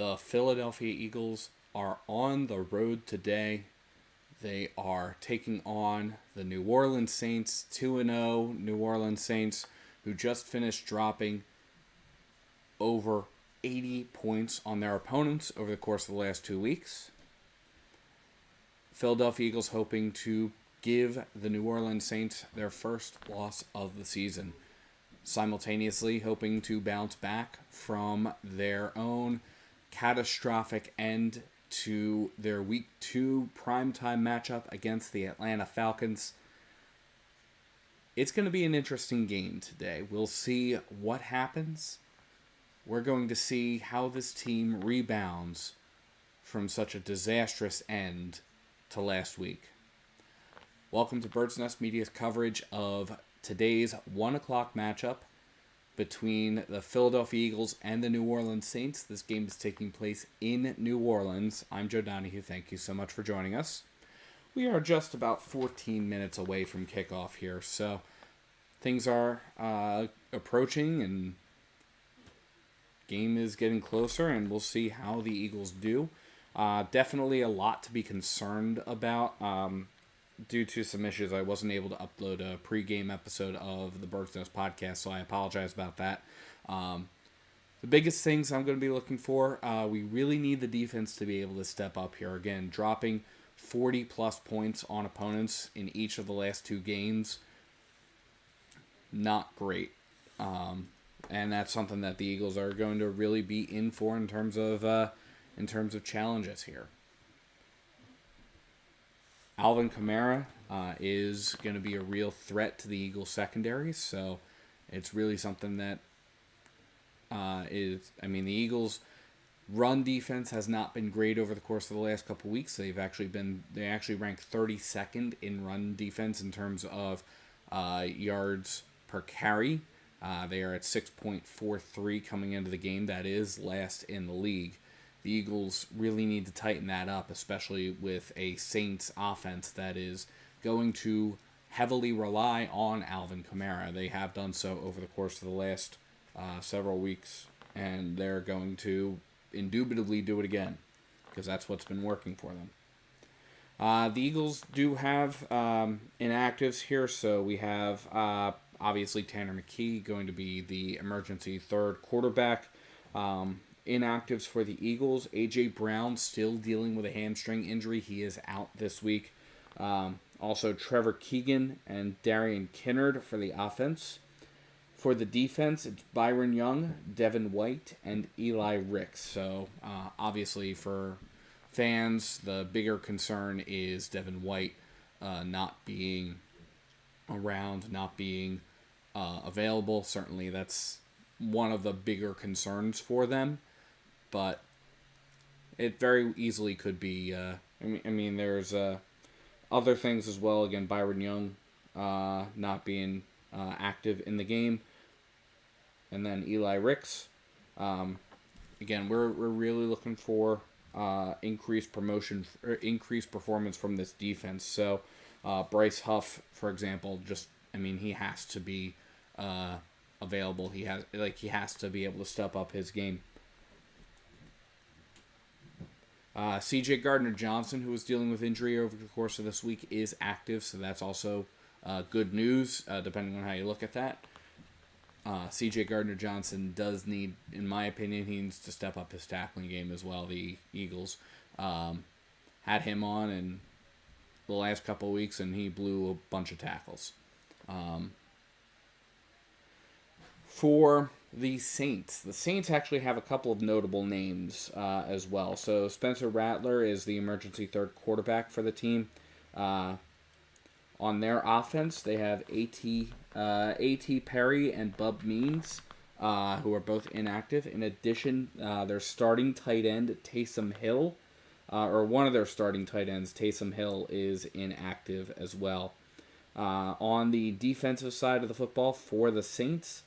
The Philadelphia Eagles are on the road today. They are taking on the New Orleans Saints, 2-0 New Orleans Saints, who just finished dropping over 80 points on their opponents over the course of the last 2 weeks. Philadelphia Eagles hoping to give the New Orleans Saints their first loss of the season, simultaneously hoping to bounce back from their own catastrophic end to their Week 2 primetime matchup against the Atlanta Falcons. It's going to be an interesting game today. We'll see what happens. We're going to see how this team rebounds from such a disastrous end to last week. Welcome to Bird's Nest Media's coverage of today's 1 o'clock matchup between the Philadelphia Eagles and the New Orleans Saints. This game is taking place in New Orleans. I'm Joe Donahue. Thank you so much for joining us. We are just about 14 minutes away from kickoff here, so things are approaching and game is getting closer, and we'll see how the Eagles do. Definitely a lot to be concerned about. Due to some issues, I wasn't able to upload a pregame episode of the Bird's Nest podcast, so I apologize about that. The biggest things I'm going to be looking for, we really need the defense to be able to step up here. Again, dropping 40-plus points on opponents in each of the last 2 games, not great. And that's something that the Eagles are going to really be in for in terms of challenges here. Alvin Kamara is going to be a real threat to the Eagles secondary, so it's really something that the Eagles' run defense has not been great over the course of the last couple weeks. They actually ranked 32nd in run defense in terms of yards per carry. They are at 6.43 coming into the game. That is last in the league. The Eagles really need to tighten that up, especially with a Saints offense that is going to heavily rely on Alvin Kamara. They have done so over the course of the last several weeks, and they're going to indubitably do it again because that's what's been working for them. The Eagles do have inactives here, so we have obviously Tanner McKee going to be the emergency third quarterback. Inactives for the Eagles, A.J. Brown still dealing with a hamstring injury. He is out this week. Also, Trevor Keegan and Darian Kinnard for the offense. For the defense, it's Byron Young, Devin White, and Eli Ricks. So, obviously, for fans, the bigger concern is Devin White not being around, not being available. Certainly, that's one of the bigger concerns for them. But it very easily could be. There's other things as well. Again, Byron Young not being active in the game, and then Eli Ricks. Again, we're really looking for increased performance from this defense. So Bryce Huff, for example, he has to be available. He has to be able to step up his game. C.J. Gardner-Johnson, who was dealing with injury over the course of this week, is active, so that's also good news, depending on how you look at that. C.J. Gardner-Johnson does need, in my opinion, he needs to step up his tackling game as well. The Eagles had him on in the last couple of weeks, and he blew a bunch of tackles. For the Saints actually have a couple of notable names as well. So Spencer Rattler is the emergency third quarterback for the team. On their offense, they have A.T. Perry and Bub Means, who are both inactive. In addition, their starting tight end, Taysom Hill, one of their starting tight ends, Taysom Hill, is inactive as well. On the defensive side of the football for the Saints,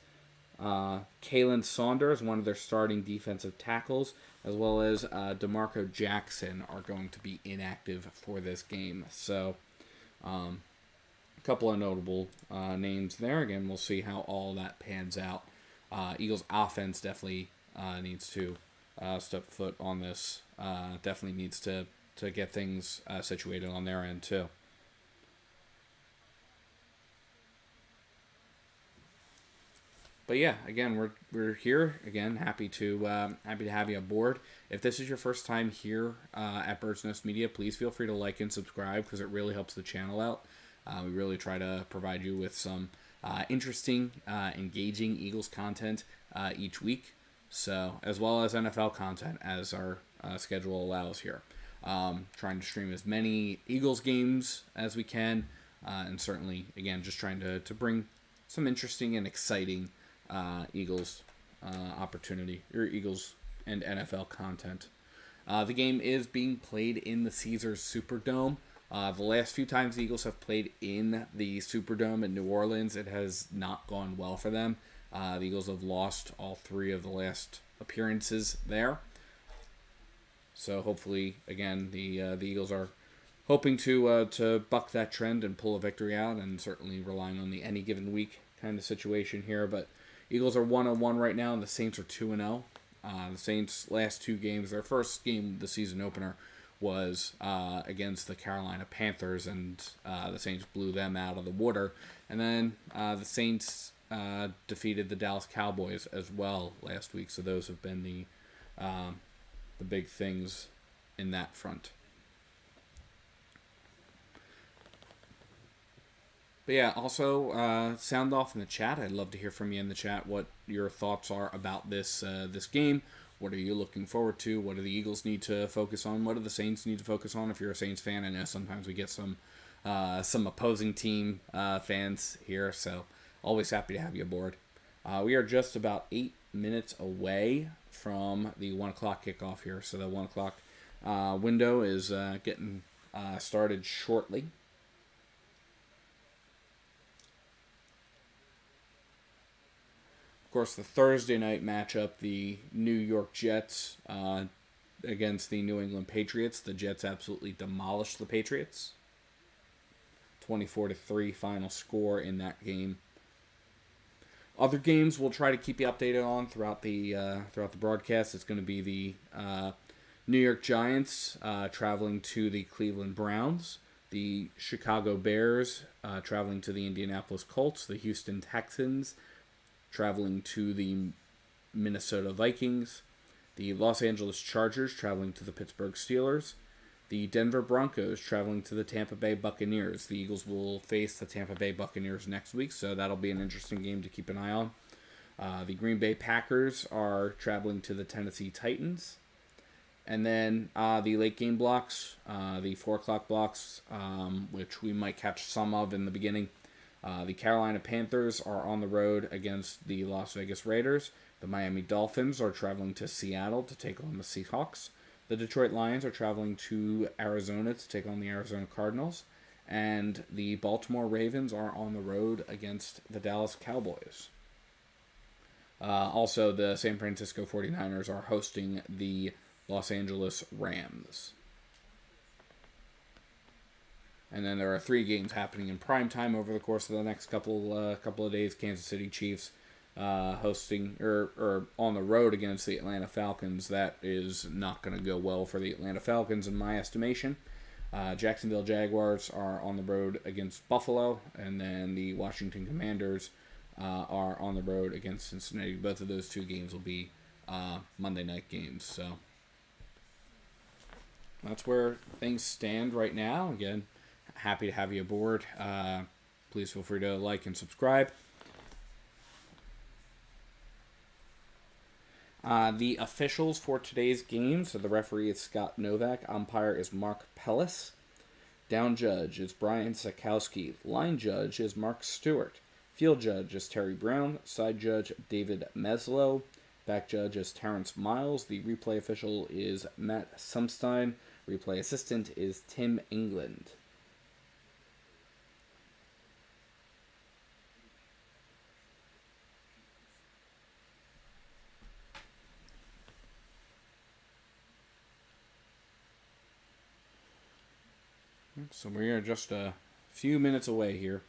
Kalen Saunders, one of their starting defensive tackles, as well as DeMarco Jackson are going to be inactive for this game. So, a couple of notable names there. Again, we'll see how all that pans out. Eagles offense definitely needs to step foot on this. Definitely needs to get things situated on their end too. But yeah, again, we're here again. Happy to have you aboard. If this is your first time here at Bird's Nest Media, please feel free to like and subscribe because it really helps the channel out. We really try to provide you with some interesting, engaging Eagles content each week. So as well as NFL content as our schedule allows here. Trying to stream as many Eagles games as we can, and certainly again just trying to bring some interesting and exciting Eagles opportunity, or Eagles and NFL content. The game is being played in the Caesars Superdome. The last few times the Eagles have played in the Superdome in New Orleans, it has not gone well for them. The Eagles have lost all 3 of the last appearances there. So hopefully, again, the Eagles are hoping to buck that trend and pull a victory out, and certainly relying on the any given week kind of situation here. But Eagles are 1-1 right now, and the Saints are 2-0. The Saints' last 2 games, their first game, the season opener, was against the Carolina Panthers, and the Saints blew them out of the water. And then the Saints defeated the Dallas Cowboys as well last week. So those have been the big things in that front. But yeah, also sound off in the chat. I'd love to hear from you in the chat what your thoughts are about this game. What are you looking forward to? What do the Eagles need to focus on? What do the Saints need to focus on? If you're a Saints fan, I know sometimes we get some opposing team fans here, so always happy to have you aboard. We are just about 8 minutes away from the 1 o'clock kickoff here, so the 1 o'clock window is getting started shortly. Of course, the Thursday night matchup, the New York Jets against the New England Patriots. The Jets absolutely demolished the Patriots. 24-3 final score in that game. Other games we'll try to keep you updated on throughout the broadcast. It's going to be the New York Giants traveling to the Cleveland Browns, the Chicago Bears traveling to the Indianapolis Colts, the Houston Texans traveling to the Minnesota Vikings, the Los Angeles Chargers traveling to the Pittsburgh Steelers, the Denver Broncos traveling to the Tampa Bay Buccaneers. The Eagles will face the Tampa Bay Buccaneers next week, so that'll be an interesting game to keep an eye on. The Green Bay Packers are traveling to the Tennessee Titans. And then the late game blocks, the 4 o'clock blocks, which we might catch some of in the beginning. The Carolina Panthers are on the road against the Las Vegas Raiders. The Miami Dolphins are traveling to Seattle to take on the Seahawks. The Detroit Lions are traveling to Arizona to take on the Arizona Cardinals. And the Baltimore Ravens are on the road against the Dallas Cowboys. Also, the San Francisco 49ers are hosting the Los Angeles Rams. And then there are 3 games happening in prime time over the course of the next couple of days. Kansas City Chiefs hosting or on the road against the Atlanta Falcons. That is not going to go well for the Atlanta Falcons in my estimation. Jacksonville Jaguars are on the road against Buffalo, and then the Washington Commanders are on the road against Cincinnati. Both of those 2 games will be Monday night games. So that's where things stand right now. Again, happy to have you aboard. Please feel free to like and subscribe. The officials for today's game. So the referee is Scott Novak. Umpire is Mark Pellis. Down judge is Brian Sakowski. Line judge is Mark Stewart. Field judge is Terry Brown. Side judge David Meslow. Back judge is Terrence Miles. The replay official is Matt Sumstein. Replay assistant is Tim England. So we are just a few minutes away here.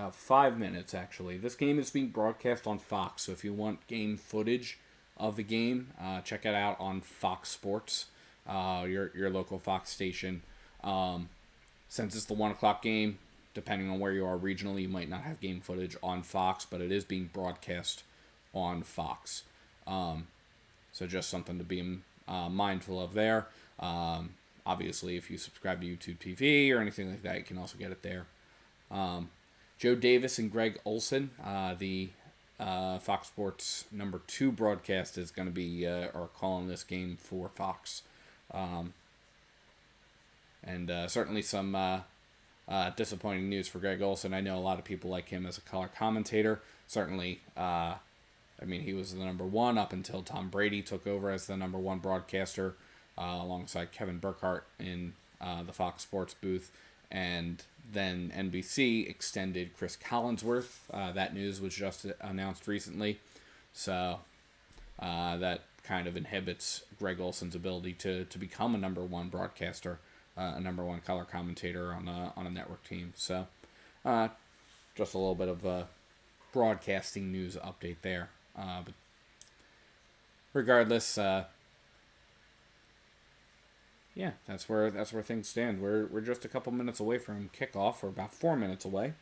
about 5 minutes, actually. This game is being broadcast on Fox, so if you want game footage of the game, check it out on Fox Sports, your local Fox station. Since it's the 1 o'clock game, depending on where you are regionally, you might not have game footage on Fox, but it is being broadcast on Fox. So just something to be mindful of there. Obviously, if you subscribe to YouTube TV or anything like that, you can also get it there. Joe Davis and Greg Olson, the Fox Sports number 2 broadcast, is going to be are calling this game for Fox. And certainly some disappointing news for Greg Olson. I know a lot of people like him as a color commentator. Certainly, he was the number 1 up until Tom Brady took over as the number 1 broadcaster alongside Kevin Burkhardt in the Fox Sports booth. And then NBC extended Chris Collinsworth. That news was just announced recently. So that kind of inhibits Greg Olson's ability to become a number 1 broadcaster, a number 1 color commentator on a network team. So just a little bit of a broadcasting news update there. But regardless, yeah, that's where things stand. We're just a couple minutes away from kickoff. We're about 4 minutes away.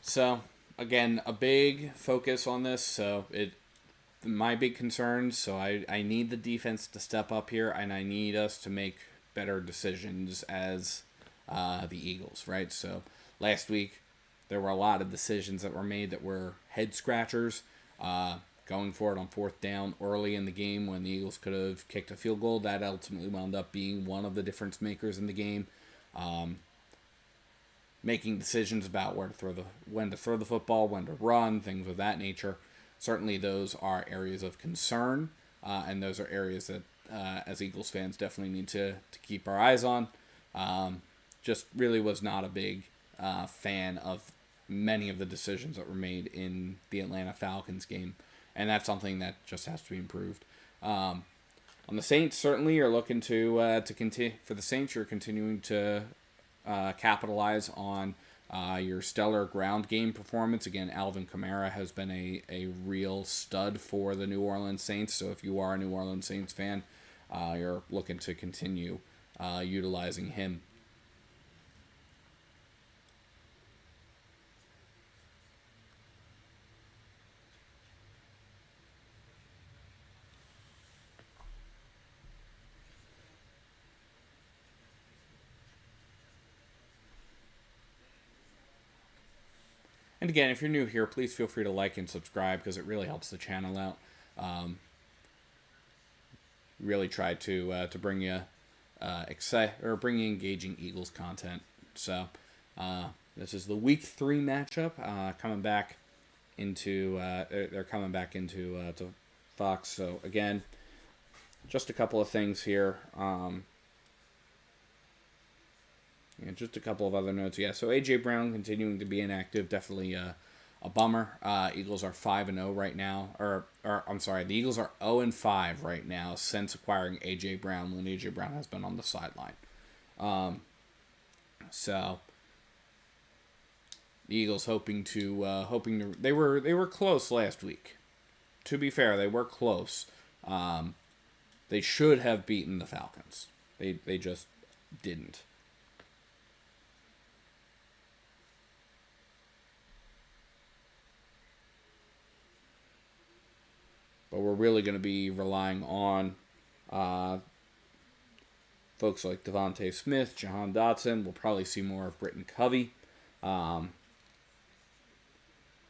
So again, a big focus on this. So my big concerns, so I need the defense to step up here, and I need us to make better decisions as the Eagles, right? So last week, there were a lot of decisions that were made that were head-scratchers. Going for it on 4th down early in the game when the Eagles could have kicked a field goal, that ultimately wound up being one of the difference makers in the game. Making decisions about when to throw the football, when to run, things of that nature. Certainly those are areas of concern, and those are areas that, as Eagles fans, definitely need to keep our eyes on. Just really was not a big fan of many of the decisions that were made in the Atlanta Falcons game, and that's something that just has to be improved. On the Saints, certainly you're looking to continue. For the Saints, you're continuing to capitalize on your stellar ground game performance. Again, Alvin Kamara has been a real stud for the New Orleans Saints. So if you are a New Orleans Saints fan, you're looking to continue utilizing him. And again, if you're new here, please feel free to like and subscribe because it really helps the channel out. Really try to bring you bring you engaging Eagles content. So this is the Week 3 matchup coming back into they're coming back into to Fox. So again, just a couple of things here. Just a couple of other notes. Yeah, so A.J. Brown continuing to be inactive, definitely a bummer. Eagles are 5-0 right now. Or I'm sorry, the Eagles are 0-5 right now since acquiring A.J. Brown when A.J. Brown has been on the sideline. So the Eagles hoping to they were close last week. To be fair, they were close. They should have beaten the Falcons. They just didn't. But we're really going to be relying on folks like Devontae Smith, Jahan Dotson. We'll probably see more of Britton Covey.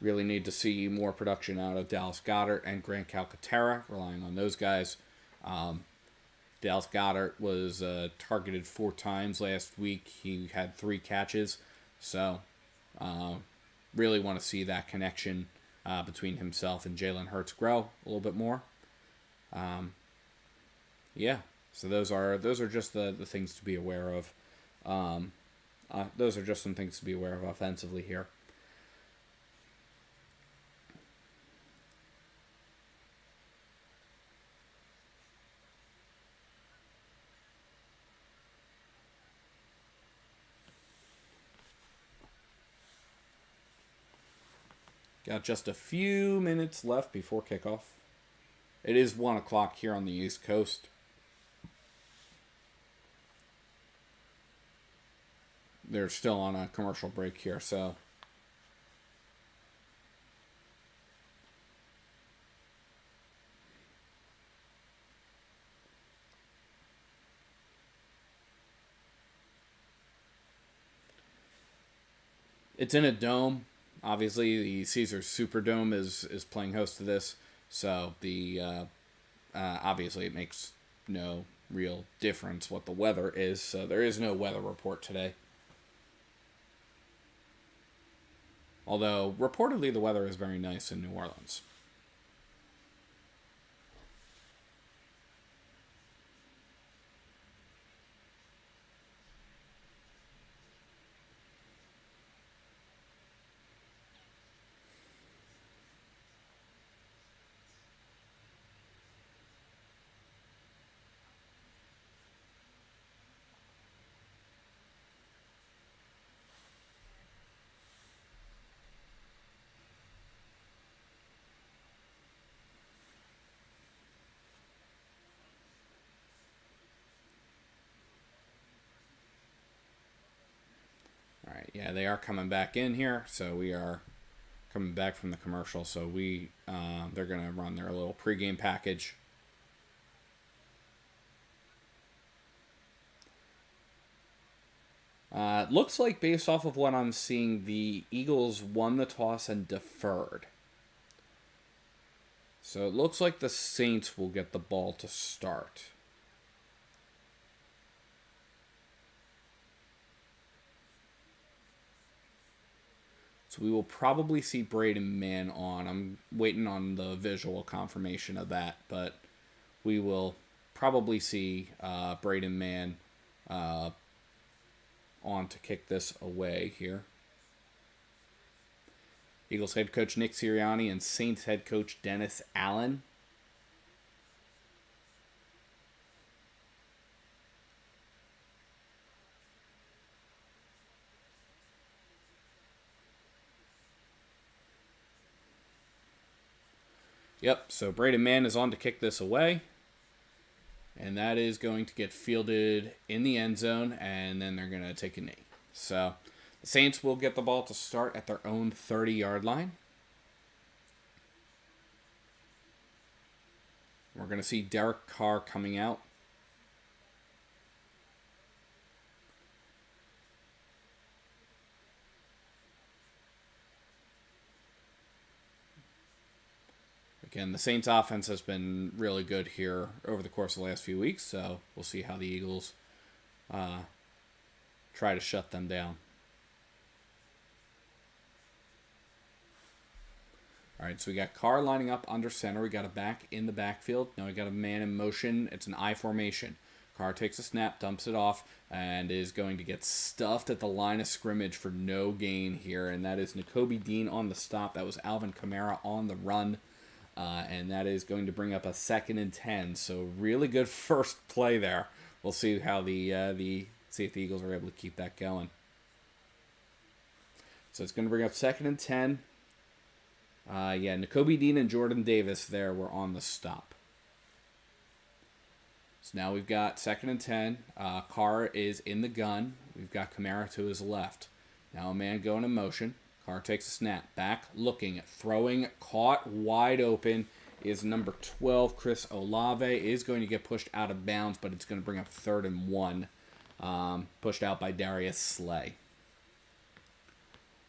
Really need to see more production out of Dallas Goedert and Grant Calcaterra, relying on those guys. Dallas Goedert was targeted 4 times last week. He had 3 catches. So really want to see that connection between himself and Jalen Hurts grow a little bit more. Yeah, so those are just the things to be aware of. Those are just some things to be aware of offensively here. Got just a few minutes left before kickoff. It is 1 o'clock here on the East Coast. They're still on a commercial break here, so... It's in a dome. Obviously, the Caesars Superdome is playing host to this, so the obviously it makes no real difference what the weather is. So there is no weather report today. Although reportedly the weather is very nice in New Orleans. All right, yeah, they are coming back in here, so we are coming back from the commercial. So they're gonna run their little pregame package. Looks like, based off of what I'm seeing, the Eagles won the toss and deferred. So it looks like the Saints will get the ball to start. So we will probably see Braden Mann on. I'm waiting on the visual confirmation of that, but we will probably see Braden Mann on to kick this away here. Eagles head coach Nick Sirianni and Saints head coach Dennis Allen. Yep, so Braden Mann is on to kick this away. And that is going to get fielded in the end zone, and then they're going to take a knee. So the Saints will get the ball to start at their own 30-yard line. We're going to see Derek Carr coming out. Again, the Saints offense has been really good here over the course of the last few weeks, so we'll see how the Eagles try to shut them down. All right, so we got Carr lining up under center. We got a back in the backfield. Now we got a man in motion. It's an I formation. Carr takes a snap, dumps it off, and is going to get stuffed at the line of scrimmage for no gain here, and that is Nakobe Dean on the stop. That was Alvin Kamara on the run. And that is going to bring up a 2nd and 10. So really good first play there. We'll see how see if the Eagles are able to keep that going. So it's going to bring up 2nd and 10. Nakobe Dean and Jordan Davis there were on the stop. So now we've got 2nd and 10. Carr is in the gun. We've got Kamara to his left. Now a man going in motion. Carr takes a snap, back, looking, throwing, caught wide open is number 12, Chris Olave, is going to get pushed out of bounds, but it's going to bring up 3rd and 1, pushed out by Darius Slay.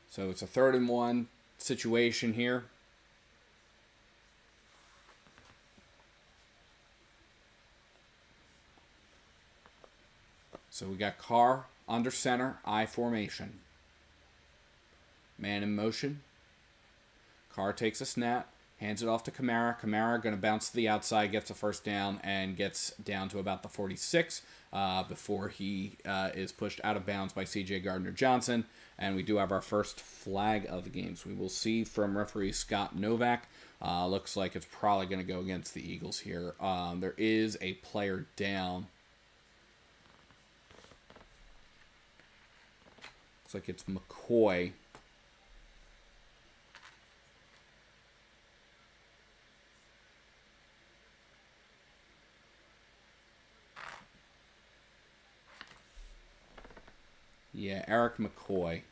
So it's a 3rd and 1 situation here. So we got Carr under center, I formation. Man in motion. Carr takes a snap, hands it off to Kamara. Kamara going to bounce to the outside, gets a first down, and gets down to about the 46 before he is pushed out of bounds by C.J. Gardner-Johnson. And we do have our first flag of the game. So we will see from referee Scott Novak. Looks like it's probably going to go against the Eagles here. There is a player down. Looks like it's McCoy. Yeah, Eric McCoy.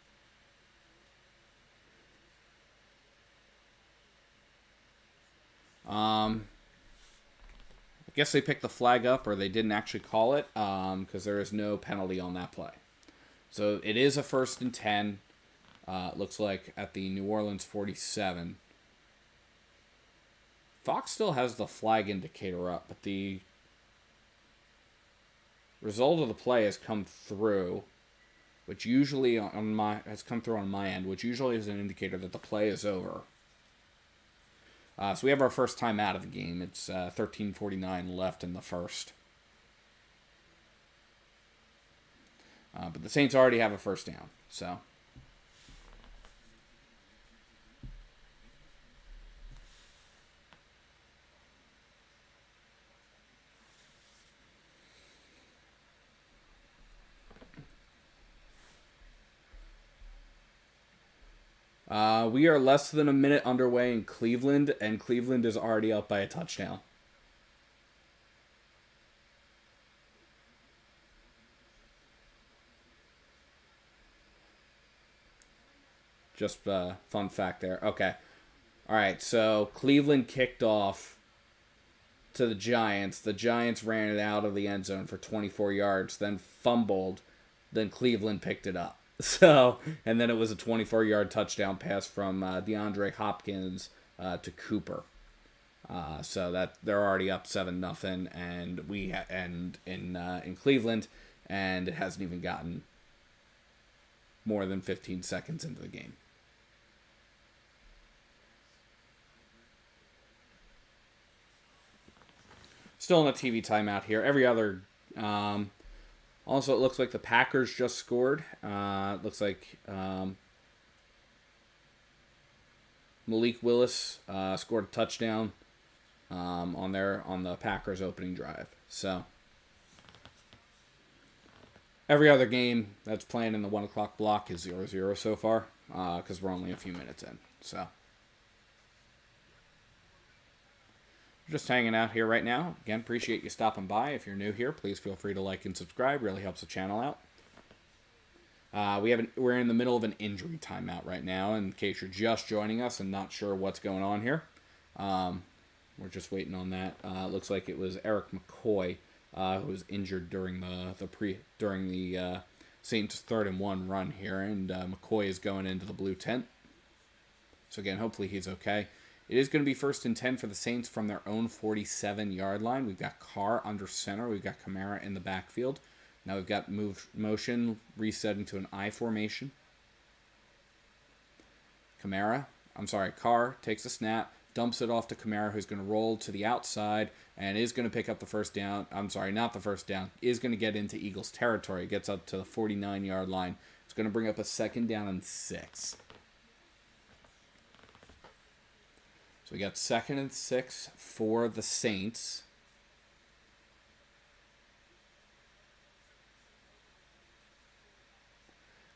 I guess they picked the flag up, or they didn't actually call it, because there is no penalty on that play. So it is a 1st and 10. Looks like at the New Orleans 47. Fox still has the flag indicator up, but the result of the play has come through, which usually has come through on my end, which usually is an indicator that the play is over. So we have our first time out of the game. It's 13:49 left in the first. But the Saints already have a first down, so. We are less than a minute underway in Cleveland, and Cleveland is already up by a touchdown. Just a fun fact there. Okay. All right, so Cleveland kicked off to the Giants. The Giants ran it out of the end zone for 24 yards, then fumbled. Then Cleveland picked it up. So, and then it was a 24-yard touchdown pass from DeAndre Hopkins to Cooper. So that they're already up 7-0, and in Cleveland, and it hasn't even gotten more than 15 seconds into the game. Still in a TV timeout here. Every other. Also, it looks like the Packers just scored. It looks like Malik Willis scored a touchdown on the Packers opening drive. So every other game that's playing in the 1 o'clock block is 0-0 so far, because we're only a few minutes in. So just hanging out here right now. Again, appreciate you stopping by. If you're new here, please feel free to like and subscribe. Really helps the channel out. We're in the middle of an injury timeout right now, in case you're just joining us and not sure what's going on here. We're just waiting on that. Looks like it was Eric McCoy who was injured during the Saints 3rd and 1 run here, and McCoy is going into the blue tent. So again, hopefully he's okay. It is going to be 1st and 10 for the Saints from their own 47-yard line. We've got Carr under center. We've got Kamara in the backfield. Now we've got motion resetting to an I formation. Carr takes a snap, dumps it off to Kamara, who's going to roll to the outside and is going to pick up the first down. Not the first down. Is going to get into Eagles territory. It gets up to the 49-yard line. It's going to bring up a 2nd down and 6. So we got 2nd and 6 for the Saints.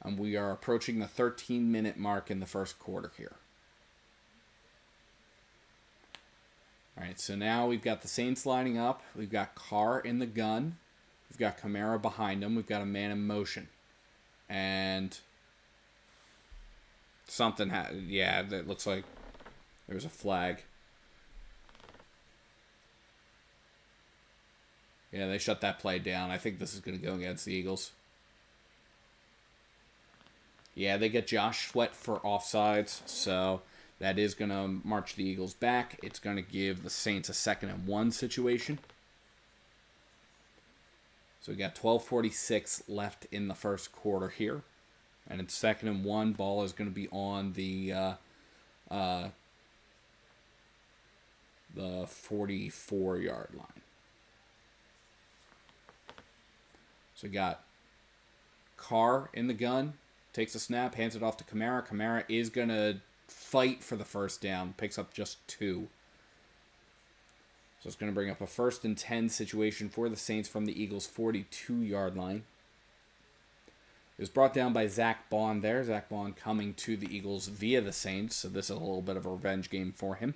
And we are approaching the 13-minute mark in the first quarter here. All right, so now we've got the Saints lining up. We've got Carr in the gun. We've got Kamara behind him. We've got a man in motion. And that looks like there's a flag. Yeah, they shut that play down. I think this is going to go against the Eagles. Yeah, they get Josh Sweat for offsides, so that is going to march the Eagles back. It's going to give the Saints a 2nd and 1 situation. So we got 12:46 left in the first quarter here. And it's 2nd and 1. Ball is going to be on the 44-yard line. So we got Carr in the gun, takes a snap, hands it off to Kamara. Kamara is going to fight for the first down, picks up just 2. So it's going to bring up a 1st and 10 situation for the Saints from the Eagles' 42-yard line. It was brought down by Zach Bond there. Zach Bond coming to the Eagles via the Saints, so this is a little bit of a revenge game for him.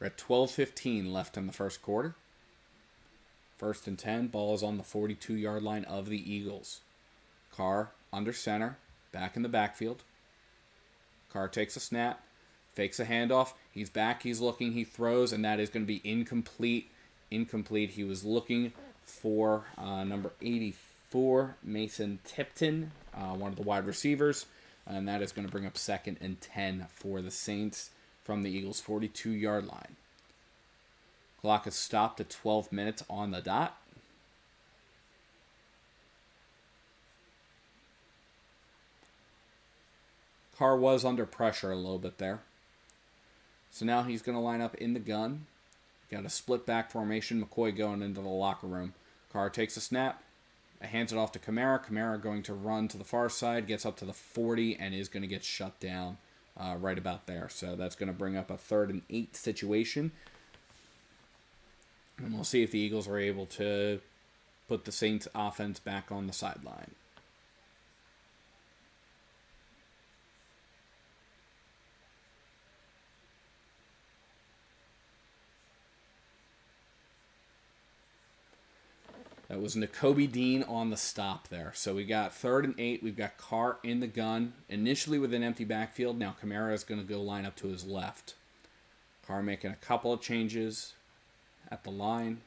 We're at 12:15 left in the first quarter. First and 10. Ball is on the 42-yard line of the Eagles. Carr under center. Back in the backfield. Carr takes a snap. Fakes a handoff. He's back. He's looking. He throws. And that is going to be incomplete. Incomplete. He was looking for number 84, Mason Tipton, one of the wide receivers. And that is going to bring up second and 10 for the Saints from the Eagles' 42-yard line. Clock is stopped at 12 minutes on the dot. Carr was under pressure a little bit there. So now he's going to line up in the gun. Got a split back formation. McCoy going into the locker room. Carr takes a snap. Hands it off to Kamara. Kamara going to run to the far side. Gets up to the 40 and is going to get shut down right about there. So that's going to bring up a 3rd and 8 situation. And we'll see if the Eagles are able to put the Saints offense back on the sideline. That was Nakobe Dean on the stop there. So we got 3rd and 8. We've got Carr in the gun. Initially with an empty backfield. Now Kamara is going to go line up to his left. Carr making a couple of changes at the line.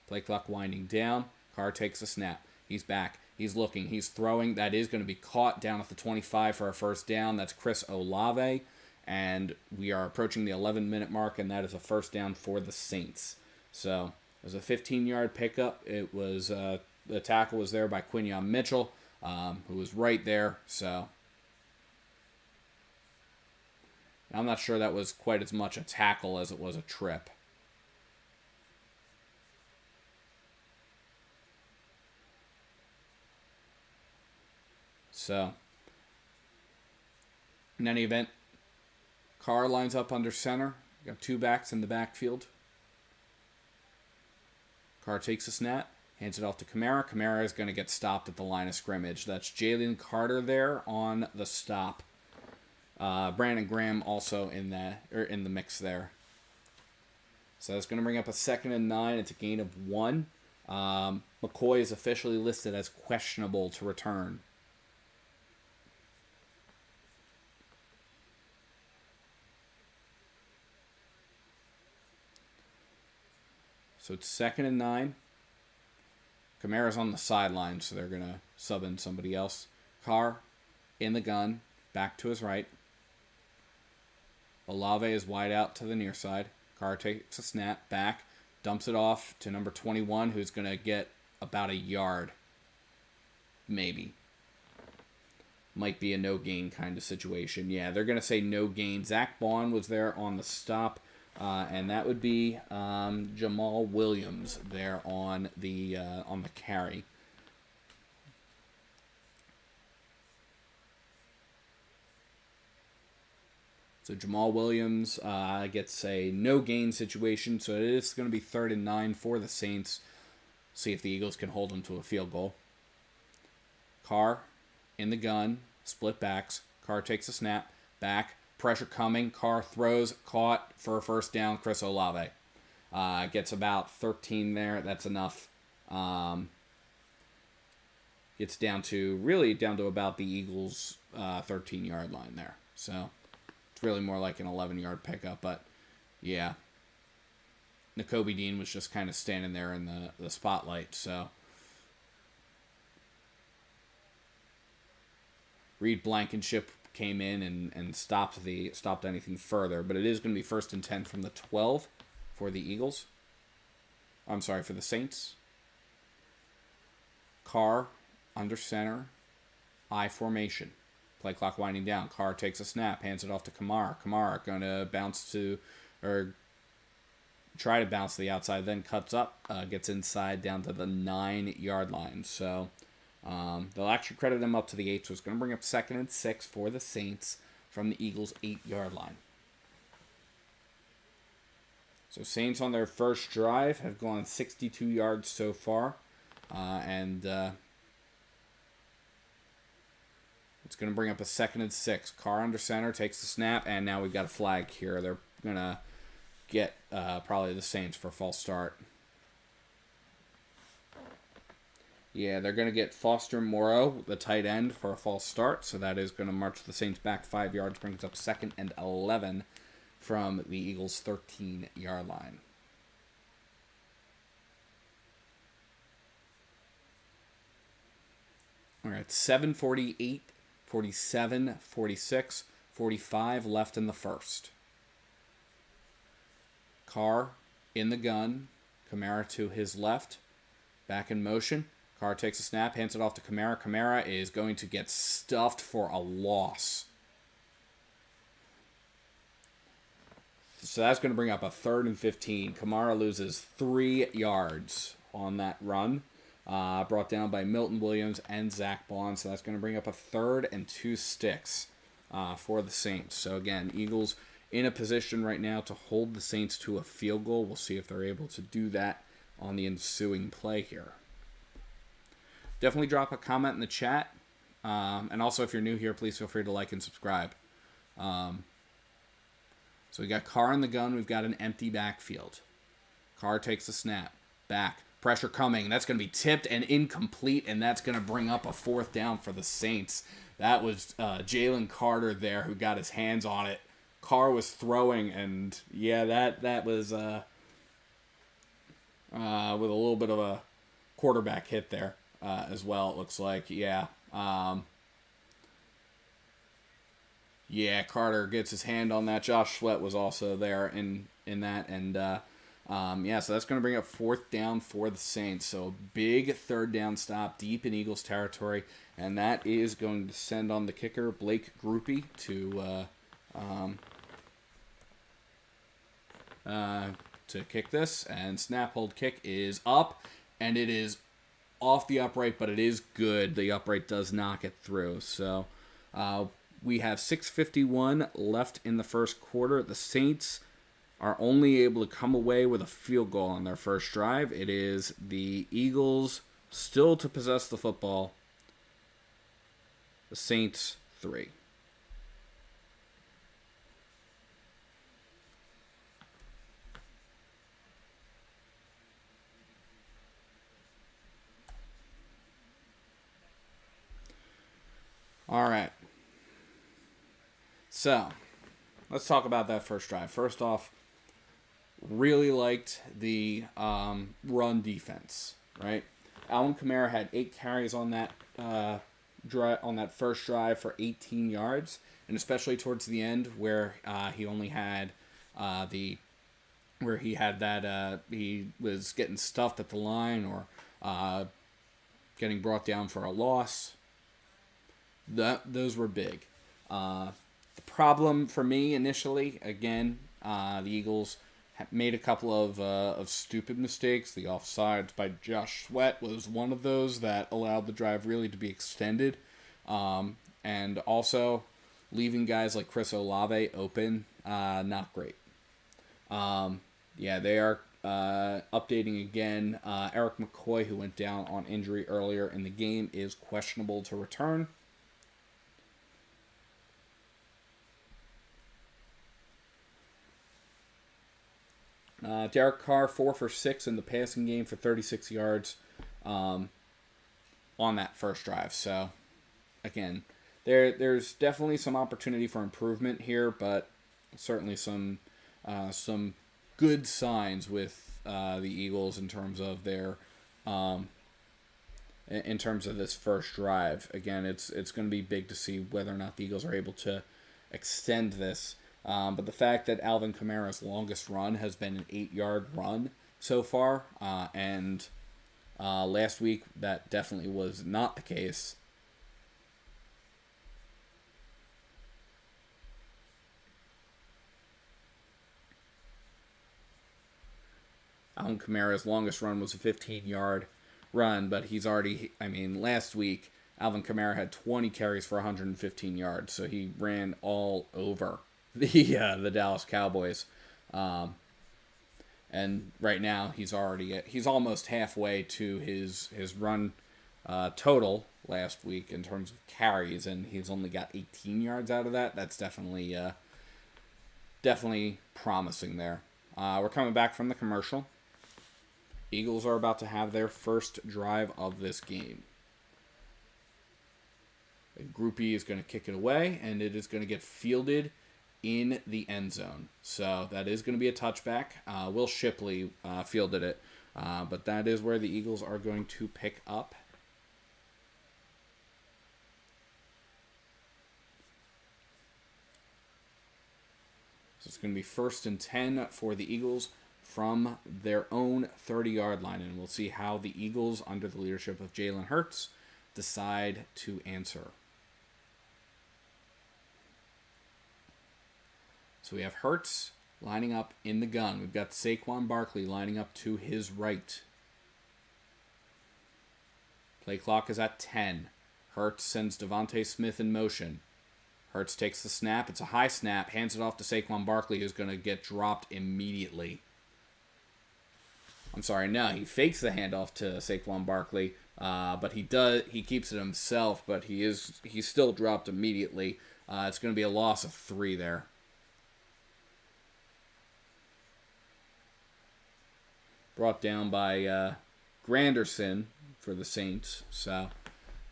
Play clock winding down. Carr takes a snap. He's back. He's looking. He's throwing. That is going to be caught down at the 25 for a first down. That's Chris Olave. And we are approaching the 11-minute mark, and that is a first down for the Saints. So it was a 15-yard pickup. It was the tackle was there by Quinyon Mitchell, who was right there. So I'm not sure that was quite as much a tackle as it was a trip. So in any event, Carr lines up under center. Got 2 backs in the backfield. Carr takes a snap, hands it off to Kamara. Kamara is going to get stopped at the line of scrimmage. That's Jalen Carter there on the stop. Brandon Graham also in the mix there. So that's going to bring up a 2nd and 9. It's a gain of 1. McCoy is officially listed as questionable to return. So it's 2nd and 9. Kamara's on the sideline, so they're going to sub in somebody else. Carr in the gun, back to his right. Olave is wide out to the near side. Carr takes a snap, back, dumps it off to number 21, who's going to get about a yard. Maybe. Might be a no-gain kind of situation. Yeah, they're going to say no gain. Zach Bond was there on the stop. And that would be Jamal Williams there on the carry. So Jamal Williams gets a no-gain situation. So it is going to be 3rd and 9 for the Saints. See if the Eagles can hold them to a field goal. Carr in the gun, split backs. Carr takes a snap, back. Pressure coming. Carr throws, caught for a first down. Chris Olave gets about 13 there. That's enough. Gets down to about the Eagles' 13-yard line there. So it's really more like an 11-yard pickup. But yeah, Nakobe Dean was just kind of standing there in the spotlight. So Reed Blankenship came in and stopped anything further, but it is going to be 1st and 10 from the 12 for the Eagles. I'm sorry, for the Saints. Carr under center, I formation. Play clock winding down. Carr takes a snap, hands it off to Kamara. Kamara going to try to bounce to the outside, then cuts up, gets inside down to the 9-yard line. So they'll actually credit him up to the 8, so it's going to bring up 2nd and 6 for the Saints from the Eagles' 8-yard line. So Saints on their first drive have gone 62 yards so far, and it's going to bring up a 2nd and 6. Carr under center, takes the snap, and now we've got a flag here. They're going to get probably the Saints for a false start. Yeah, they're going to get Foster Moreau, the tight end, for a false start. So that is going to march the Saints back 5 yards, brings up 2nd and 11 from the Eagles' 13-yard line. All right, 7:48, 47, 46, 45 left in the first. Carr in the gun. Kamara to his left. Back in motion. Carr takes a snap, hands it off to Kamara. Kamara is going to get stuffed for a loss. So that's going to bring up a 3rd and 15. Kamara loses 3 yards on that run. Brought down by Milton Williams and Zach Bond. So that's going to bring up a 3rd and 2 sticks for the Saints. So again, Eagles in a position right now to hold the Saints to a field goal. We'll see if they're able to do that on the ensuing play here. Definitely drop a comment in the chat. And also, if you're new here, please feel free to like and subscribe. So we got Carr in the gun. We've got an empty backfield. Carr takes a snap. Back. Pressure coming. That's going to be tipped and incomplete, and that's going to bring up a 4th down for the Saints. That was Jalen Carter there who got his hands on it. Carr was throwing, and yeah, that was with a little bit of a quarterback hit there as well, it looks like. Yeah. Yeah, Carter gets his hand on that. Josh Sweat was also there in that, and yeah, so that's going to bring up 4th down for the Saints. So a big 3rd down stop deep in Eagles territory, and that is going to send on the kicker, Blake Grupe, to kick this, and snap, hold, kick is up, and it is off the upright, but it is good. The upright does not get through. So we have 6:51 left in the first quarter. The Saints are only able to come away with a field goal on their first drive. It is the Eagles still to possess the football. The Saints 3. All right. So, let's talk about that first drive. First off, really liked the run defense, right? Alvin Kamara had 8 carries on that first drive for 18 yards, and especially towards the end where he only had he was getting stuffed at the line or getting brought down for a loss. Those were big. The problem for me initially, again, the Eagles made a couple of stupid mistakes. The offsides by Josh Sweat was one of those that allowed the drive really to be extended. And also leaving guys like Chris Olave open, not great. Yeah, they are updating again. Eric McCoy, who went down on injury earlier in the game, is questionable to return. Derek Carr, 4 for 6 in the passing game for 36 yards on that first drive. So, again, there's definitely some opportunity for improvement here, but certainly some good signs with the Eagles in terms of their in terms of this first drive. Again, it's going to be big to see whether or not the Eagles are able to extend this. But the fact that Alvin Kamara's longest run has been an 8-yard run so far, and last week that definitely was not the case. Alvin Kamara's longest run was a 15-yard run, but he's already, last week Alvin Kamara had 20 carries for 115 yards, so he ran all over the Dallas Cowboys, and right now he's almost halfway to his run total last week in terms of carries, and he's only got 18 yards out of that. That's definitely promising there. We're coming back from the commercial. Eagles are about to have their first drive of this game. The groupie is going to kick it away, and it is going to get fielded in the end zone. So that is going to be a touchback. Will Shipley fielded it, but that is where the Eagles are going to pick up. So it's going to be 1st and 10 for the Eagles from their own 30-yard line, and we'll see how the Eagles, under the leadership of Jalen Hurts, decide to answer. So we have Hurts lining up in the gun. We've got Saquon Barkley lining up to his right. Play clock is at 10. Hurts sends Devontae Smith in motion. Hurts takes the snap. It's a high snap. Hands it off to Saquon Barkley, who's going to get dropped immediately. I'm sorry, no, he fakes the handoff to Saquon Barkley, but he keeps it himself, but he's still dropped immediately. It's going to be a loss of 3 there. Brought down by Granderson for the Saints. So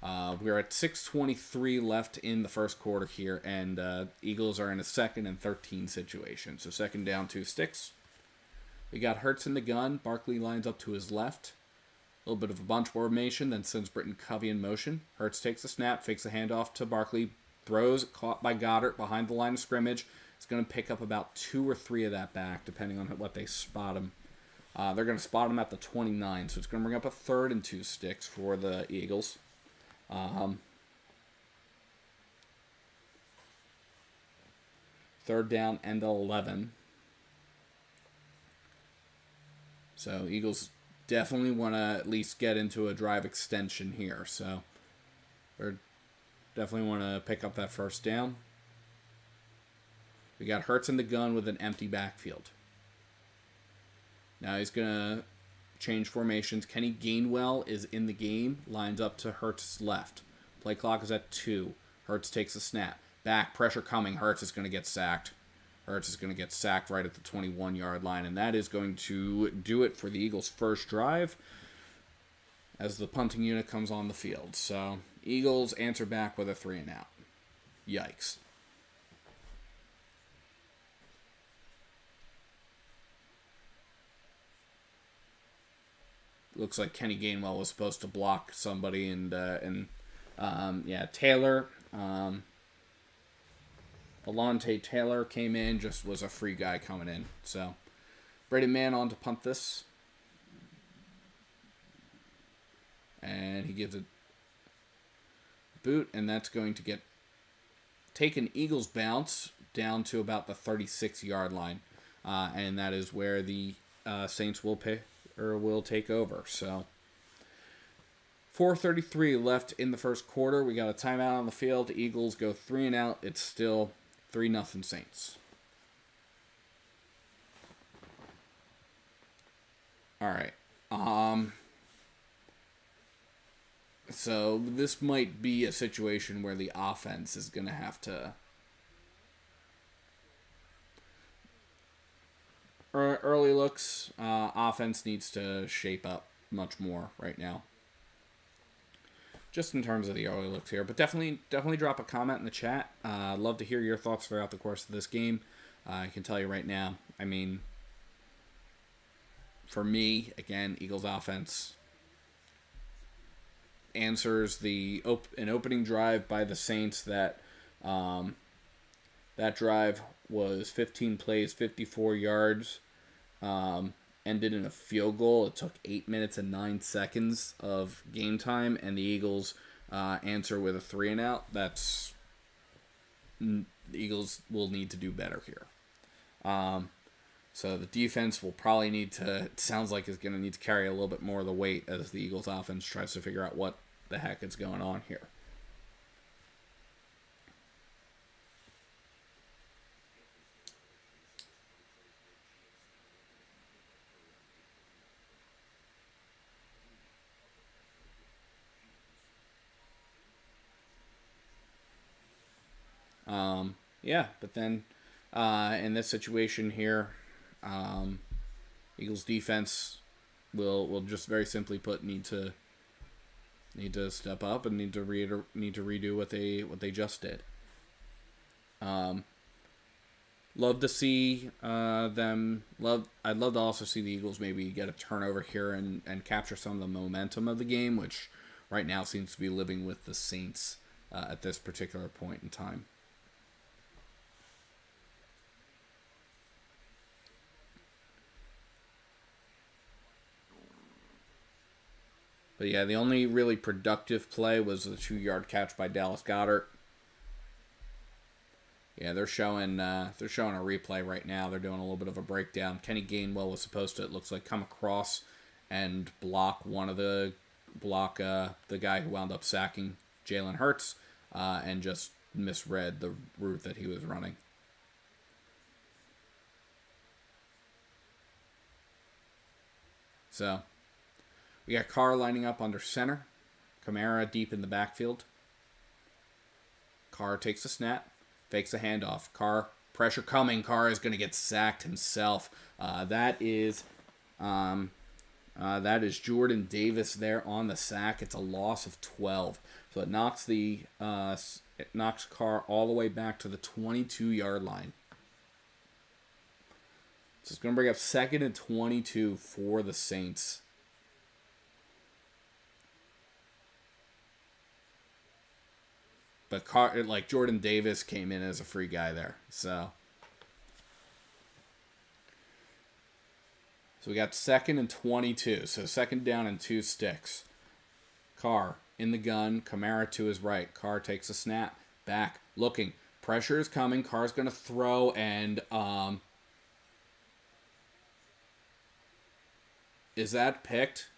we're at 6:23 left in the first quarter here, and Eagles are in a 2nd and 13 situation. So 2nd down, 2 sticks. We got Hurts in the gun. Barkley lines up to his left. A little bit of a bunch formation, then sends Britton Covey in motion. Hurts takes the snap, fakes a handoff to Barkley, throws, caught by Goddard behind the line of scrimmage. It's going to pick up about 2 or 3 of that back, depending on what they spot him. They're going to spot him at the 29, so it's going to bring up a 3rd and 2 sticks for the Eagles. 3rd down and 11. So Eagles definitely want to at least get into a drive extension here. So they definitely want to pick up that 1st down. We got Hurts in the gun with an empty backfield. Now he's going to change formations. Kenny Gainwell is in the game, lines up to Hurts' left. Play clock is at 2. Hurts takes a snap. Back, pressure coming. Hurts is going to get sacked. Hurts is going to get sacked right at the 21-yard line, and that is going to do it for the Eagles' first drive as the punting unit comes on the field. So Eagles answer back with a 3-and-out. Yikes. Looks like Kenny Gainwell was supposed to block somebody, and Taylor, Alontae Taylor came in, just was a free guy coming in. So, Brady Mann on to punt this, and he gives a boot, and that's going to take an Eagles bounce down to about the 36-yard line, and that is where the Saints will take over. So 4:33 left in the first quarter. We got a timeout on the field. The Eagles go 3-and-out. It's still 3-0 Saints. All right. So this might be a situation where the offense is going to have to early looks. Offense needs to shape up much more right now, just in terms of the early looks here. But definitely drop a comment in the chat. I'd love to hear your thoughts throughout the course of this game. I can tell you right now, I mean, for me, again, Eagles offense answers an opening drive by the Saints that drive was 15 plays, 54 yards, ended in a field goal. It took 8 minutes and 9 seconds of game time, and the Eagles answer with a 3-and-out. The Eagles will need to do better here. So the defense will probably it sounds like is going to need to carry a little bit more of the weight as the Eagles offense tries to figure out what the heck is going on here. But then in this situation here, Eagles defense will just very simply put need to step up and need to redo what they just did. Love to see them. I'd love to also see the Eagles maybe get a turnover here and capture some of the momentum of the game, which right now seems to be living with the Saints at this particular point in time. But yeah, the only really productive play was the 2-yard catch by Dallas Goedert. Yeah, they're showing a replay right now. They're doing a little bit of a breakdown. Kenny Gainwell was supposed to, it looks like, come across and block the guy who wound up sacking Jalen Hurts, and just misread the route that he was running. So we got Carr lining up under center. Kamara deep in the backfield. Carr takes a snap. Fakes a handoff. Carr, pressure coming. Carr is going to get sacked himself. That is Jordan Davis there on the sack. It's a loss of 12. So it knocks Carr all the way back to the 22-yard line. So it's going to bring up 2nd and 22 for the Saints. But Jordan Davis came in as a free guy there. So we got 2nd and 22. So 2nd down and 2 sticks. Carr in the gun. Kamara to his right. Carr takes a snap. Back. Looking. Pressure is coming. Carr's going to throw. And is that picked?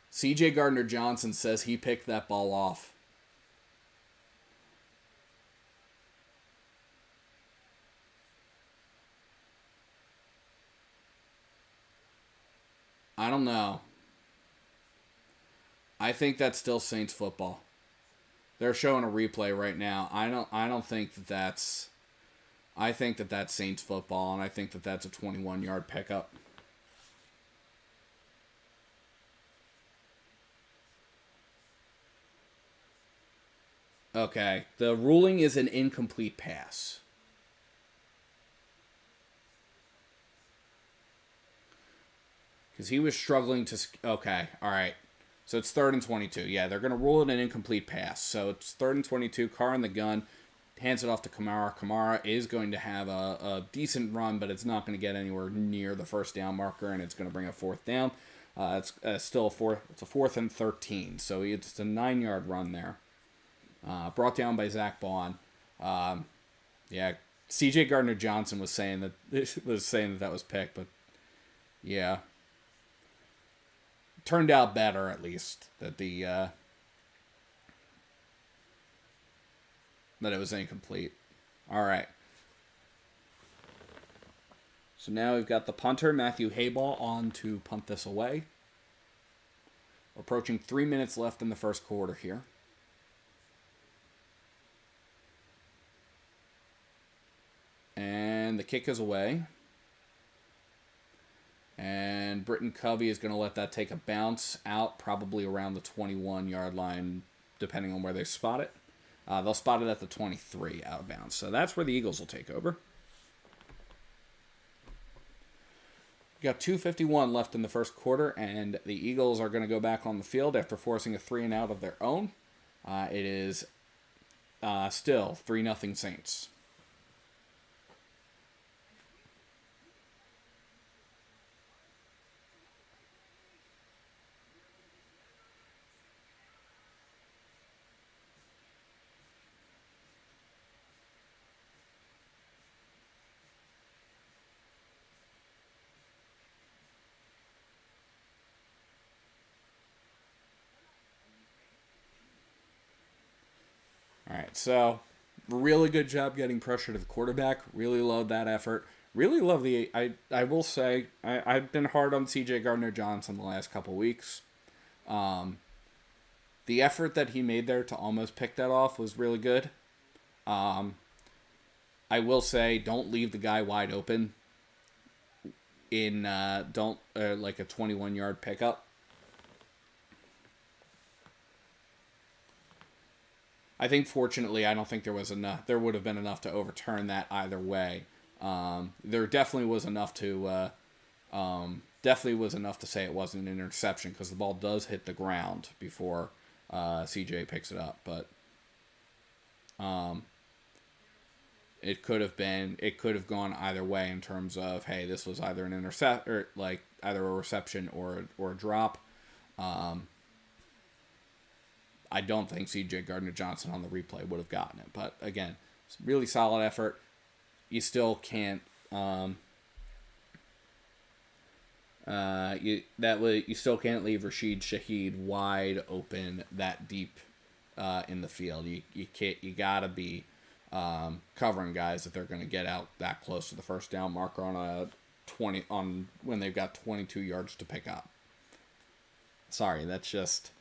C.J. Gardner-Johnson says he picked that ball off. I don't know. I think that's still Saints football. They're showing a replay right now. I don't think that that's. I think that that's Saints football, and I think that that's a 21-yard pickup. Okay, the ruling is an incomplete pass. Because he was struggling to... Okay, all right. So it's 3rd and 22. Yeah, they're going to rule it an incomplete pass. So it's 3rd and 22. Carr in the gun. Hands it off to Kamara. Kamara is going to have a decent run, but it's not going to get anywhere near the 1st down marker, and it's going to bring a 4th down. It's still a 4th and 13. So it's a 9-yard run there. Brought down by Zach Bond. Yeah, C.J. Gardner-Johnson was saying that was picked, but yeah, turned out better at least that that it was incomplete. All right. So now we've got the punter Matthew Hayball on to punt this away. Approaching 3 minutes left in the first quarter here. And the kick is away. And Britton Covey is going to let that take a bounce out, probably around the 21-yard line, depending on where they spot it. They'll spot it at the 23 out of bounds. So that's where the Eagles will take over. We've got 2:51 left in the first quarter, and the Eagles are going to go back on the field after forcing a 3-and-out of their own. It is still 3-0 Saints. All right, so really good job getting pressure to the quarterback. Really love that effort. Really love I will say, I've been hard on C.J. Gardner-Johnson the last couple weeks. The effort that he made there to almost pick that off was really good. I will say, don't leave the guy wide open. in don't like a 21-yard pickup. I think fortunately, I don't think there was enough. There would have been enough to overturn that either way. There definitely was enough to say it wasn't an interception because the ball does hit the ground before CJ picks it up. But it could have gone either way in terms of, hey, this was either an intercept or like either a reception or a drop. I don't think C.J. Gardner-Johnson on the replay would have gotten it. But again, it's a really solid effort. You still can't you still can't leave Rashid Shaheed wide open that deep in the field. You gotta be covering guys if they're going to get out that close to the first down marker on when they've got 22 yards to pick up. Sorry, that's just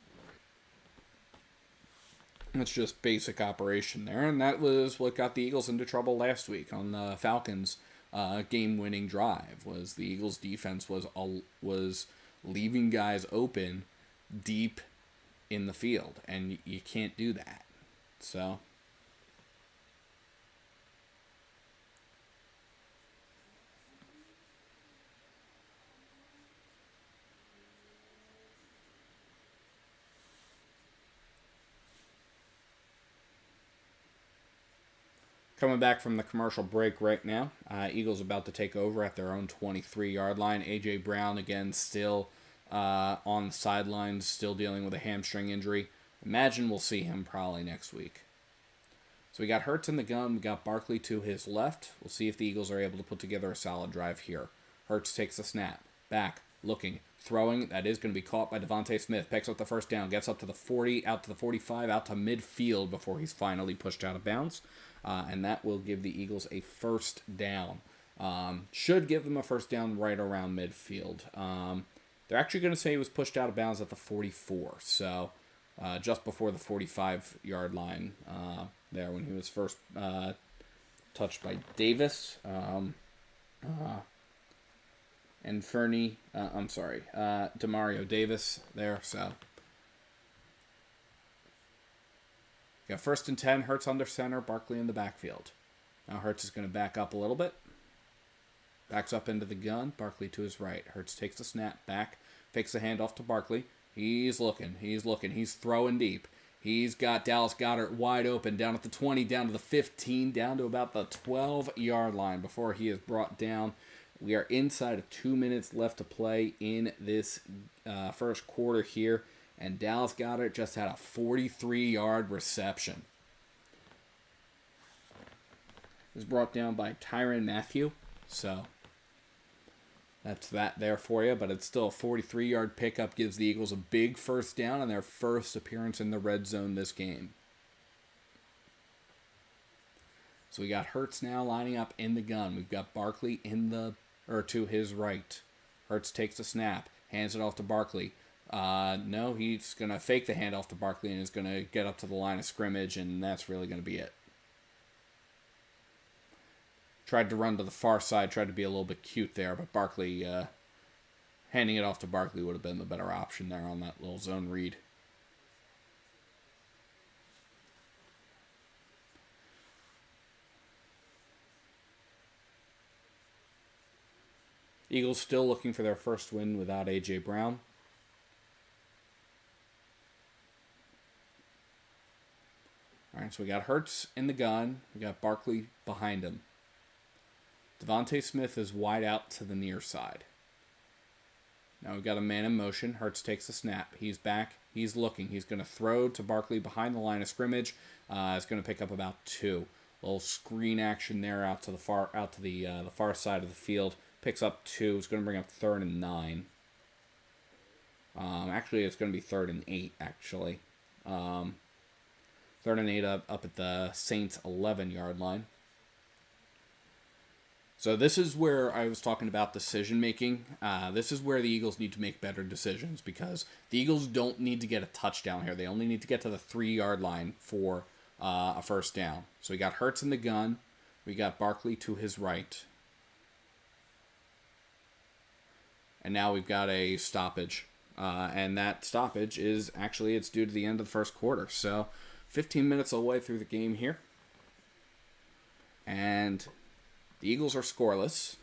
basic operation there, and that was what got the Eagles into trouble last week on the Falcons' game-winning drive. Was the Eagles' defense was leaving guys open deep in the field, and you can't do that. So. Coming back from the commercial break right now, Eagles about to take over at their own 23-yard line. A.J. Brown, again, still on the sidelines, still dealing with a hamstring injury. Imagine we'll see him probably next week. So we got Hurts in the gun. We got Barkley to his left. We'll see if the Eagles are able to put together a solid drive here. Hurts takes the snap. Back, looking, throwing. That is going to be caught by Devontae Smith. Picks up the first down. Gets up to the 40, out to the 45, out to midfield before he's finally pushed out of bounds. And that will give the Eagles a first down. Should give them a first down right around midfield. They're actually going to say he was pushed out of bounds at the 44. So just before the 45-yard line there when he was first touched by Davis. And Fernie, Demario Davis there. So got first and 10, Hurts under center, Barkley in the backfield. Now Hurts is going to back up a little bit. Backs up into the gun, Barkley to his right. Hurts takes the snap back, fakes the handoff to Barkley. He's looking, he's throwing deep. He's got Dallas Goedert wide open, down at the 20, down to the 15, down to about the 12-yard line before he is brought down. We are inside of 2 minutes left to play in this first quarter here. And Dallas Goedert just had a 43-yard reception. It was brought down by Tyrann Mathieu. So that's that there for you. But it's still a 43-yard pickup. Gives the Eagles a big first down and their first appearance in the red zone this game. So we got Hurts now lining up in the gun. We've got Barkley to his right. Hurts takes the snap. Hands it off to Barkley. No, he's going to fake the handoff to Barkley and is going to get up to the line of scrimmage, and that's really going to be it. Tried to run to the far side, tried to be a little bit cute there, but Barkley, handing it off to Barkley would have been the better option there on that little zone read. Eagles still looking for their first win without A.J. Brown. All right, so we got Hurts in the gun. We got Barkley behind him. Devontae Smith is wide out to the near side. Now we've got a man in motion. Hurts takes the snap. He's back. He's looking. He's going to throw to Barkley behind the line of scrimmage. It's going to pick up about 2. A little screen action there out to the far side of the field. Picks up 2. It's going to bring up 3rd and 9. Actually, it's going to be 3rd and 8. Actually, 3rd and 8 up at the Saints 11-yard line. So this is where I was talking about decision making. This is where the Eagles need to make better decisions because the Eagles don't need to get a touchdown here. They only need to get to the 3-yard line for a first down. So we got Hurts in the gun. We got Barkley to his right. and now we've got a stoppage. And that stoppage is actually, it's due to the end of the first quarter. So 15 minutes away through the game here. And the Eagles are scoreless.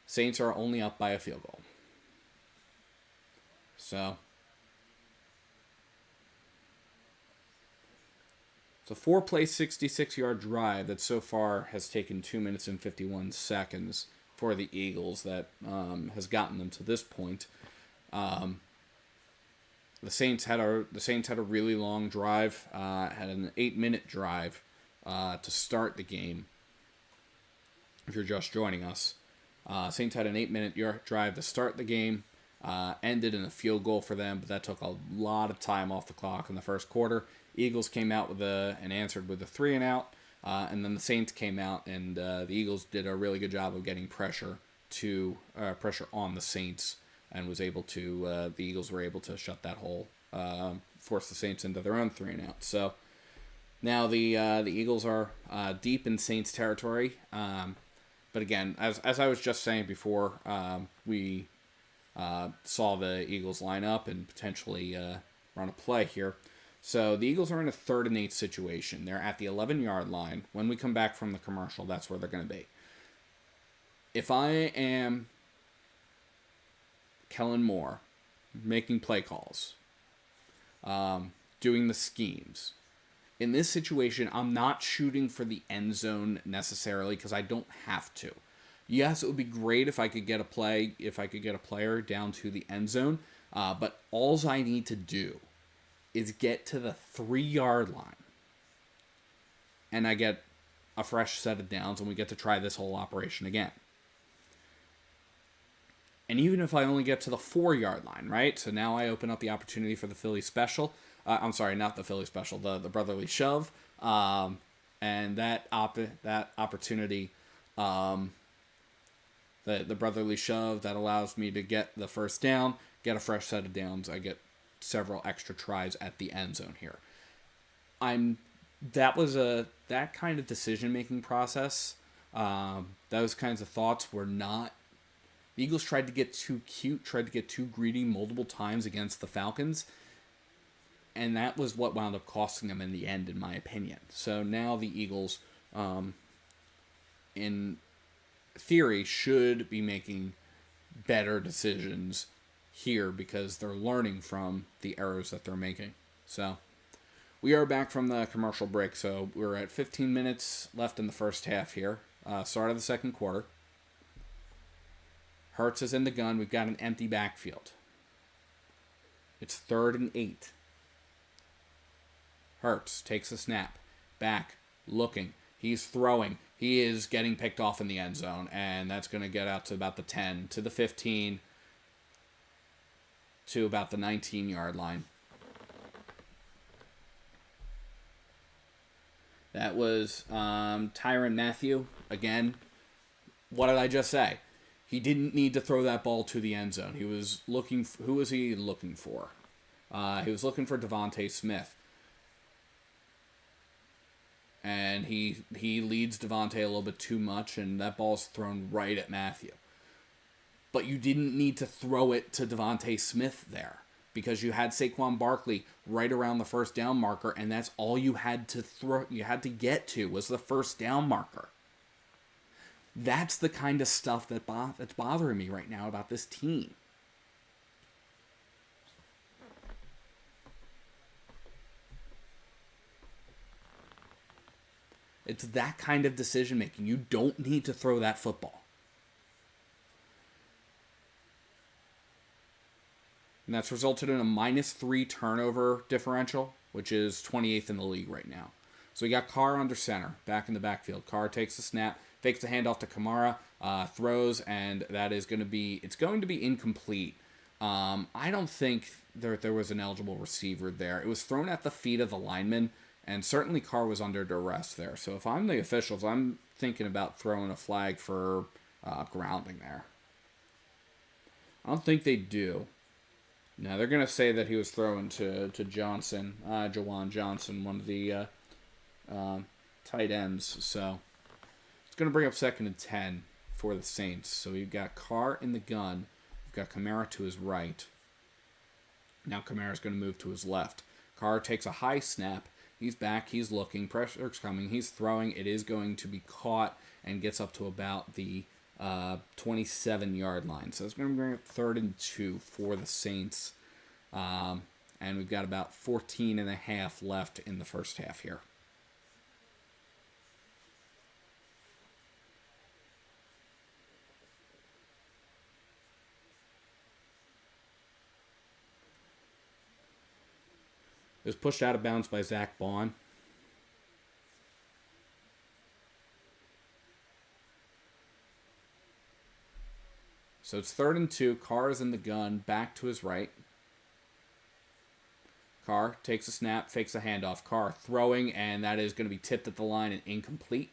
Saints are only up by a field goal. So it's a 4-play, 66-yard drive that so far has taken 2 minutes and 51 seconds for the Eagles that has gotten them to this point. The Saints had a really long drive, had an 8-minute drive to start the game. If you're just joining us, Saints had an 8-minute drive to start the game. Ended in a field goal for them, but that took a lot of time off the clock in the first quarter. Eagles came out and answered with a 3-and-out, and then the Saints came out, and the Eagles did a really good job of getting pressure on the Saints, and the Eagles were able to shut that hole, force the Saints into their own 3-and-out. So now the Eagles are deep in Saints territory, but again, as I was just saying before, we saw the Eagles line up and potentially run a play here. So the Eagles are in a 3rd and 8 situation. They're at the 11-yard line. When we come back from the commercial, that's where they're going to be. If I am Kellen Moore, making play calls, doing the schemes, in this situation, I'm not shooting for the end zone necessarily because I don't have to. Yes, it would be great if I could get a player down to the end zone, but all I need to do is get to the 3-yard line, and I get a fresh set of downs, and we get to try this whole operation again. And even if I only get to the 4-yard line, right? So now I open up the opportunity for the Philly special. I'm sorry, not the Philly special, the brotherly shove, and that opportunity. The brotherly shove that allows me to get the first down, get a fresh set of downs. I get several extra tries at the end zone here. That kind of decision-making process, those kinds of thoughts were not. The Eagles tried to get too cute, tried to get too greedy multiple times against the Falcons, and that was what wound up costing them in the end, in my opinion. So now the Eagles, in theory, should be making better decisions here because they're learning from the errors that they're making. So we are back from the commercial break. So we're at 15 minutes left in the first half here. Start of the second quarter. Hurts is in the gun. We've got an empty backfield. It's 3rd and 8. Hurts takes a snap. Back. Looking. He's throwing. He is getting picked off in the end zone, and that's going to get out to about the 10, to the 15, to about the 19-yard line. That was Tyrann Mathieu. Again, what did I just say? He didn't need to throw that ball to the end zone. He was looking. Who was he looking for? He was looking for Devontae Smith. And he leads Devontae a little bit too much, and that ball's thrown right at Mathieu. But you didn't need to throw it to Devontae Smith there because you had Saquon Barkley right around the first down marker, and that's all you had to throw. You had to get to was the first down marker. That's the kind of stuff that's bothering me right now about this team. It's that kind of decision making. You don't need to throw that football. And that's resulted in a -3 turnover differential, which is 28th in the league right now. So we got Carr under center, back in the backfield. Carr takes the snap, fakes the handoff to Kamara, throws, and that is going to be incomplete. I don't think there was an eligible receiver there. It was thrown at the feet of the lineman, and certainly Carr was under duress there. So if I'm the officials, I'm thinking about throwing a flag for grounding there. I don't think they do. Now, they're going to say that he was throwing to Johnson, Jawan Johnson, one of the tight ends. So it's going to bring up 2nd and 10 for the Saints. So we've got Carr in the gun got Kamara to his right. Now Kamara's going to move to his left. Carr takes a high snap. He's back. He's looking. Pressure's coming. He's throwing. It is going to be caught and gets up to about the 27-yard line. So it's going to bring up 3rd and 2 for the Saints. And we've got about 14 and a half left in the first half here. It was pushed out of bounds by Zach Bond. So it's 3rd and 2. Carr is in the gun, back to his right. Carr takes a snap, fakes a handoff. Carr throwing, and that is going to be tipped at the line and incomplete.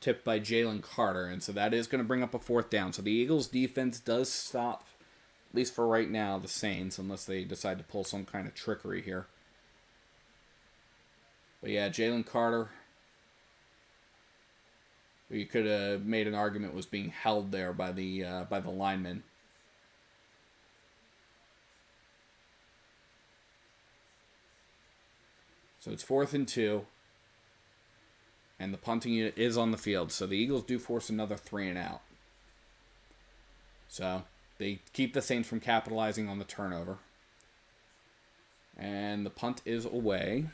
Tipped by Jalen Carter, and so that is going to bring up a 4th down. So the Eagles' defense does stop, at least for right now, the Saints, unless they decide to pull some kind of trickery here. But yeah, Jalen Carter, you could have made an argument was being held there by the lineman. So it's 4th and 2. And the punting unit is on the field. So the Eagles do force another 3 and out. So they keep the Saints from capitalizing on the turnover. And the punt is away.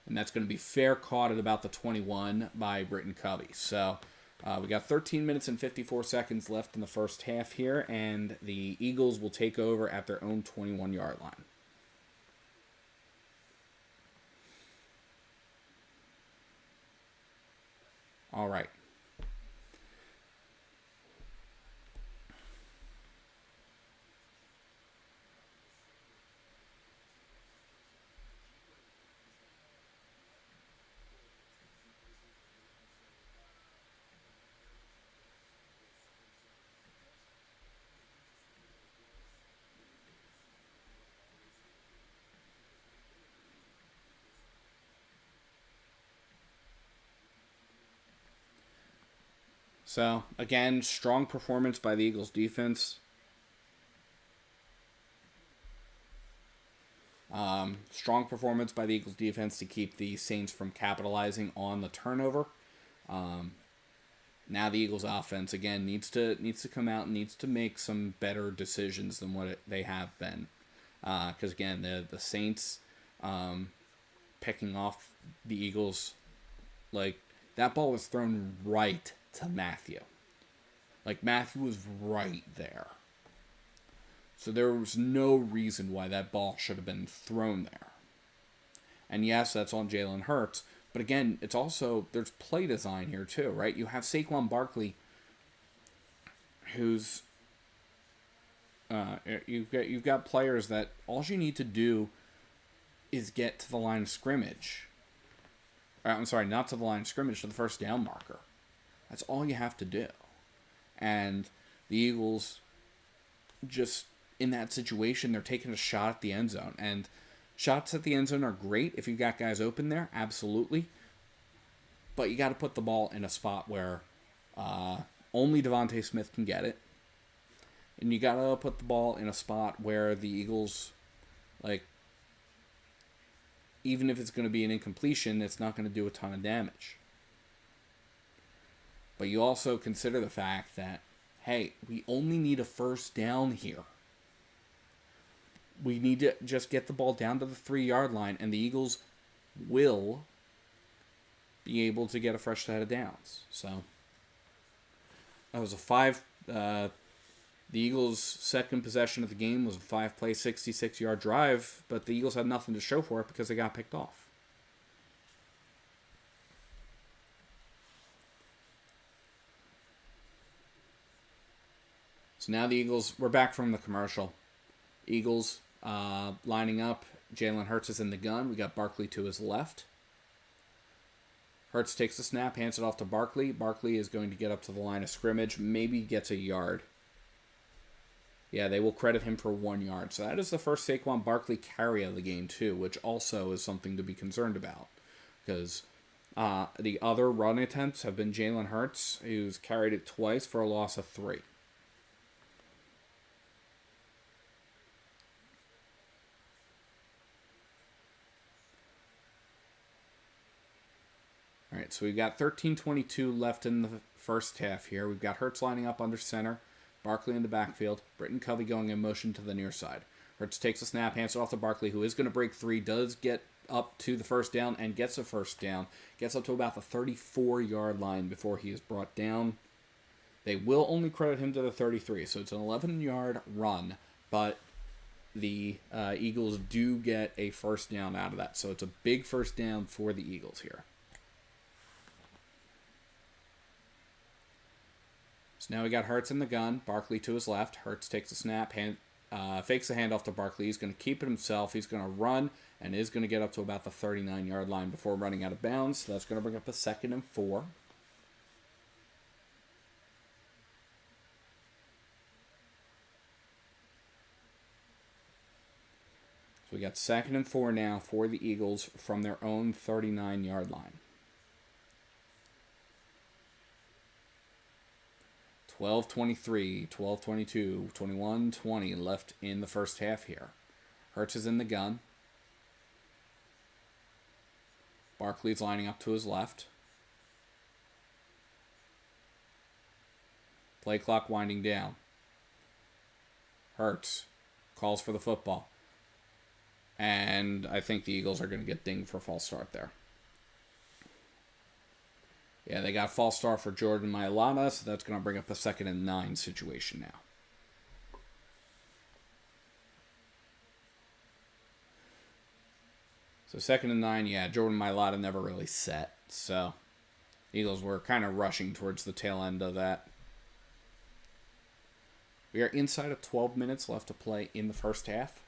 And that's going to be fair caught at about the 21 by Britton Covey. So we got 13 minutes and 54 seconds left in the first half here. And the Eagles will take over at their own 21-yard line. All right. So, again, strong performance by the Eagles defense. Strong performance by the Eagles defense to keep the Saints from capitalizing on the turnover. Now the Eagles offense, again, needs to come out and needs to make some better decisions than what they have been. Because, again, the Saints picking off the Eagles, like, that ball was thrown right to Matthew. Like, Matthew was right there. So there was no reason why that ball should have been thrown there. And yes, that's on Jalen Hurts. But again, it's also, there's play design here too, right? You have Saquon Barkley, who's, you've got players that all you need to do is get to the line of scrimmage. I'm sorry, not to the line of scrimmage, to the first down marker. That's all you have to do. And the Eagles, just in that situation, they're taking a shot at the end zone. And shots at the end zone are great if you've got guys open there, absolutely. But you got to put the ball in a spot where only Devontae Smith can get it. And you got to put the ball in a spot where the Eagles, like, even if it's going to be an incompletion, it's not going to do a ton of damage. But you also consider the fact that, hey, we only need a first down here. We need to just get the ball down to the 3-yard line, and the Eagles will be able to get a fresh set of downs. So that was the Eagles' second possession of the game was a 5-play, 66-yard drive, but the Eagles had nothing to show for it because they got picked off. So now the Eagles, we're back from the commercial. Eagles lining up. Jalen Hurts is in the gun. We got Barkley to his left. Hurts takes the snap, hands it off to Barkley. Barkley is going to get up to the line of scrimmage, maybe gets a yard. Yeah, they will credit him for 1 yard. So that is the first Saquon Barkley carry of the game, too, which also is something to be concerned about. Because the other run attempts have been Jalen Hurts, who's carried it twice for a loss of 3. All right, so we've got 13:22 left in the first half here. We've got Hurts lining up under center, Barkley in the backfield, Britton Covey going in motion to the near side. Hurts takes a snap, hands it off to Barkley, who is going to break 3, does get up to the first down, and gets a first down. Gets up to about the 34-yard line before he is brought down. They will only credit him to the 33, so it's an 11-yard run, but the Eagles do get a first down out of that. So it's a big first down for the Eagles here. So now we got Hurts in the gun. Barkley to his left. Hurts takes a snap, fakes the handoff to Barkley. He's going to keep it himself. He's going to run and is going to get up to about the 39-yard line before running out of bounds. So that's going to bring up a 2nd and 4. So we got 2nd and 4 now for the Eagles from their own 39-yard line. 12:23, 12:22, 21:20 left in the first half here. Hurts is in the gun. Barkley's lining up to his left. Play clock winding down. Hurts calls for the football. And I think the Eagles are going to get dinged for a false start there. Yeah, they got false start for Jordan Mailata, so that's going to bring up a 2nd and 9 situation now. So 2nd and 9, yeah, Jordan Mailata never really set. So Eagles were kind of rushing towards the tail end of that. We are inside of 12 minutes left to play in the first half.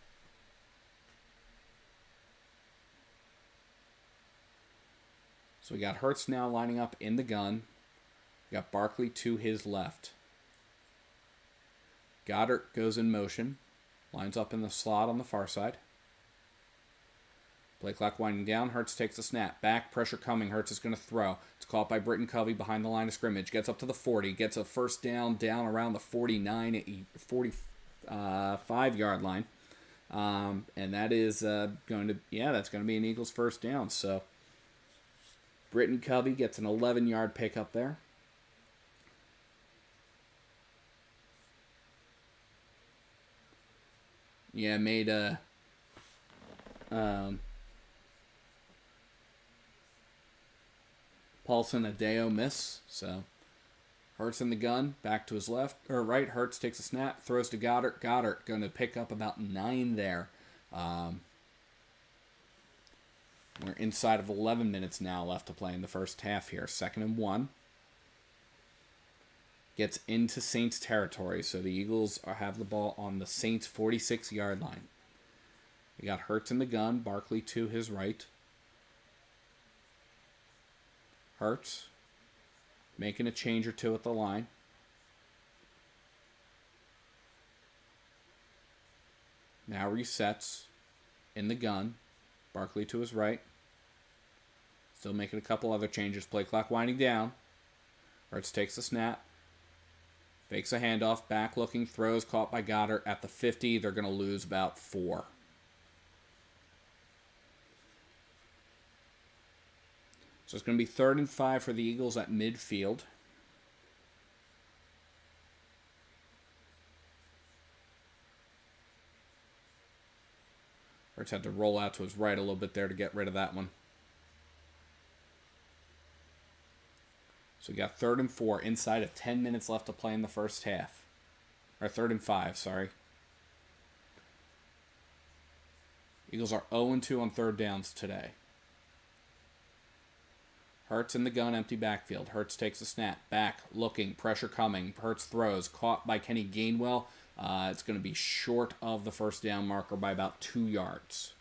So we got Hurts now lining up in the gun. We got Barkley to his left. Goddard goes in motion. Lines up in the slot on the far side. Play clock winding down. Hurts takes the snap. Back, pressure coming. Hurts is going to throw. It's caught by Britton Covey behind the line of scrimmage. Gets up to the 40. Gets a first down around the 45-yard line. And that is that's going to be an Eagles first down. So Britton Covey gets an 11-yard pickup there. Yeah, made a Paulson Adeo miss. So Hurts in the gun, back to his left or right. Hurts takes a snap, throws to Goddard. Goddard going to pick up about 9 there. We're inside of 11 minutes now left to play in the first half here. 2nd and 1. Gets into Saints territory, so the Eagles have the ball on the Saints' 46-yard line. We got Hurts in the gun, Barkley to his right. Hurts making a change or two at the line. Now resets in the gun. Barkley to his right. Still making a couple other changes. Play clock winding down. Hurts takes the snap. Fakes a handoff. Back looking. Throws caught by Goddard at the 50. They're going to lose about 4. So it's going to be 3rd and 5 for the Eagles at midfield. Hurts had to roll out to his right a little bit there to get rid of that one. So we got 3rd and 4 inside of 10 minutes left to play in the first half. Or 3rd and 5, sorry. Eagles are 0-2 on 3rd downs today. Hurts in the gun, empty backfield. Hurts takes a snap. Back, looking, pressure coming. Hurts throws, caught by Kenny Gainwell. It's going to be short of the first down marker by about 2 yards.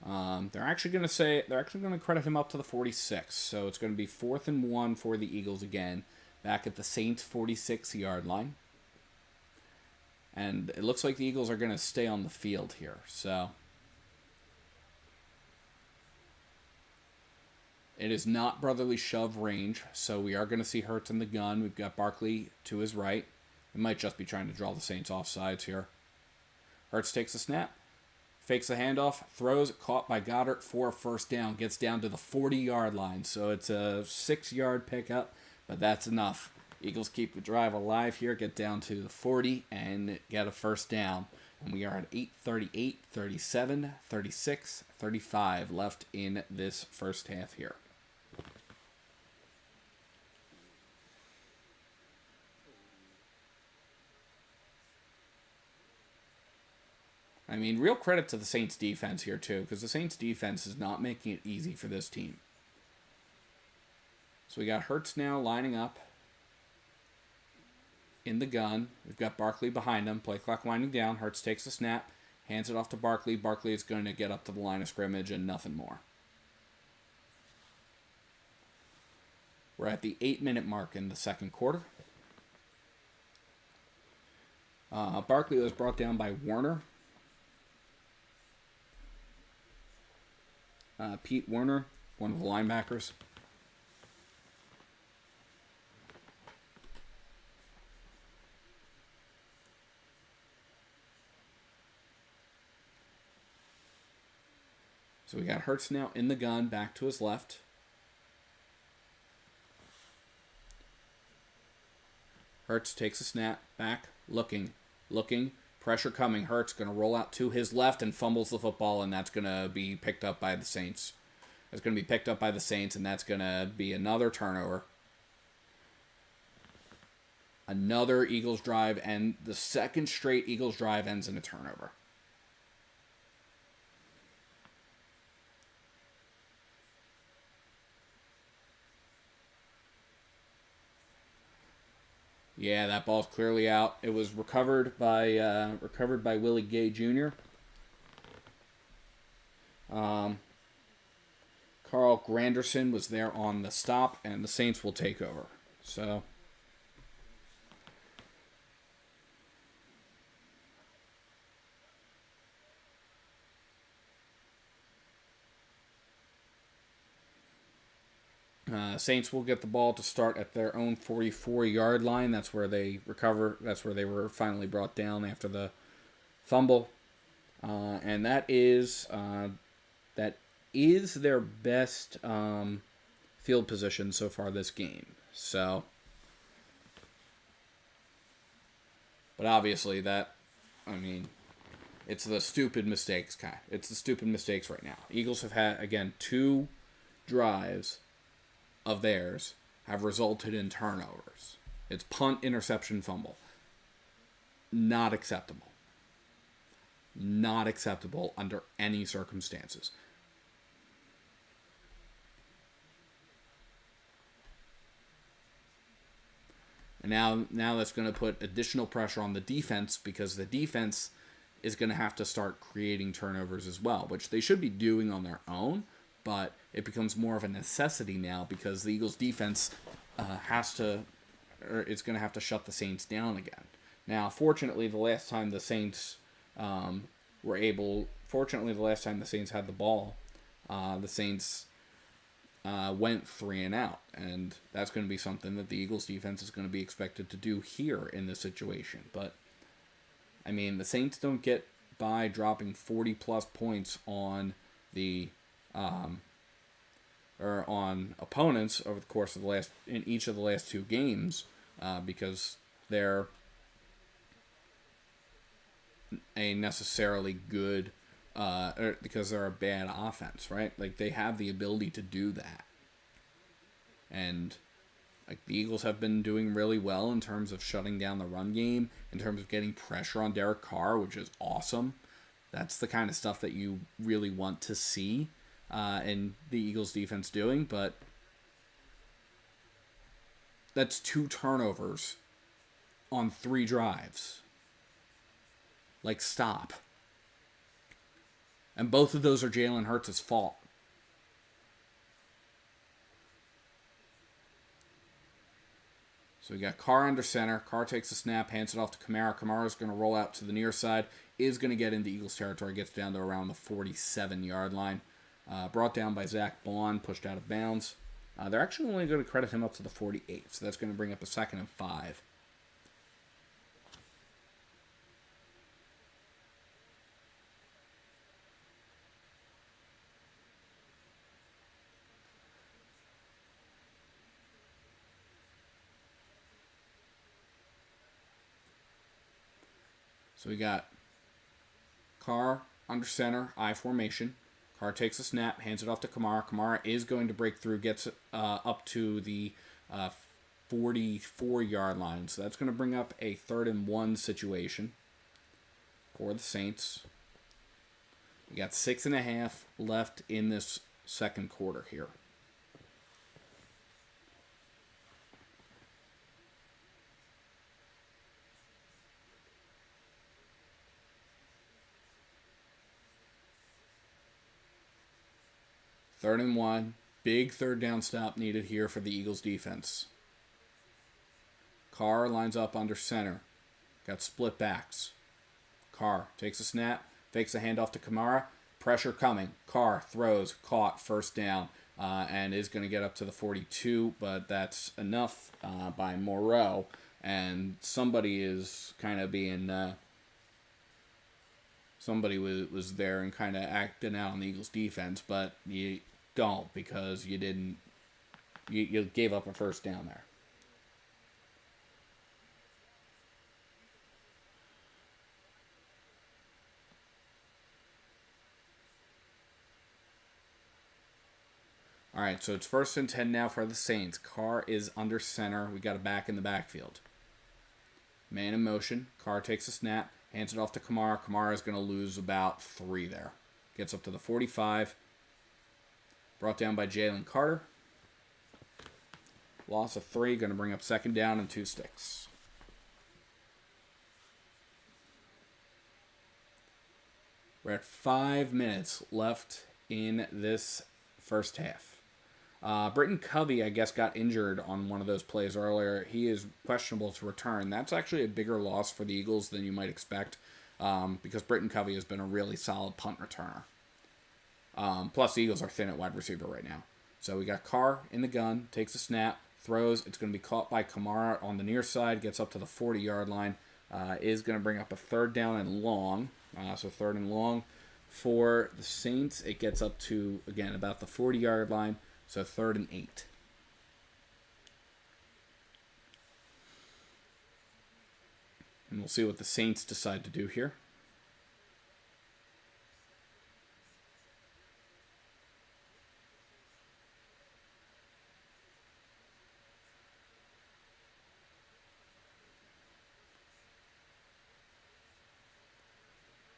They're actually going to credit him up to the 46. So it's going to be 4th and 1 for the Eagles again, back at the Saints 46-yard line. And it looks like the Eagles are going to stay on the field here. So it is not brotherly shove range, so we are going to see Hurts in the gun. We've got Barkley to his right. It might just be trying to draw the Saints off sides here. Hurts takes a snap, fakes the handoff, throws, caught by Goddard for a first down, gets down to the 40-yard line. So it's a 6-yard pickup, but that's enough. Eagles keep the drive alive here, get down to the 40, and get a first down. And we are at 8:38, 37, 36, 35 left in this first half here. I mean, real credit to the Saints defense here, too, because the Saints defense is not making it easy for this team. So we got Hurts now lining up in the gun. We've got Barkley behind him. Play clock winding down. Hurts takes the snap, hands it off to Barkley. Barkley is going to get up to the line of scrimmage and nothing more. We're at the 8-minute mark in the second quarter. Barkley was brought down by Warner. Pete Werner, one of the linebackers. So we got Hurts now in the gun, back to his left. Hurts takes a snap, back, looking, pressure coming. Hurts going to roll out to his left and fumbles the football, and that's going to be picked up by the Saints. It's going to be picked up by the Saints, and that's going to be another turnover. Another Eagles drive, and the second straight Eagles drive ends in a turnover. Yeah, that ball's clearly out. It was recovered by Willie Gay Jr. Carl Granderson was there on the stop, and the Saints will take over. So Saints will get the ball to start at their own 44-yard line. That's where they recover. That's where they were finally brought down after the fumble. And that is their best field position so far this game. So, but obviously it's the stupid mistakes kind. It's the stupid mistakes right now. Eagles have had, again, 2 drives of theirs have resulted in turnovers. It's punt, interception, fumble. Not acceptable. Not acceptable under any circumstances. And now that's going to put additional pressure on the defense, because the defense is going to have to start creating turnovers as well, which they should be doing on their own. But it becomes more of a necessity now because the Eagles' defense it's going to have to shut the Saints down again. Now, fortunately, the last time the Saints had the ball, the Saints went 3 and out, and that's going to be something that the Eagles' defense is going to be expected to do here in this situation. But I mean, the Saints don't get by dropping 40-plus points on the or on opponents over the course of in each of the last 2 games, because they're a necessarily good, or because they're a bad offense, right? Like, they have the ability to do that, and like the Eagles have been doing really well in terms of shutting down the run game, in terms of getting pressure on Derek Carr, which is awesome. That's the kind of stuff that you really want to see in the Eagles defense doing, but that's 2 turnovers on 3 drives. Like, stop. And both of those are Jalen Hurts' fault. So we got Carr under center. Carr takes the snap, hands it off to Kamara. Kamara's going to roll out to the near side. Is going to get into Eagles territory. Gets down to around the 47-yard line. Brought down by Zach Bond. Pushed out of bounds. They're actually only going to credit him up to the 48. So that's going to bring up a 2nd and 5. So we got Carr under center, I formation. Carr takes a snap, hands it off to Kamara. Kamara is going to break through, gets up to the 44-yard line. So that's going to bring up a 3rd and 1 situation for the Saints. We got 6.5 left in this second quarter here. Third and 1. Big 3rd down stop needed here for the Eagles defense. Carr lines up under center. Got split backs. Carr takes a snap, fakes a handoff to Kamara. Pressure coming. Carr throws, caught, 1st down, and is going to get up to the 42, but that's enough by Moreau. And somebody is kind of being... somebody was there and kind of acting out on the Eagles defense, but you don't because you didn't. You gave up a 1st down there. All right, so it's 1st and 10 now for the Saints. Carr is under center. We got a back in the backfield. Man in motion. Carr takes a snap. Hands it off to Kamara. Kamara is going to lose about 3 there. Gets up to the 45. Brought down by Jalen Carter. Loss of 3. Going to bring up 2nd down and 2 sticks. We're at 5 minutes left in this first half. Britton Covey, I guess, got injured on one of those plays earlier. He is questionable to return. That's actually a bigger loss for the Eagles than you might expect because Britton Covey has been a really solid punt returner. Plus, the Eagles are thin at wide receiver right now. So we got Carr in the gun, takes a snap, throws. It's going to be caught by Kamara on the near side, gets up to the 40-yard line. Is going to bring up a 3rd down and long. So 3rd and long for the Saints. It gets up to, again, about the 40-yard line. So 3rd and 8. And we'll see what the Saints decide to do here.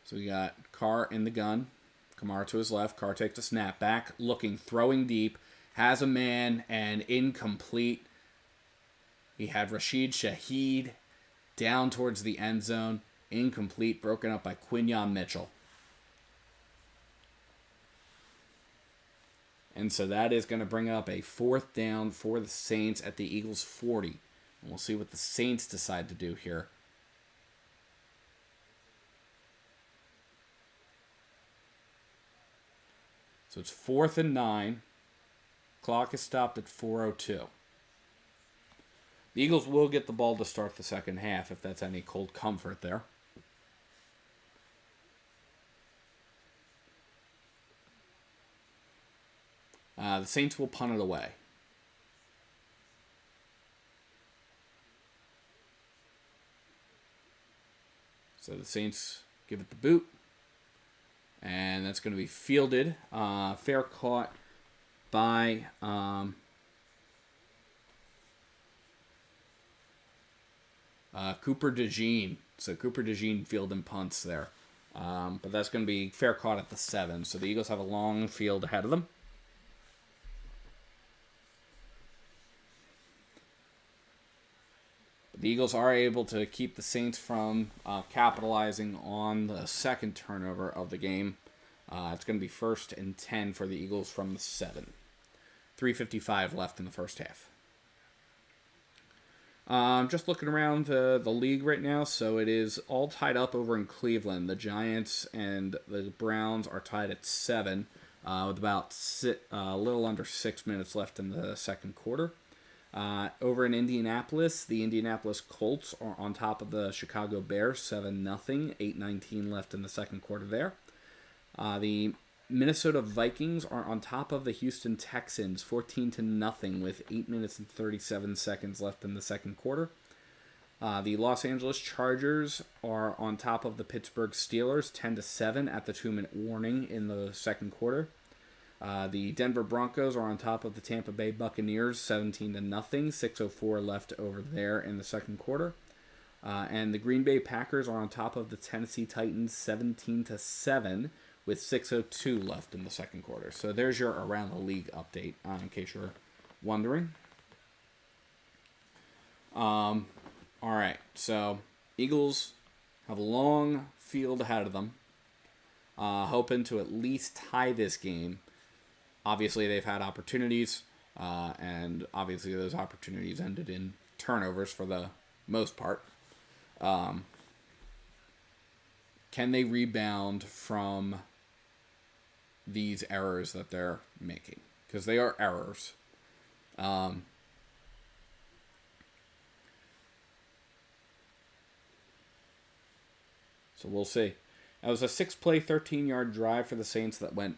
So we got Carr in the gun. Kamara to his left. Carr takes a snap back, looking, throwing deep. Has a man and incomplete. He had Rashid Shaheed down towards the end zone. Incomplete, broken up by Quinyon Mitchell. And so that is going to bring up a 4th down for the Saints at the Eagles' 40. And we'll see what the Saints decide to do here. So it's 4th and 9. Clock is stopped at 4:02. The Eagles will get the ball to start the second half, if that's any cold comfort there. The Saints will punt it away. So the Saints give it the boot. And that's going to be fielded. Fair caught by Cooper DeJean. So Cooper DeJean fielding punts there. But that's going to be fair caught at the 7. So the Eagles have a long field ahead of them. The Eagles are able to keep the Saints from capitalizing on the second turnover of the game. It's going to be 1st and 10 for the Eagles from the 7. 3:55 left in the first half. Just looking around the league right now, so it is all tied up over in Cleveland. The Giants and the Browns are tied at 7, with about a little under 6 minutes left in the second quarter. Over in Indianapolis, the Indianapolis Colts are on top of the Chicago Bears, 7-0, 8:19 left in the second quarter there. The Minnesota Vikings are on top of the Houston Texans, 14-0, with 8 minutes and 37 seconds left in the second quarter. The Los Angeles Chargers are on top of the Pittsburgh Steelers, 10-7 at the 2-minute warning in the second quarter. The Denver Broncos are on top of the Tampa Bay Buccaneers, 17-0, 6:04 left over there in the second quarter. And the Green Bay Packers are on top of the Tennessee Titans, 17-7, with 6:02 left in the second quarter. So there's your around the league update, in case you're wondering. All right, so Eagles have a long field ahead of them, hoping to at least tie this game. Obviously, they've had opportunities, and obviously those opportunities ended in turnovers for the most part. Can they rebound from these errors that they're making? Because they are errors. So we'll see. That was a 6-play, 13-yard drive for the Saints that went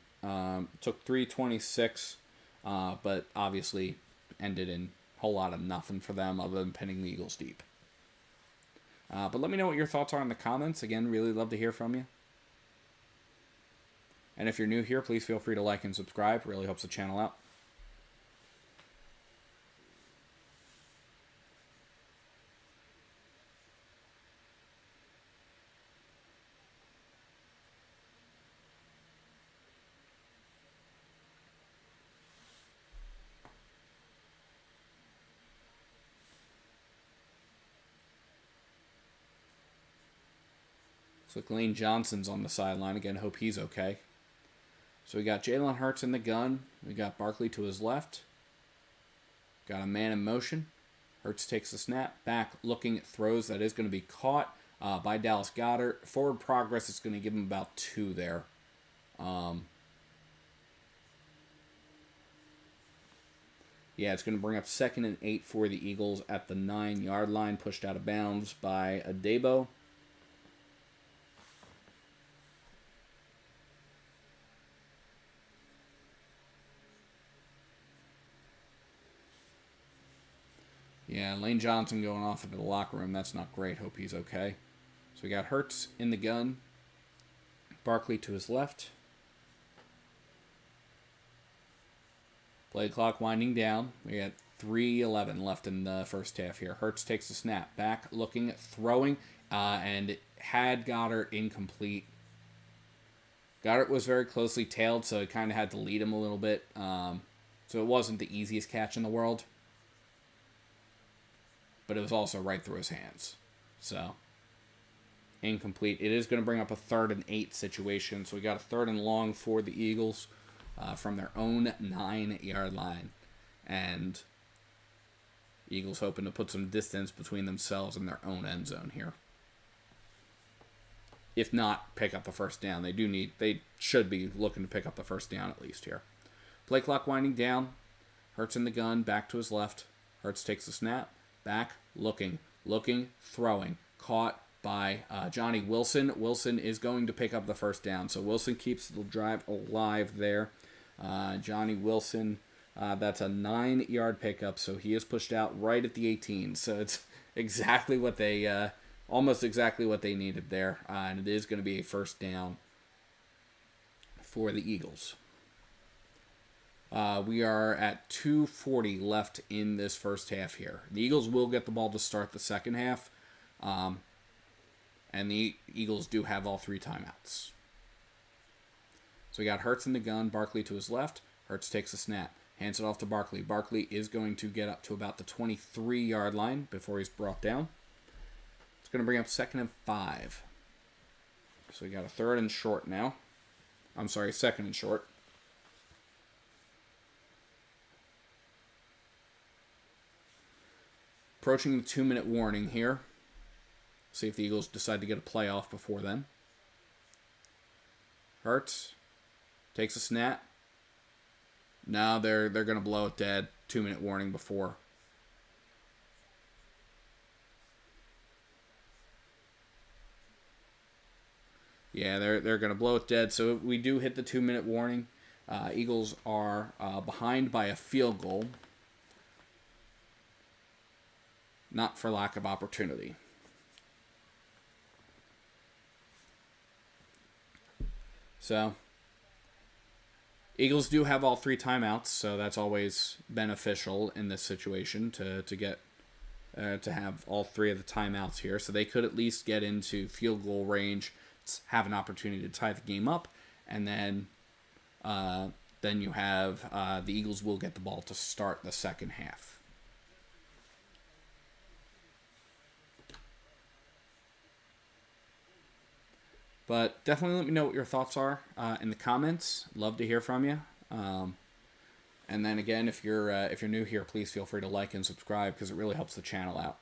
took 3:26, but obviously ended in a whole lot of nothing for them other than pinning the Eagles deep. But let me know what your thoughts are in the comments. Again, really love to hear from you. And if you're new here, please feel free to like and subscribe. It really helps the channel out. Looks like Lane Johnson's on the sideline again. Hope he's okay. So we got Jalen Hurts in the gun. We got Barkley to his left. Got a man in motion. Hurts takes the snap. Back looking, throws. That is going to be caught by Dallas Goedert. Forward progress is going to give him about 2 there. Yeah, it's going to bring up 2nd and 8 for the Eagles at the 9-yard line. Pushed out of bounds by Adebo. Yeah, Lane Johnson going off into the locker room. That's not great. Hope he's okay. So we got Hurts in the gun. Barkley to his left. Play clock winding down. We got 3:11 left in the first half here. Hurts takes the snap. Back looking, throwing, and had Goddard incomplete. Goddard was very closely tailed, so it kind of had to lead him a little bit. So it wasn't the easiest catch in the world. But it was also right through his hands. So, incomplete. It is going to bring up a 3rd and 8 situation. So we got a 3rd and long for the Eagles from their own 9-yard line. And Eagles hoping to put some distance between themselves and their own end zone here. If not, pick up the first down. They should be looking to pick up the first down at least here. Play clock winding down. Hurts in the gun, back to his left. Hurts takes the snap. Back, looking, throwing. Caught by Johnny Wilson. Wilson is going to pick up the first down. So Wilson keeps the drive alive there. Johnny Wilson, that's a 9-yard pickup. So he is pushed out right at the 18. So it's exactly what they, almost exactly what they needed there. And it is going to be a first down for the Eagles. We are at 2:40 left in this first half here. The Eagles will get the ball to start the second half. And the Eagles do have all 3 timeouts. So we got Hurts in the gun, Barkley to his left. Hurts takes a snap, hands it off to Barkley. Barkley is going to get up to about the 23-yard line before he's brought down. It's going to bring up 2nd and 5. So we got a 3rd and short now. I'm sorry, second and short. Approaching the 2-minute warning here. See if the Eagles decide to get a play off before then. Hurts takes a snap. No, they're going to blow it dead. 2-minute warning before. Yeah, they're going to blow it dead. So we do hit the 2-minute warning. Eagles are behind by a field goal. Not for lack of opportunity. So, Eagles do have all 3 timeouts, so that's always beneficial in this situation to get to have all 3 of the timeouts here. So they could at least get into field goal range, have an opportunity to tie the game up, and then you have the Eagles will get the ball to start the second half. But definitely let me know what your thoughts are in the comments. Love to hear from you. And then again, if you're new here, please feel free to like and subscribe because it really helps the channel out.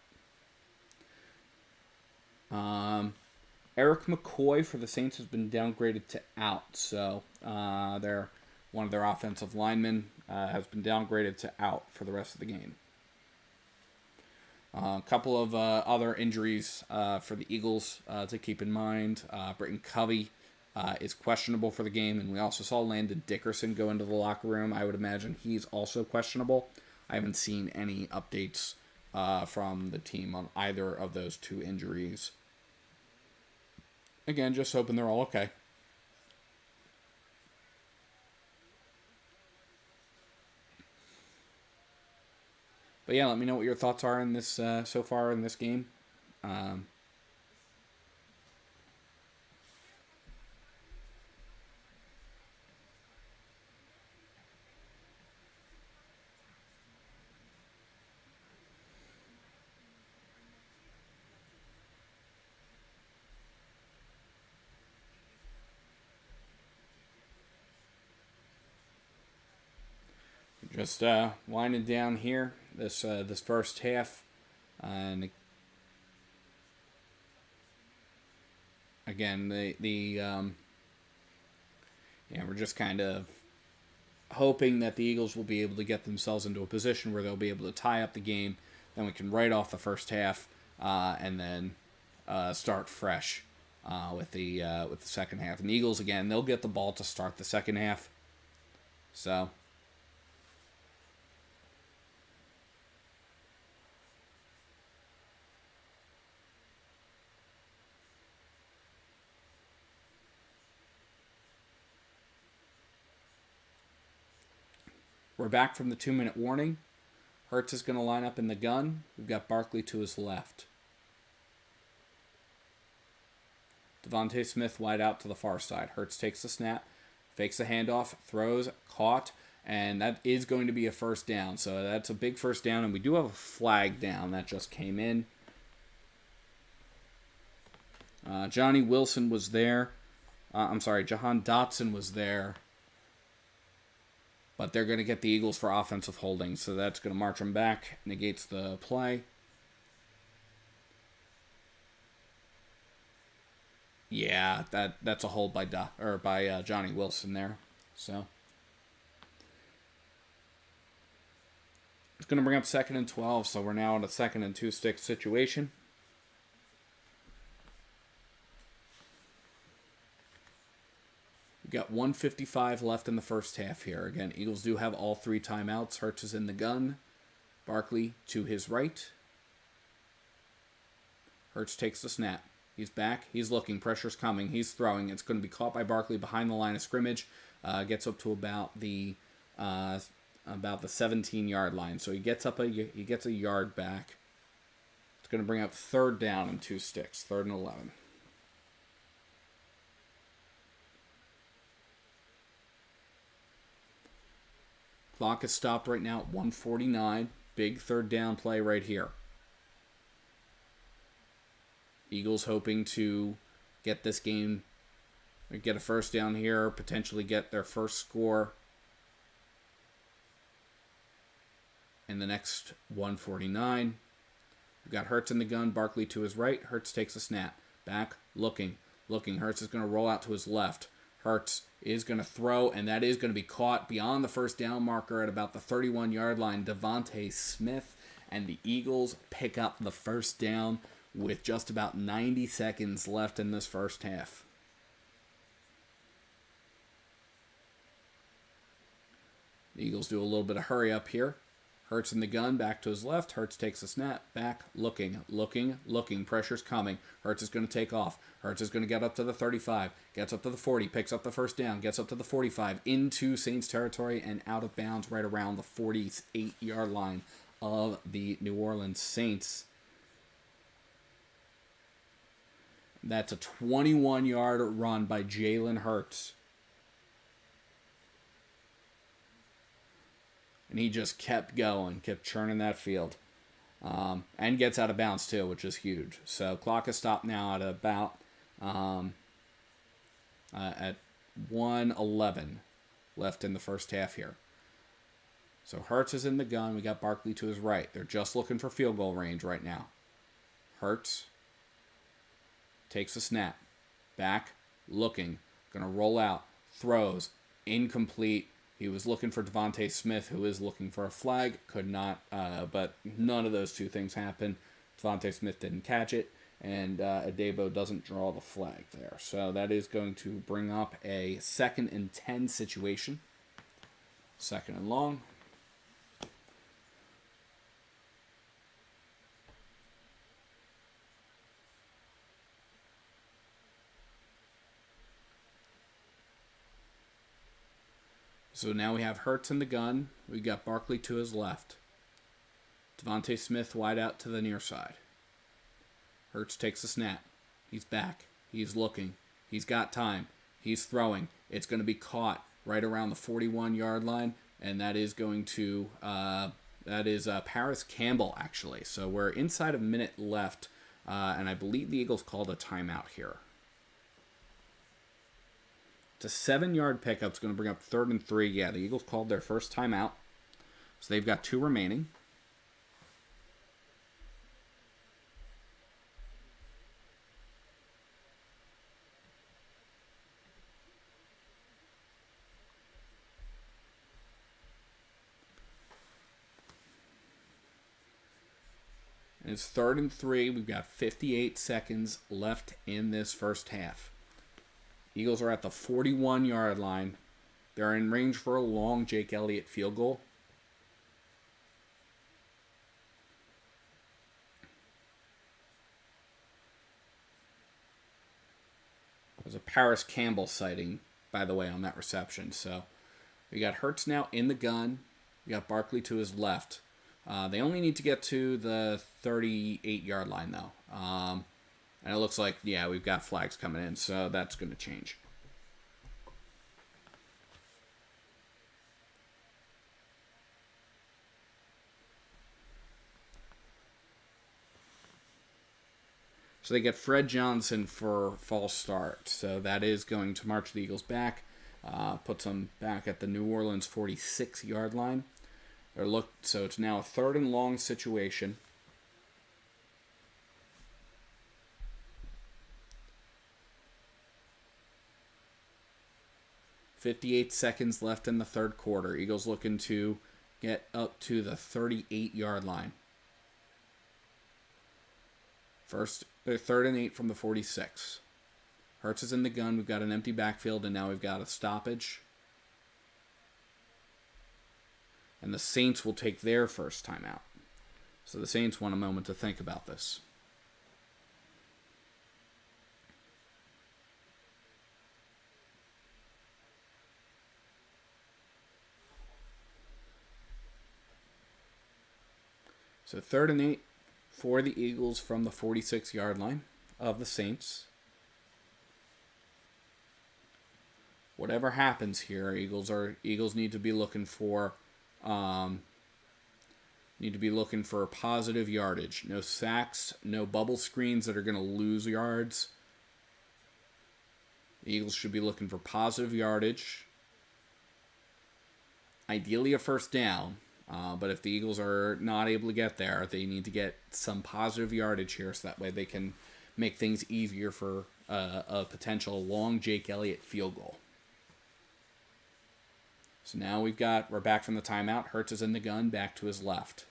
Eric McCoy for the Saints has been downgraded to out. So one of their offensive linemen has been downgraded to out for the rest of the game. A couple of other injuries for the Eagles to keep in mind. Britton Covey is questionable for the game, and we also saw Landon Dickerson go into the locker room. I would imagine he's also questionable. I haven't seen any updates from the team on either of those 2 injuries. Again, just hoping they're all okay. But yeah, let me know what your thoughts are in this so far in this game. Just winding down here this first half, and again we're just kind of hoping that the Eagles will be able to get themselves into a position where they'll be able to tie up the game. Then we can write off the first half and then start fresh with the second half. And the Eagles again, they'll get the ball to start the second half. So. We're back from the 2-minute warning. Hurts is going to line up in the gun. We've got Barkley to his left. Devontae Smith wide out to the far side. Hurts takes the snap, fakes the handoff, throws, caught, and that is going to be a first down. So that's a big first down, and we do have a flag down that just came in. Johnny Wilson was there. Jahan Dotson was there. But they're going to get the Eagles for offensive holding, so that's going to march them back, negates the play. Yeah, that's a hold by Johnny Wilson there. So it's going to bring up 2nd and 12, so we're now in a 2nd and 2 sticks situation. We've got 1:55 left in the first half here. Again, Eagles do have all 3 timeouts. Hurts is in the gun. Barkley to his right. Hurts takes the snap. He's back. He's looking. Pressure's coming. He's throwing. It's going to be caught by Barkley behind the line of scrimmage. Gets up to about the 17-yard line. So he gets a yard back. It's going to bring up 3rd down and 2 sticks. 3rd and 11. Clock is stopped right now at 1:49. Big 3rd down play right here. Eagles hoping to get this game get a first down here, potentially get their first score in the next 149. We've got Hurts in the gun, Barkley to his right. Hurts takes a snap. Back, looking. Hurts is going to roll out to his left. Hurts is going to throw, and that is going to be caught beyond the first down marker at about the 31-yard line. Devontae Smith and the Eagles pick up the first down with just about 90 seconds left in this first half. The Eagles do a little bit of hurry up here. Hurts in the gun, back to his left. Hurts takes a snap, back, looking. Pressure's coming. Hurts is going to take off. Hurts is going to get up to the 35, gets up to the 40, picks up the first down, gets up to the 45, into Saints territory and out of bounds right around the 48-yard line of the New Orleans Saints. That's a 21-yard run by Jalen Hurts. And he just kept going, kept churning that field. And gets out of bounds too, which is huge. So clock is stopped now at about at 1:11 left in the first half here. So Hurts is in the gun. We got Barkley to his right. They're just looking for field goal range right now. Hurts takes a snap. Back, looking. Going to roll out. Throws. Incomplete. He was looking for Devontae Smith, who is looking for a flag. Could not, but none of those two things happened. Devontae Smith didn't catch it, and Adebo doesn't draw the flag there. So that is going to bring up a 2nd and 10 situation. 2nd and long. So now we have Hurts in the gun. We got Barkley to his left. Devontae Smith wide out to the near side. Hurts takes a snap. He's back. He's looking. He's got time. He's throwing. It's going to be caught right around the 41-yard line, and that is going to Paris Campbell, actually. So we're inside a minute left, and I believe the Eagles called a timeout here. It's a 7-yard pickup. It's going to bring up 3rd and 3. Yeah, the Eagles called their first timeout. So they've got 2 remaining. And it's 3rd and 3. We've got 58 seconds left in this first half. Eagles are at the 41-yard line. They're in range for a long Jake Elliott field goal. There's a Paris Campbell sighting, by the way, on that reception. So we got Hurts now in the gun. We got Barkley to his left. They only need to get to the 38-yard line, though. And it looks like, yeah, we've got flags coming in, so that's going to change. So they get Fred Johnson for false start. So that is going to march the Eagles back, puts them back at the New Orleans 46-yard line. So it's now a 3rd and long situation. .58 seconds left in the 3rd quarter. Eagles looking to get up to the 38-yard line. 3rd and 8 from the 46. Hurts is in the gun. We've got an empty backfield, and now we've got a stoppage. And the Saints will take their first timeout. So the Saints want a moment to think about this. So 3rd and 8 for the Eagles from the 46-yard line of the Saints. Whatever happens here, Eagles need to be looking for positive yardage. No sacks, no bubble screens that are going to lose yards. The Eagles should be looking for positive yardage. Ideally a first down. But if the Eagles are not able to get there, they need to get some positive yardage here so that way they can make things easier for a potential long Jake Elliott field goal. So now we're back from the timeout. Hurts is in the gun, back to his left.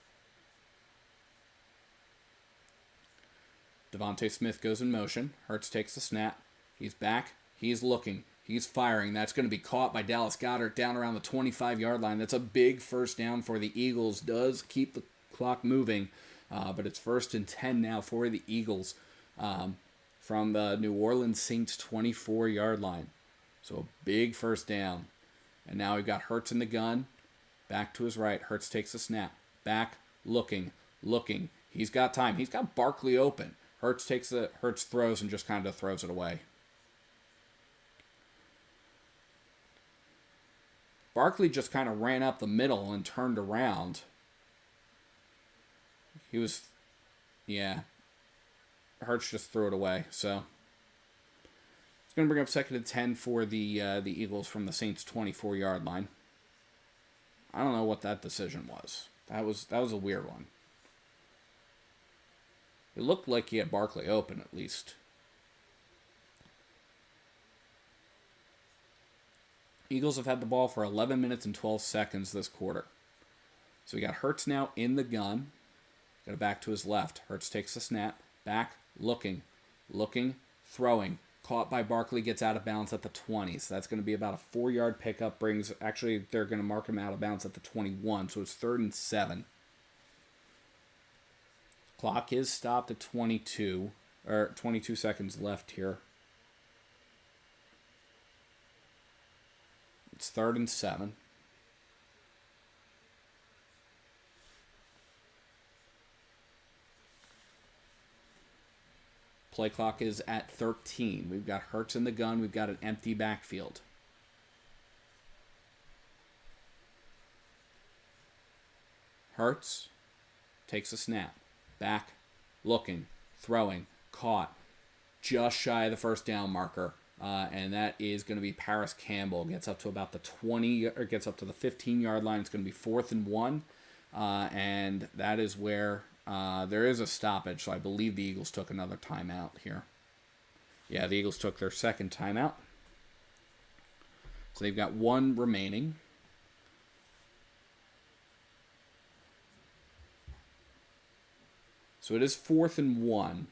Devontae Smith goes in motion. Hurts takes the snap. He's back. He's looking. He's firing. That's going to be caught by Dallas Goedert down around the 25-yard line. That's a big first down for the Eagles. Does keep the clock moving, but it's 1st and 10 now for the Eagles from the New Orleans Saints 24-yard line. So a big first down. And now we've got Hurts in the gun. Back to his right. Hurts takes the snap. Back, looking. He's got time. He's got Barkley open. Hurts throws and just kind of throws it away. Barkley just kind of ran up the middle and turned around. Hurts just threw it away. So it's going to bring up 2nd and 10 for the Eagles from the Saints 24-yard line. I don't know what that decision was. That was a weird one. It looked like he had Barkley open at least. Eagles have had the ball for 11 minutes and 12 seconds this quarter. So we got Hurts now in the gun. Got it back to his left. Hurts takes the snap. Back, looking, throwing. Caught by Barkley, gets out of bounds at the 20. So that's going to be about a 4-yard pickup. Actually, they're going to mark him out of bounds at the 21. So it's 3rd and 7. Clock is stopped at 22 seconds left here. It's 3rd and 7. Play clock is at 13. We've got Hurts in the gun. We've got an empty backfield. Hurts takes a snap. Back, looking, throwing, caught. Just shy of the first down marker. And that is going to be Paris Campbell. Gets up to about the 15-yard line. It's going to be 4th and 1. And that is where there is a stoppage. So I believe the Eagles took another timeout here. Yeah, the Eagles took their 2nd timeout. So they've got 1 remaining. So it is 4th and 1.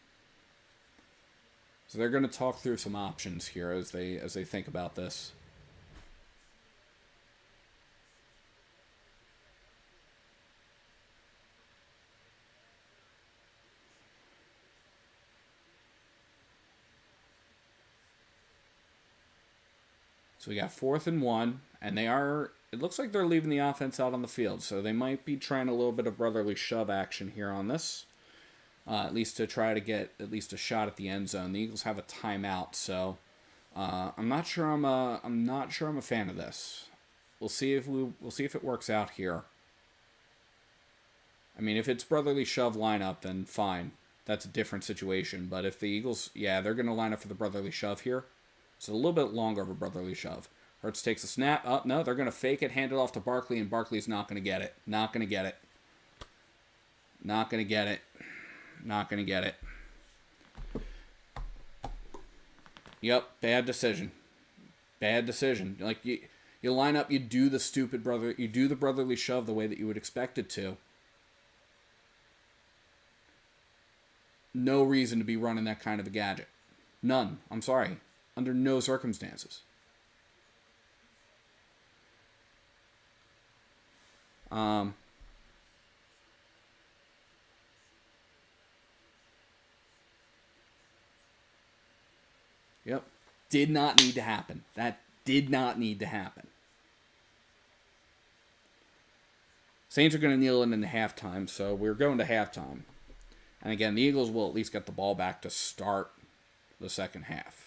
So they're going to talk through some options here as they think about this. So we got 4th and 1, and it looks like they're leaving the offense out on the field, so they might be trying a little bit of brotherly shove action here on this. At least to try to get at least a shot at the end zone. The Eagles have a timeout, so I'm not sure I'm a fan of this. We'll see if it works out here. I mean, if it's brotherly shove lineup, then fine. That's a different situation. But if the Eagles, they're going to line up for the brotherly shove here. It's a little bit longer of a brotherly shove. Hurts takes a snap. Oh, no, they're going to fake it, hand it off to Barkley, and Barkley's not going to get it. Not going to get it. Yep, bad decision. Like you line up, you do the brotherly shove the way that you would expect it to. No reason to be running that kind of a gadget. None. I'm sorry. Under no circumstances. Yep. Did not need to happen. That did not need to happen. Saints are going to kneel in the halftime, so we're going to halftime. And again, the Eagles will at least get the ball back to start the second half.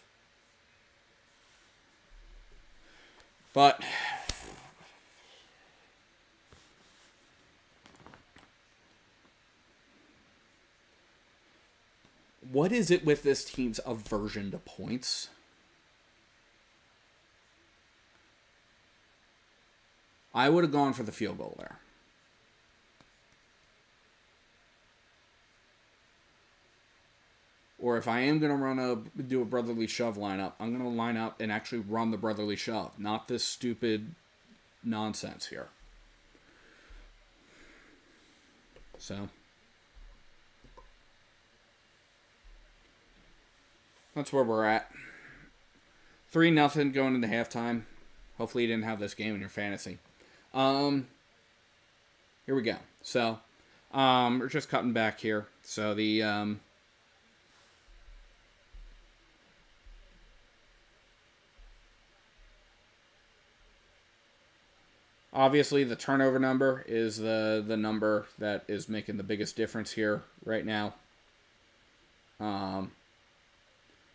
But what is it with this team's aversion to points? I would have gone for the field goal there. Or if I am going to do a brotherly shove lineup, I'm going to line up and actually run the brotherly shove, not this stupid nonsense here. So that's where we're at. 3-0 going into halftime. Hopefully you didn't have this game in your fantasy. Here we go. So we're just cutting back here. So the obviously the turnover number is the number that is making the biggest difference here right now.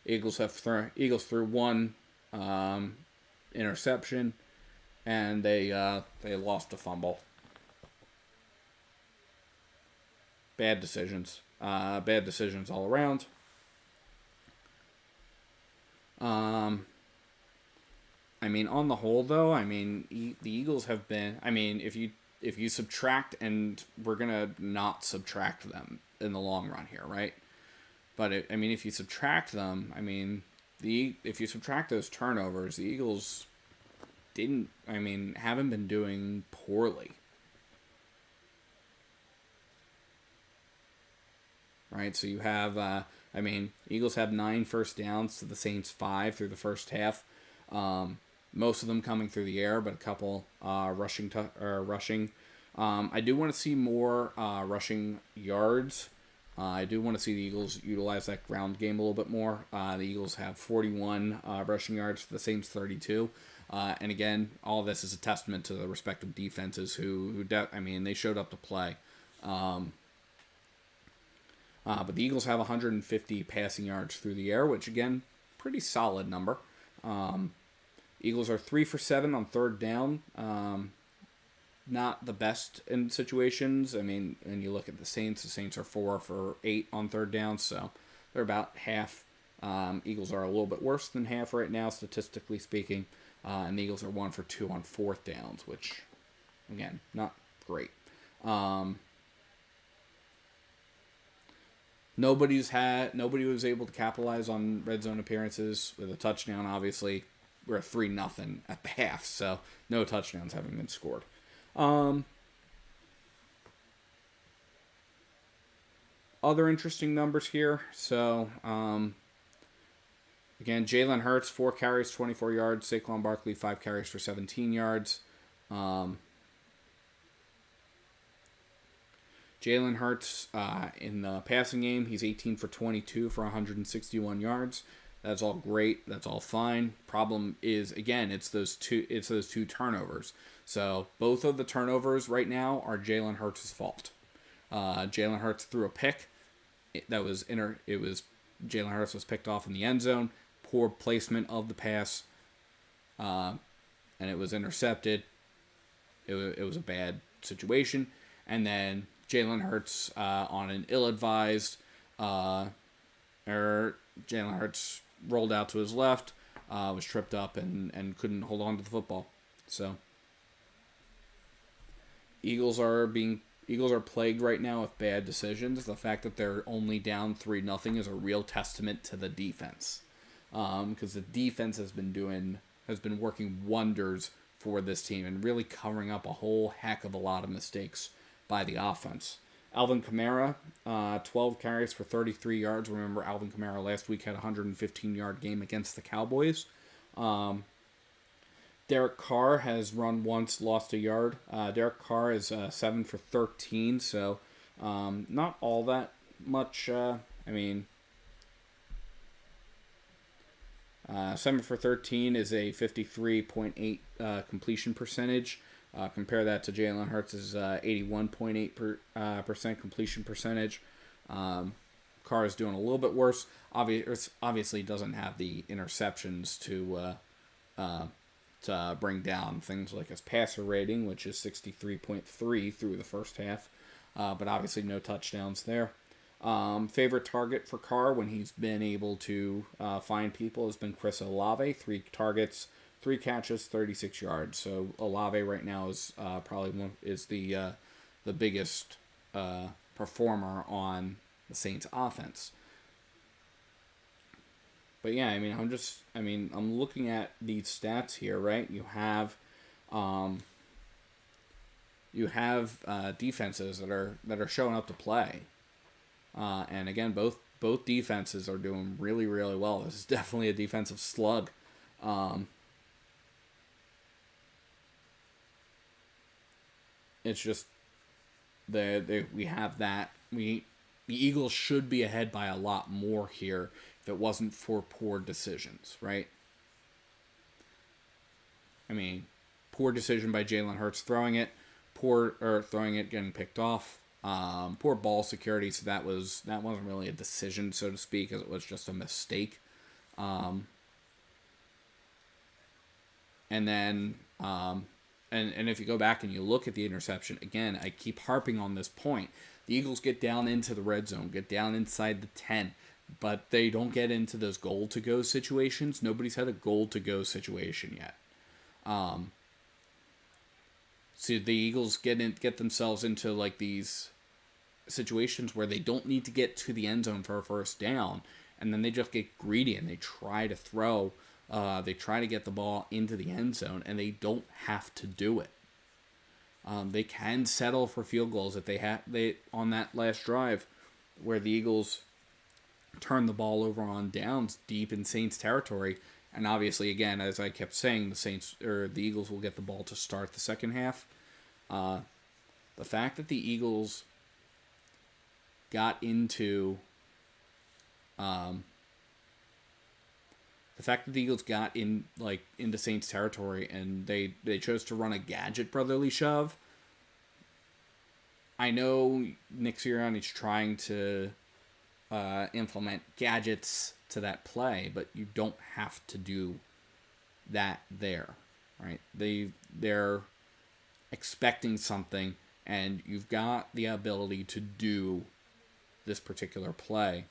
Eagles threw one interception, and they lost a fumble. Bad decisions all around. I mean, on the whole, though, I mean, the Eagles have been. I mean, if you subtract, and we're gonna not subtract them in the long run here, right? But if you subtract them, I mean, if you subtract those turnovers, the Eagles haven't been doing poorly. Right, so you have, Eagles have 9 first downs to the Saints 5 through the first half. Most of them coming through the air, but a couple rushing. I do want to see more rushing yards. I do want to see the Eagles utilize that ground game a little bit more. The Eagles have 41 rushing yards to the Saints 32. And again, all of this is a testament to the respective defenses who they showed up to play. But the Eagles have 150 passing yards through the air, which, again, pretty solid number. Eagles are 3 for 7 on third down. Not the best in situations. I mean, when you look at the Saints are 4 for 8 on third down, so they're about half. Eagles are a little bit worse than half right now, statistically speaking. And the Eagles are 1 for 2 on fourth downs, which, again, not great. Nobody was able to capitalize on red zone appearances with a touchdown. Obviously, we're 3-0 at the half, so no touchdowns having been scored. Other interesting numbers here. So, again, Jalen Hurts, 4 carries, 24 yards. Saquon Barkley, 5 carries for 17 yards. Jalen Hurts, in the passing game, he's 18 for 22 for 161 yards. That's all great. That's all fine. Problem is, again, it's those two turnovers. So both of the turnovers right now are Jalen Hurts' fault. Jalen Hurts threw a pick. Jalen Hurts was picked off in the end zone. Poor placement of the pass, and it was intercepted. It was a bad situation. And then Jalen Hurts on an ill-advised, Jalen Hurts rolled out to his left, was tripped up and couldn't hold on to the football. So Eagles are plagued right now with bad decisions. The fact that they're only down 3-0 is a real testament to the defense, because the defense has been working wonders for this team and really covering up a whole heck of a lot of mistakes by the offense. Alvin Kamara, 12 carries for 33 yards. Remember, Alvin Kamara last week had a 115-yard game against the Cowboys. Derek Carr has run once, lost a yard. Derek Carr is 7 for 13, so not all that much. 7 for 13 is a 53.8 completion percentage. Compare that to Jalen Hurts' 81.8% completion percentage. Carr is doing a little bit worse. Obviously doesn't have the interceptions to bring down things like his passer rating, which is 63.3 through the first half. But obviously no touchdowns there. Favorite target for Carr when he's been able to find people has been Chris Olave, 3 targets 3 catches, 36 yards. So Olave right now is probably the biggest performer on the Saints offense. But yeah, I mean, I'm looking at these stats here, right? You have defenses that are showing up to play, and again, both defenses are doing really, really well. This is definitely a defensive slug. It's just we have that. The Eagles should be ahead by a lot more here if it wasn't for poor decisions, right? I mean, poor decision by Jalen Hurts throwing it, getting picked off. Poor ball security, so that wasn't really a decision, so to speak, as it was just a mistake. And then and if you go back and you look at the interception again, I keep harping on this point. The Eagles get down into the red zone, get down inside the 10, but they don't get into those goal to go situations. Nobody's had a goal to go situation yet. So the Eagles get themselves into like these situations where they don't need to get to the end zone for a first down, and then they just get greedy and they try to throw. They try to get the ball into the end zone, and they don't have to do it. They can settle for field goals if they on that last drive where the Eagles turned the ball over on downs deep in Saints territory. And obviously, again, as I kept saying, the Eagles will get the ball to start the second half. The fact that the Eagles got into into Saints territory and they chose to run a gadget brotherly shove. I know Nick Sirianni's trying to implement gadgets to that play, but you don't have to do that there, right? They're expecting something, and you've got the ability to do this particular play.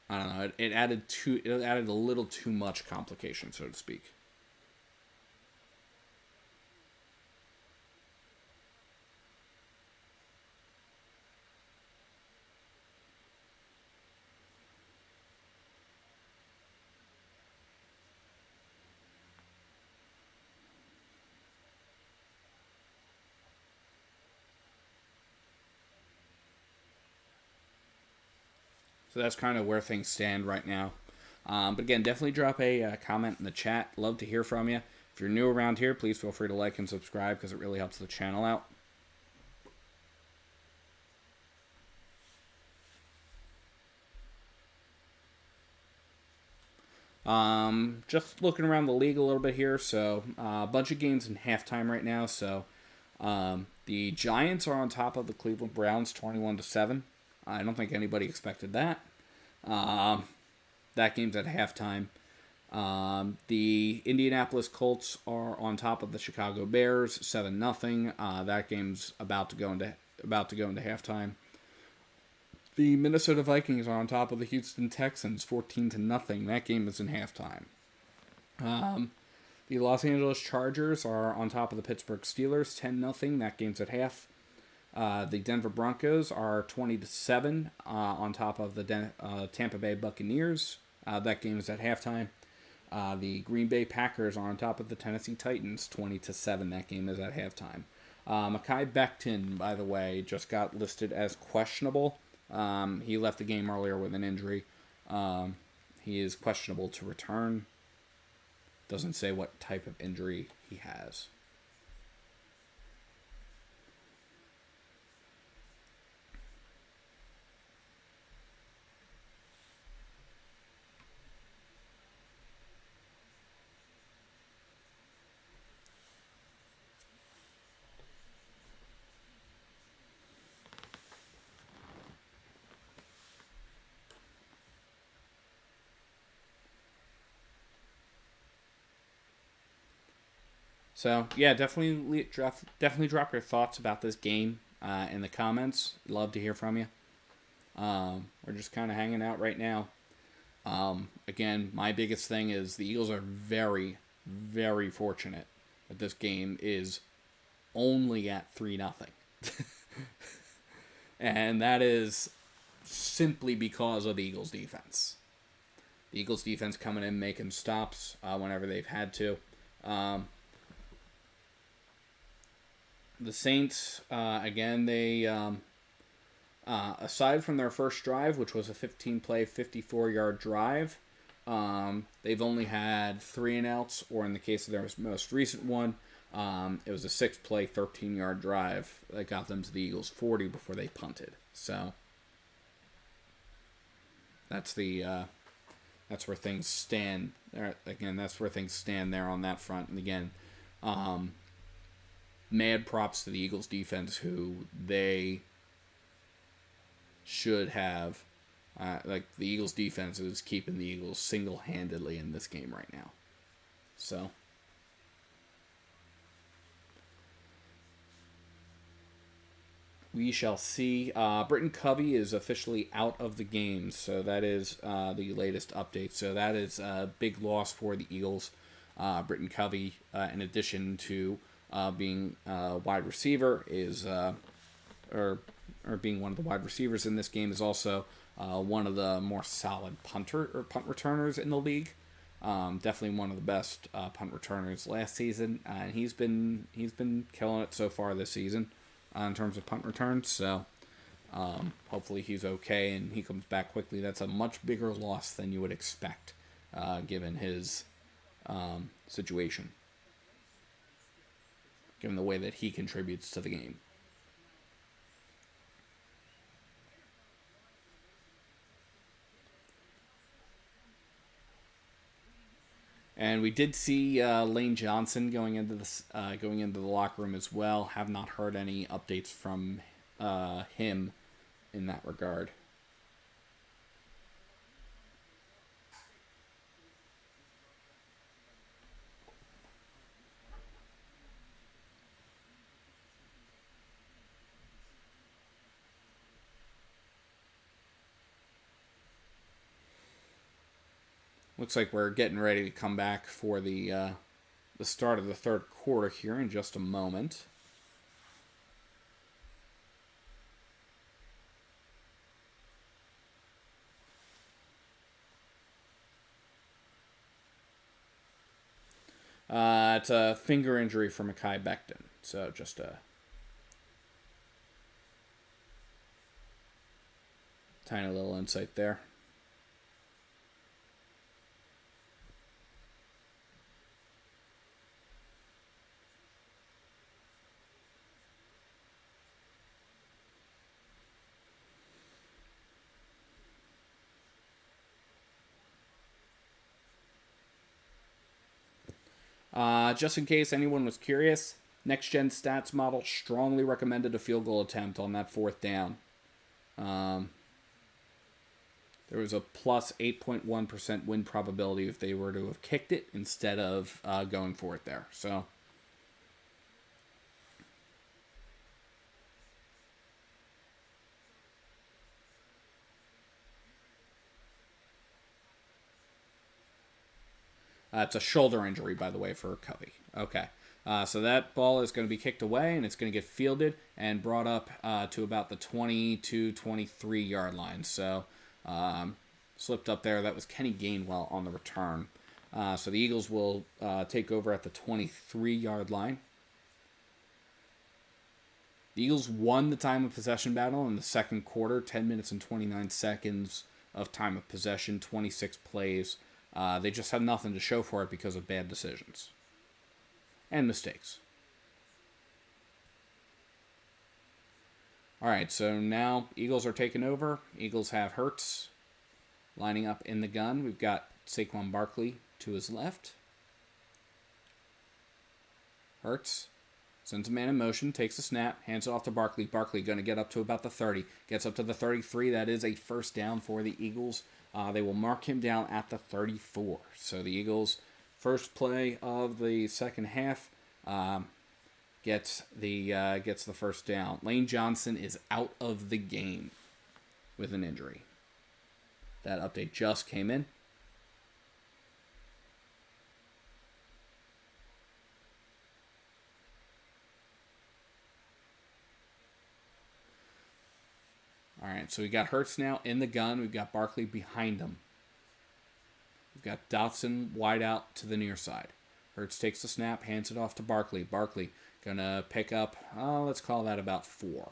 I don't know. It added a little too much complication, so to speak. So that's kind of where things stand right now. But again, definitely drop a comment in the chat. Love to hear from you. If you're new around here, please feel free to like and subscribe because it really helps the channel out. Just looking around the league a little bit here. So a bunch of games in halftime right now. So the Giants are on top of the Cleveland Browns 21-7. I don't think anybody expected that. That game's at halftime. The Indianapolis Colts are on top of the Chicago Bears 7-0. That game's about to go into halftime. The Minnesota Vikings are on top of the Houston Texans 14-0. That game is in halftime. The Los Angeles Chargers are on top of the Pittsburgh Steelers 10-0. That game's at half. The Denver Broncos are 20-7 on top of the Tampa Bay Buccaneers. That game is at halftime. The Green Bay Packers are on top of the Tennessee Titans 20-7. That game is at halftime. Mekhi Becton, by the way, just got listed as questionable. He left the game earlier with an injury. He is questionable to return. Doesn't say what type of injury he has. So yeah, definitely drop your thoughts about this game. in the comments. Love to hear from you. We're just kind of hanging out right now. Again, my biggest thing is the Eagles are very, very fortunate that this game is only at 3-0. And that is simply because of the Eagles' defense. The Eagles' defense coming in, making stops whenever they've had to. The Saints, again, they, aside from their first drive, which was a 15-play, 54-yard drive, they've only had 3 and outs, or in the case of their most recent one, it was a 6-play, 13-yard drive that got them to the Eagles' 40 before they punted. So that's where things stand. Again, that's where things stand there on that front. And again, mad props to the Eagles defense, who they should have. The Eagles defense is keeping the Eagles single-handedly in this game right now. So we shall see. Britton Covey is officially out of the game, so that is the latest update. So that is a big loss for the Eagles. Britton Covey, in addition to being a wide receiver, is or being one of the wide receivers in this game, is also one of the more solid punt returners in the league. Definitely one of the best punt returners last season, and he's been killing it so far this season. In terms of punt returns, so hopefully he's okay and he comes back quickly. That's a much bigger loss than you would expect, given his situation, given the way that he contributes to the game. And we did see Lane Johnson going into the locker room as well. Have not heard any updates from him in that regard. Looks like we're getting ready to come back for the start of the third quarter here in just a moment. It's a finger injury for Mekhi Becton, so just a tiny little insight there. Just in case anyone was curious, Next Gen Stats model strongly recommended a field goal attempt on that 4th down. There was a plus 8.1% win probability if they were to have kicked it instead of going for it there. So it's a shoulder injury, by the way, for Covey. Okay. So that ball is going to be kicked away, and it's going to get fielded and brought up to about the 22, 23-yard line. So slipped up there. That was Kenny Gainwell on the return. So the Eagles will take over at the 23-yard line. The Eagles won the time of possession battle in the second quarter, 10 minutes and 29 seconds of time of possession, 26 plays. They just had nothing to show for it because of bad decisions and mistakes. All right, so now Eagles are taking over. Eagles have Hurts lining up in the gun. We've got Saquon Barkley to his left. Hurts sends a man in motion, takes a snap, hands it off to Barkley. Barkley going to get up to about the 30. Gets up to the 33. That is a first down for the Eagles. They will mark him down at the 34. So the Eagles' first play of the second half. gets the first down. Lane Johnson is out of the game with an injury. That update just came in. All right, so we got Hurts now in the gun. We've got Barkley behind him. We've got Dotson wide out to the near side. Hurts takes the snap, hands it off to Barkley. Barkley going to pick up, let's call that about 4.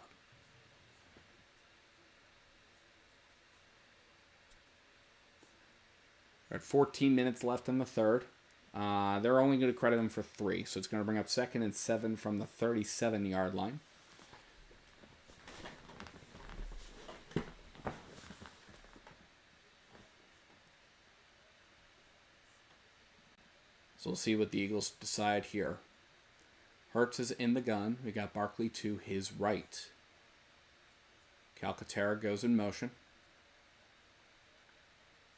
We're at 14 minutes left in the third. They're only going to credit him for 3, so it's going to bring up 2nd and 7 from the 37-yard line. So we'll see what the Eagles decide here. Hurts is in the gun. We got Barkley to his right. Calcaterra goes in motion.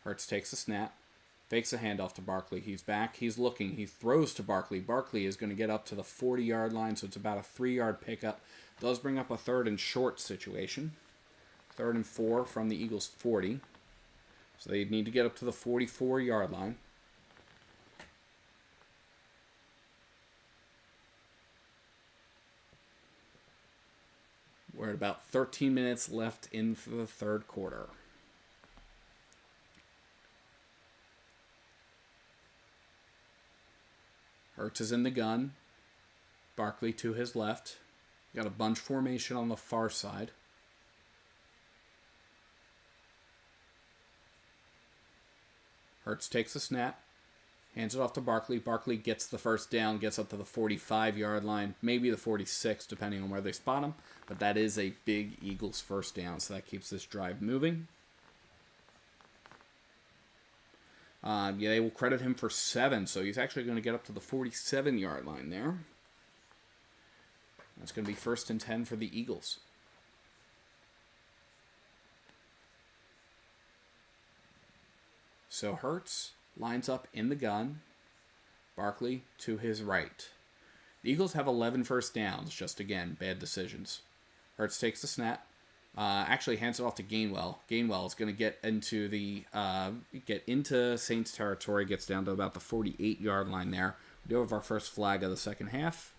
Hurts takes a snap. Fakes a handoff to Barkley. He's back. He's looking. He throws to Barkley. Barkley is going to get up to the 40-yard line, so it's about a 3-yard pickup. Does bring up a 3rd and short situation. 3rd and 4 from the Eagles' 40. So they need to get up to the 44-yard line. We're at about 13 minutes left in for the third quarter. Hurts is in the gun. Barkley to his left. Got a bunch formation on the far side. Hurts takes a snap. Hands it off to Barkley. Barkley gets the first down, gets up to the 45-yard line, maybe the 46, depending on where they spot him. But that is a big Eagles first down, so that keeps this drive moving. They will credit him for 7, so he's actually going to get up to the 47-yard line there. That's going to be 1st and 10 for the Eagles. So Hurts lines up in the gun. Barkley to his right. The Eagles have 11 first downs. Just again, bad decisions. Hurts takes the snap. Actually hands it off to Gainwell. Gainwell is going to get into Saints territory. Gets down to about the 48-yard line there. We do have our first flag of the second half.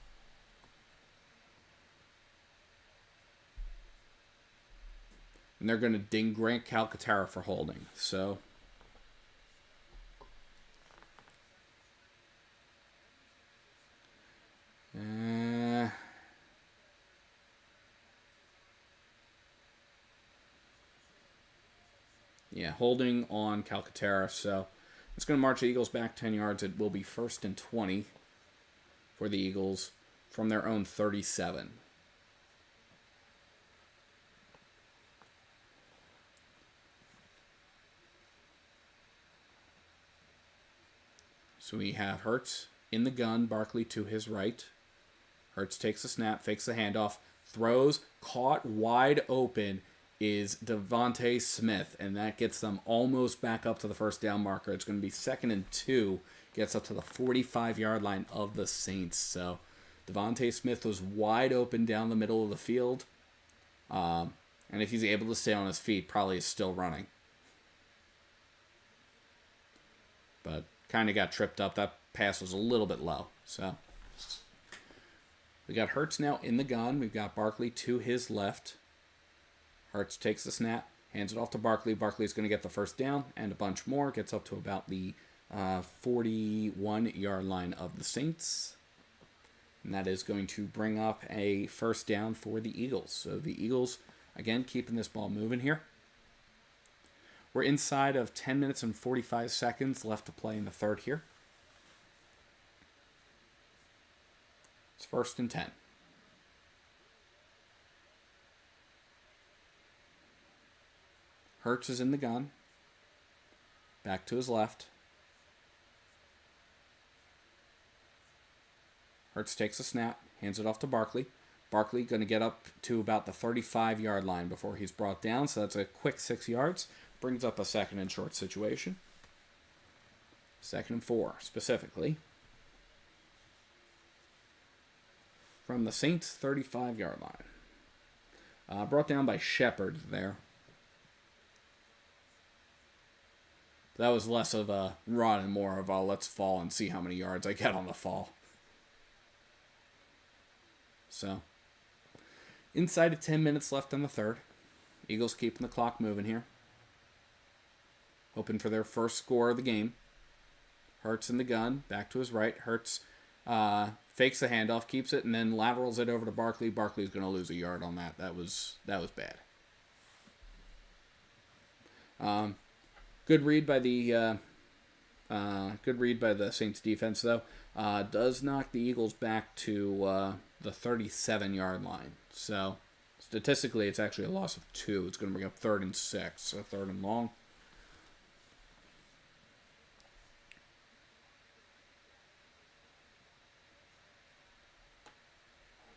And they're going to ding Grant Calcaterra for holding. So holding on Calcaterra. So it's going to march the Eagles back 10 yards. It will be 1st and 20 for the Eagles from their own 37. So we have Hurts in the gun, Barkley to his right. Hurts takes a snap, fakes the handoff, throws, caught wide open is Devontae Smith, and that gets them almost back up to the first down marker. It's going to be 2nd and 2, gets up to the 45-yard line of the Saints. So Devontae Smith was wide open down the middle of the field, and if he's able to stay on his feet, probably is still running. But kind of got tripped up. That pass was a little bit low. So we got Hurts now in the gun. We've got Barkley to his left. Hurts takes the snap, hands it off to Barkley. Barkley's going to get the first down and a bunch more. Gets up to about the 41-yard line of the Saints. And that is going to bring up a first down for the Eagles. So the Eagles, again, keeping this ball moving here. We're inside of 10 minutes and 45 seconds left to play in the third here. It's 1st and 10. Hurts is in the gun. Back to his left. Hurts takes a snap, hands it off to Barkley. Barkley going to get up to about the 35-yard line before he's brought down, so that's a quick 6 yards. Brings up a 2nd and short situation. 2nd and 4, specifically. from the Saints' 35-yard line. Brought down by Shepard there. That was less of a run and more of a let's fall and see how many yards I get on the fall. So, inside of 10 minutes left in the third. Eagles keeping the clock moving here. Hoping for their first score of the game. Hurts in the gun, back to his right. Hurts fakes the handoff, keeps it, and then laterals it over to Barkley. Barkley's going to lose a yard on that. That was bad. Good read by the Saints defense though. Does knock the Eagles back to the 37-yard line. So statistically, it's actually a loss of 2. It's going to bring up 3rd and 6, so 3rd and long.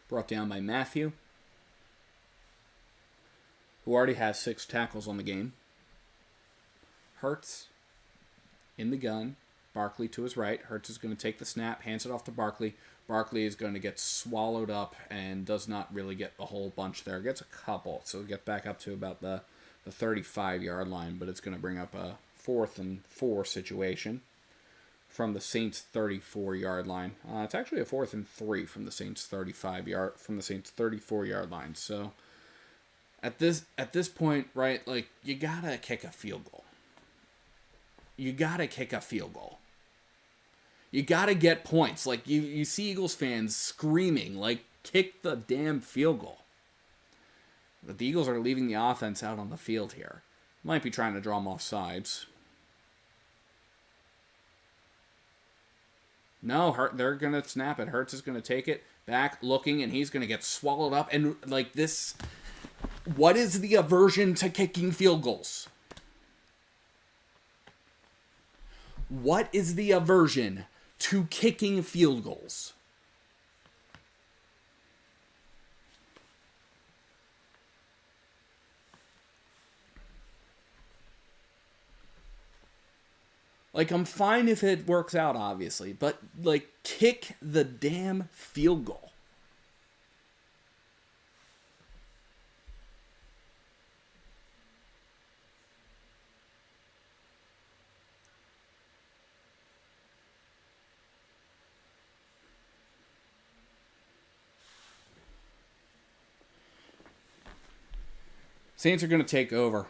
Brought down by Matthew, who already has 6 tackles on the game. Hurts in the gun. Barkley to his right. Hurts is going to take the snap, hands it off to Barkley. Barkley is going to get swallowed up and does not really get a whole bunch there. Gets a couple, so it gets back up to about the 35-yard line, but it's going to bring up a 4th and 4 situation from the Saints' 34-yard line. It's actually a 4th and 3 from the Saints' 34-yard line. So at this point, right, like you gotta kick a field goal. You gotta kick a field goal. You gotta get points. Like you see Eagles fans screaming, like, kick the damn field goal. But the Eagles are leaving the offense out on the field here. Might be trying to draw them off sides. No, they're going to snap it. Hurts is going to take it back, looking, and he's going to get swallowed up. And like this, what is the aversion to kicking field goals? What is the aversion to kicking field goals? Like, I'm fine if it works out, obviously, but, like, kick the damn field goal. Saints are going to take over.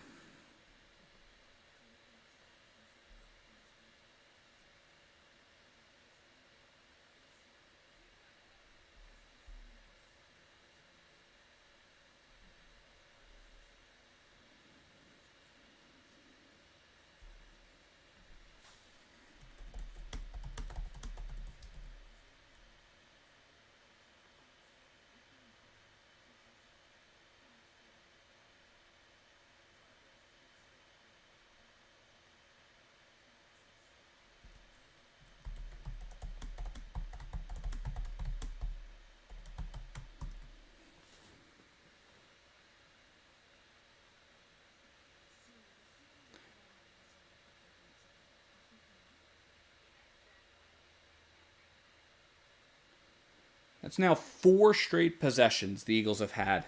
That's now 4 straight possessions the Eagles have had.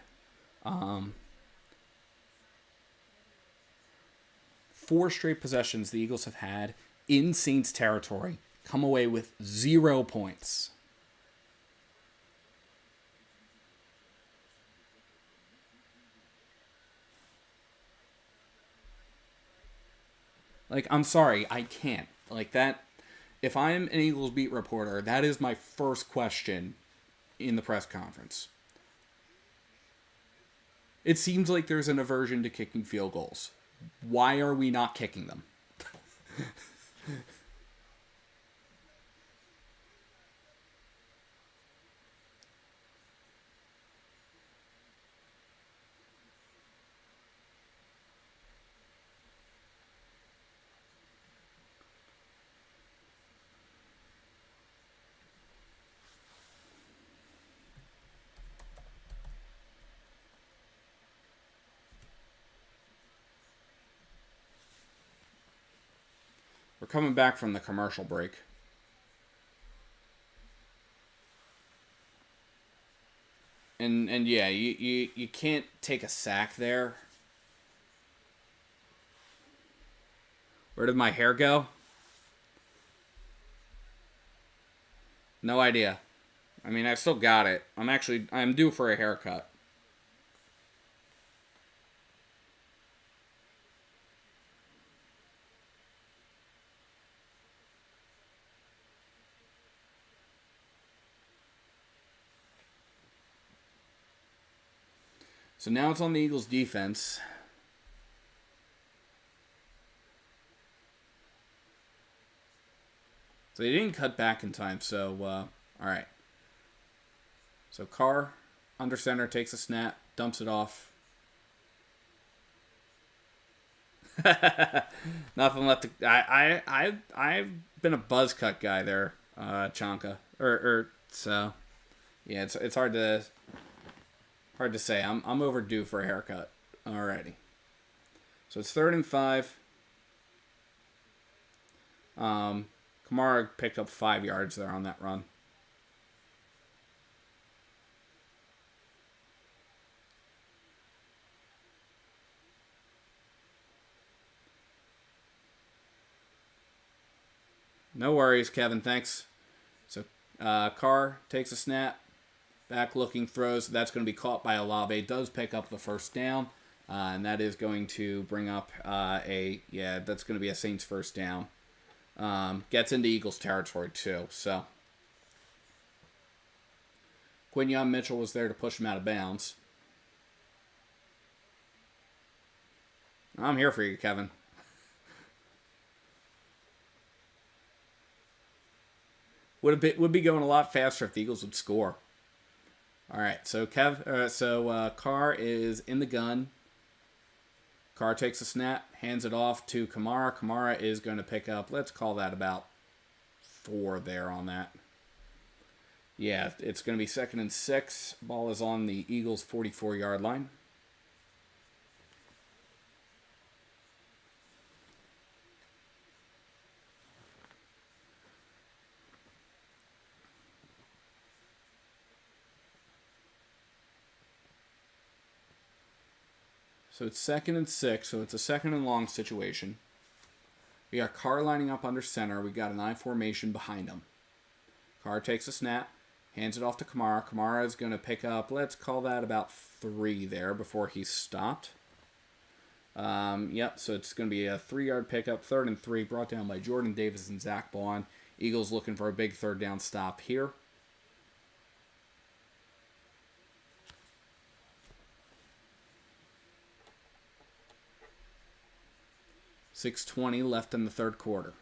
4 straight possessions the Eagles have had in Saints territory. Come away with 0 points. Like, I'm sorry, I can't. Like, that, if I'm an Eagles beat reporter, that is my first question in the press conference. It seems like there's an aversion to kicking field goals. Why are we not kicking them? We're coming back from the commercial break. And yeah, you can't take a sack there. Where did my hair go? No idea. I mean, I still got it. I'm due for a haircut. So now it's on the Eagles defense. So they didn't cut back in time, so, all right. So Carr, under center, takes a snap, dumps it off. Nothing left to... I've been a buzz cut guy there, Chonka. So, yeah, it's hard to say. I'm overdue for a haircut already. So it's 3rd and 5. Kamara picked up 5 yards there on that run. No worries, Kevin. Thanks. So Carr takes a snap. Back looking throws. That's going to be caught by Olave. Does pick up the first down. And that is going to bring up that's going to be a Saints first down. Gets into Eagles territory too. So Quinyon Mitchell was there to push him out of bounds. I'm here for you, Kevin. Would be going a lot faster if the Eagles would score. All right, so Carr is in the gun. Carr takes a snap, hands it off to Kamara. Kamara is going to pick up, let's call that about 4 there on that. Yeah, it's going to be 2nd and 6. Ball is on the Eagles' 44-yard line. So it's 2nd and 6, so it's a 2nd and long situation. We got Carr lining up under center. We got an I formation behind him. Carr takes a snap, hands it off to Kamara. Kamara is going to pick up, let's call that about 3 there before he's stopped. So it's going to be a 3-yard pickup, 3rd and 3, brought down by Jordan Davis and Zach Baun. Eagles looking for a big 3rd down stop here. .6:20 left in the 3rd quarter.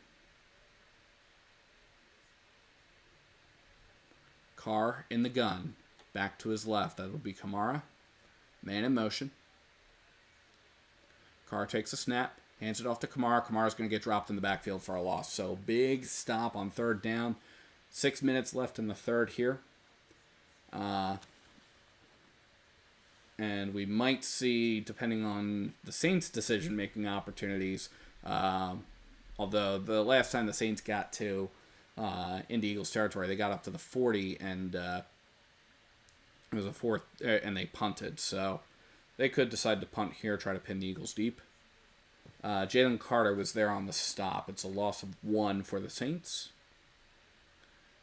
Carr in the gun. Back to his left. That'll be Kamara. Man in motion. Carr takes a snap. Hands it off to Kamara. Kamara's going to get dropped in the backfield for a loss. So big stop on 3rd down. 6 minutes left in the 3rd here. And we might see, depending on the Saints' decision-making opportunities, although the last time the Saints got to into Eagles territory, they got up to the 40, and it was a 4th, and they punted. So they could decide to punt here, try to pin the Eagles deep. Jalen Carter was there on the stop. It's a loss of 1 for the Saints.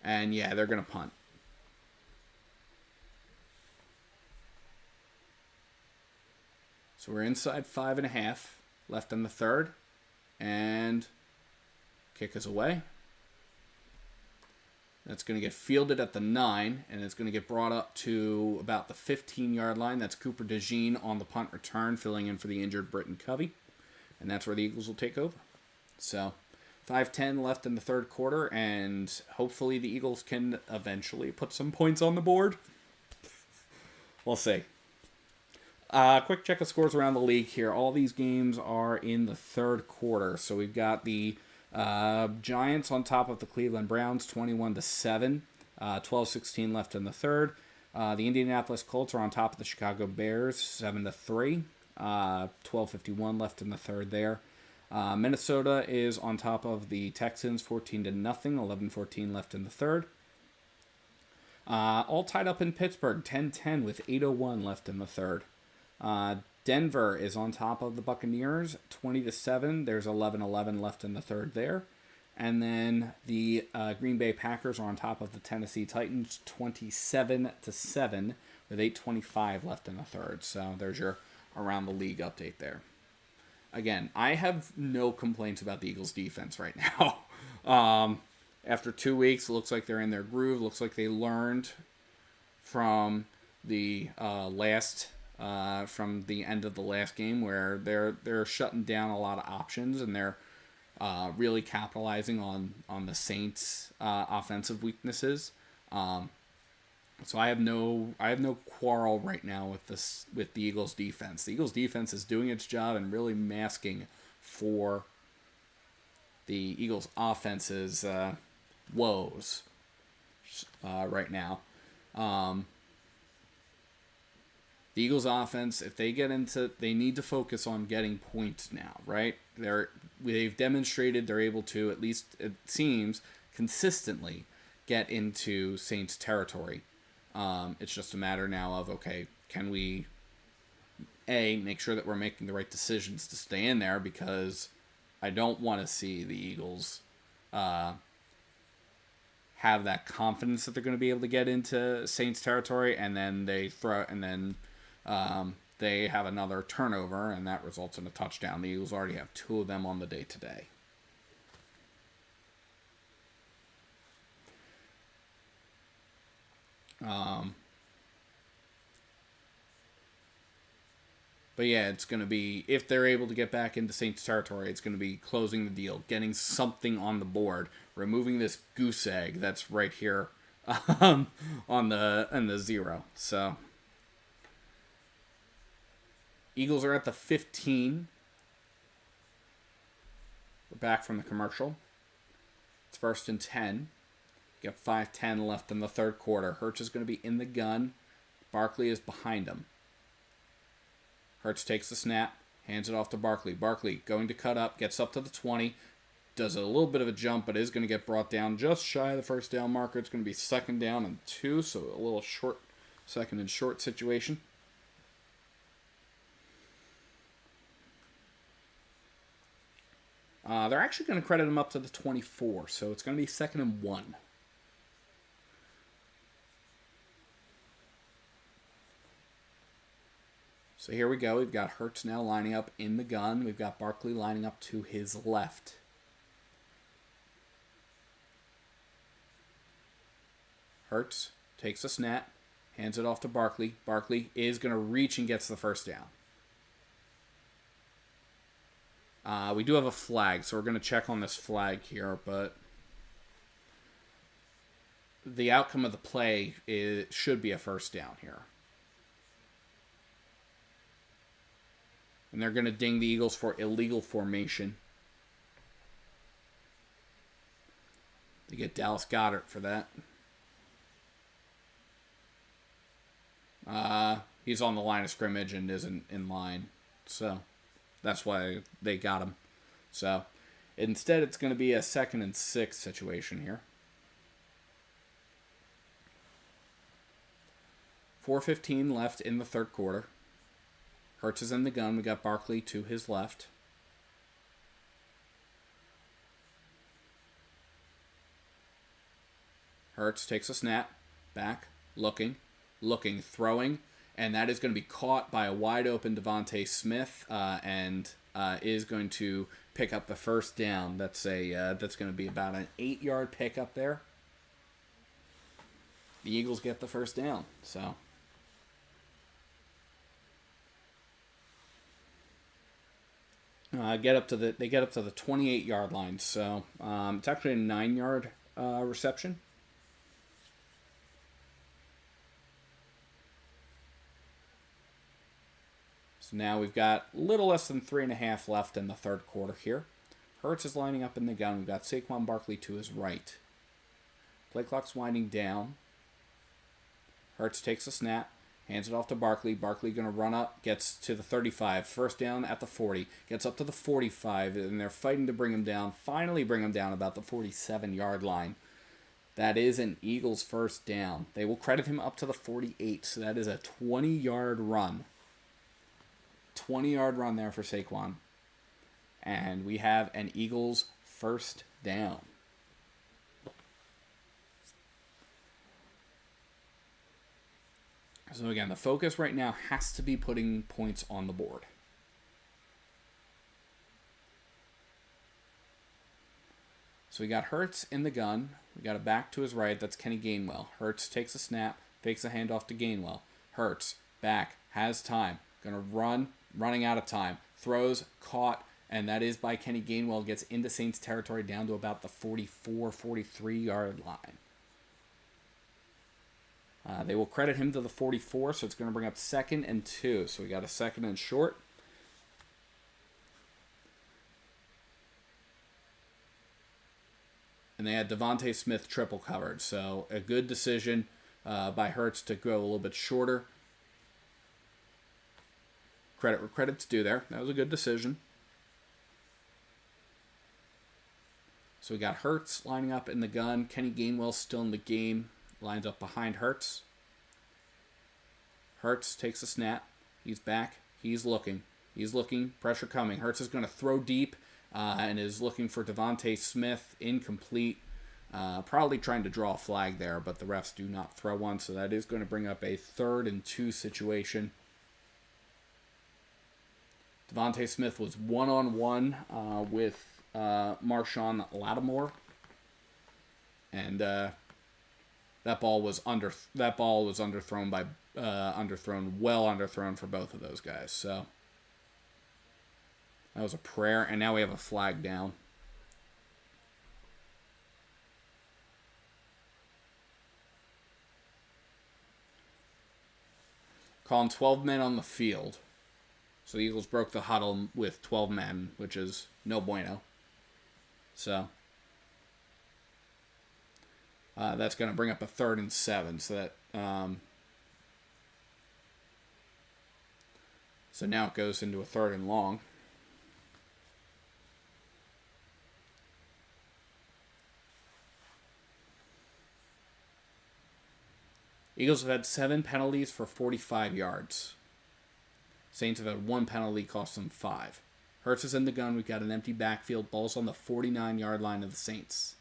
And yeah, they're going to punt. So we're inside 5.5 left in the 3rd. And kick is away. That's going to get fielded at the 9, and it's going to get brought up to about the 15-yard line. That's Cooper DeJean on the punt return, filling in for the injured Britton Covey. And that's where the Eagles will take over. So 5:10 left in the 3rd quarter, and hopefully the Eagles can eventually put some points on the board. We'll see. Quick check of scores around the league here. All these games are in the 3rd quarter. So we've got the Giants on top of the Cleveland Browns, 21-7. 12:16 left in the 3rd. The Indianapolis Colts are on top of the Chicago Bears, 7-3. 12:51 left in the 3rd there. Minnesota is on top of the Texans, 14-0. 11:14 left in the 3rd. All tied up in Pittsburgh, 10-10 with 8:01 left in the third. Denver is on top of the Buccaneers, 20-7. There's 11:11 left in the third there. And then the Green Bay Packers are on top of the Tennessee Titans, 27-7 with 8:25 left in the third. So there's your around the league update there. Again, I have no complaints about the Eagles' defense right now. After 2 weeks, it looks like they're in their groove. Looks like they learned from the from the end of the last game, where they're shutting down a lot of options, and they're really capitalizing on the Saints' offensive weaknesses. So I have no quarrel right now with the Eagles' defense. The Eagles' defense is doing its job and really masking for the Eagles' offense's woes right now. The Eagles' offense, if they get into, they need to focus on getting points now, right? They've demonstrated they're able to, at least it seems, consistently get into Saints territory. It's just a matter now of, okay, can we make sure that we're making the right decisions to stay in there, because I don't want to see the Eagles have that confidence that they're going to be able to get into Saints territory, and then they have another turnover, and that results in a touchdown. The Eagles already have 2 of them on the day today. But yeah, it's going to be, if they're able to get back into Saints territory, it's going to be closing the deal, getting something on the board, removing this goose egg that's right here on the 0. So Eagles are at the 15. We're back from the commercial. It's 1st and 10. Got 5:10 left in the third quarter. Hurts is going to be in the gun. Barkley is behind him. Hurts takes the snap, hands it off to Barkley. Barkley going to cut up, gets up to the 20, does a little bit of a jump, but is going to get brought down just shy of the first down marker. It's going to be 2nd down and 2, so a little short, 2nd and short situation. They're actually going to credit him up to the 24, so it's going to be 2nd and 1. So here we go. We've got Hurts now lining up in the gun. We've got Barkley lining up to his left. Hurts takes a snap, hands it off to Barkley. Barkley is going to reach and gets the first down. We do have a flag, so we're going to check on this flag here, but the outcome of the play should be a first down here. And they're going to ding the Eagles for illegal formation. They get Dallas Goedert for that. He's on the line of scrimmage and isn't in line. So that's why they got him. So instead, it's going to be a 2nd and 6 situation here. 4:15 left in the third quarter. Hurts is in the gun. We got Barkley to his left. Hurts takes a snap. Back. Looking. Throwing. And that is going to be caught by a wide open Devontae Smith. And is going to pick up the first down. That's going to be about an 8-yard pickup there. The Eagles get the first down. So they get up to the 28-yard line. So it's actually a 9-yard reception. So now we've got a little less than 3.5 left in the third quarter here. Hurts is lining up in the gun. We've got Saquon Barkley to his right. Play clock's winding down. Hurts takes a snap. Hands it off to Barkley. Barkley going to run up. Gets to the 35. First down at the 40. Gets up to the 45. And they're fighting to bring him down. Finally bring him down about the 47-yard line. That is an Eagles first down. They will credit him up to the 48, so that is a 20-yard run. 20-yard run there for Saquon. And we have an Eagles first down. So again, the focus right now has to be putting points on the board. So we got Hurts in the gun. We got a back to his right. That's Kenny Gainwell. Hurts takes a snap, fakes a handoff to Gainwell. Hurts, back, has time. Going to run, running out of time. Throws, caught, and that is by Kenny Gainwell. Gets into Saints territory down to about the 44, 43-yard line. They will credit him to the 44, so it's going to bring up 2nd and 2. So we got a 2nd and short. And they had Devontae Smith triple covered. So a good decision by Hurts to go a little bit shorter. Credit where credit's due there. That was a good decision. So we got Hurts lining up in the gun. Kenny Gainwell still in the game. Lines up behind Hurts. Hurts takes a snap. He's back. He's looking. He's looking. Pressure coming. Hurts is going to throw deep and is looking for Devontae Smith. Incomplete. Probably trying to draw a flag there, but the refs do not throw one, so that is going to bring up a 3rd and 2 situation. Devontae Smith was one-on-one with Marshawn Lattimore, and that ball was underthrown for both of those guys. So that was a prayer, and now we have a flag down. Calling 12 men on the field. So the Eagles broke the huddle with 12 men, which is no bueno. So that's going to bring up a 3rd and 7. So that so now it goes into a 3rd and long. Eagles have had 7 penalties for 45 yards. Saints have had 1 penalty, cost them 5. Hurts is in the gun. We've got an empty backfield. Ball's on the 49-yard line of the Saints.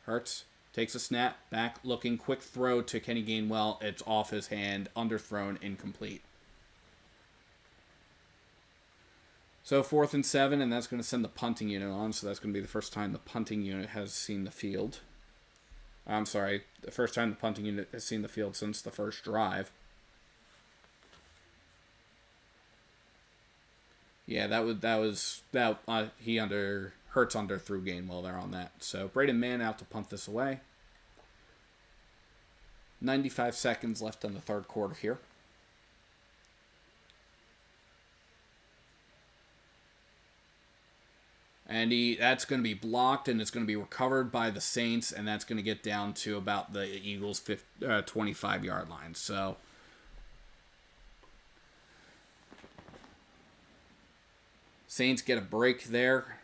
Hurts takes a snap, back, looking, quick throw to Kenny Gainwell. It's off his hand, underthrown, incomplete. So 4th and 7, and that's going to send the punting unit on. So that's going to be the first time the punting unit has seen the field. I'm sorry, the first time the punting unit has seen the field since the first drive. Yeah, Hurts underthrew Gainwell there on that. So Braden Mann out to punt this away. 95 seconds left in the 3rd quarter here. And that's going to be blocked, and it's going to be recovered by the Saints, and that's going to get down to about the Eagles' 25-yard line. So Saints get a break there.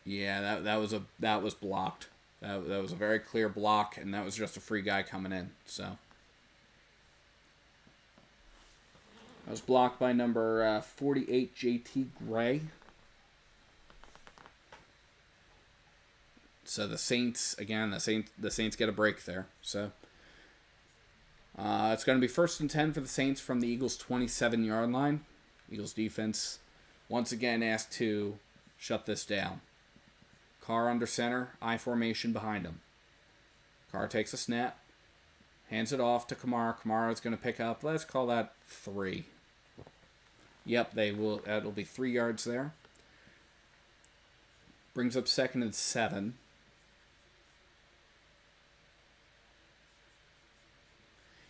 Yeah, that was blocked. That was a very clear block, and that was just a free guy coming in. So that was blocked by number 48, JT Gray. So the Saints get a break there. So it's going to be 1st and 10 for the Saints from the Eagles' 27-yard line. Eagles defense once again asked to shut this down. Carr under center, I formation behind him. Carr takes a snap, hands it off to Kamara. Kamara is going to pick up, let's call that 3. Yep, that'll be 3 yards there. Brings up 2nd and 7.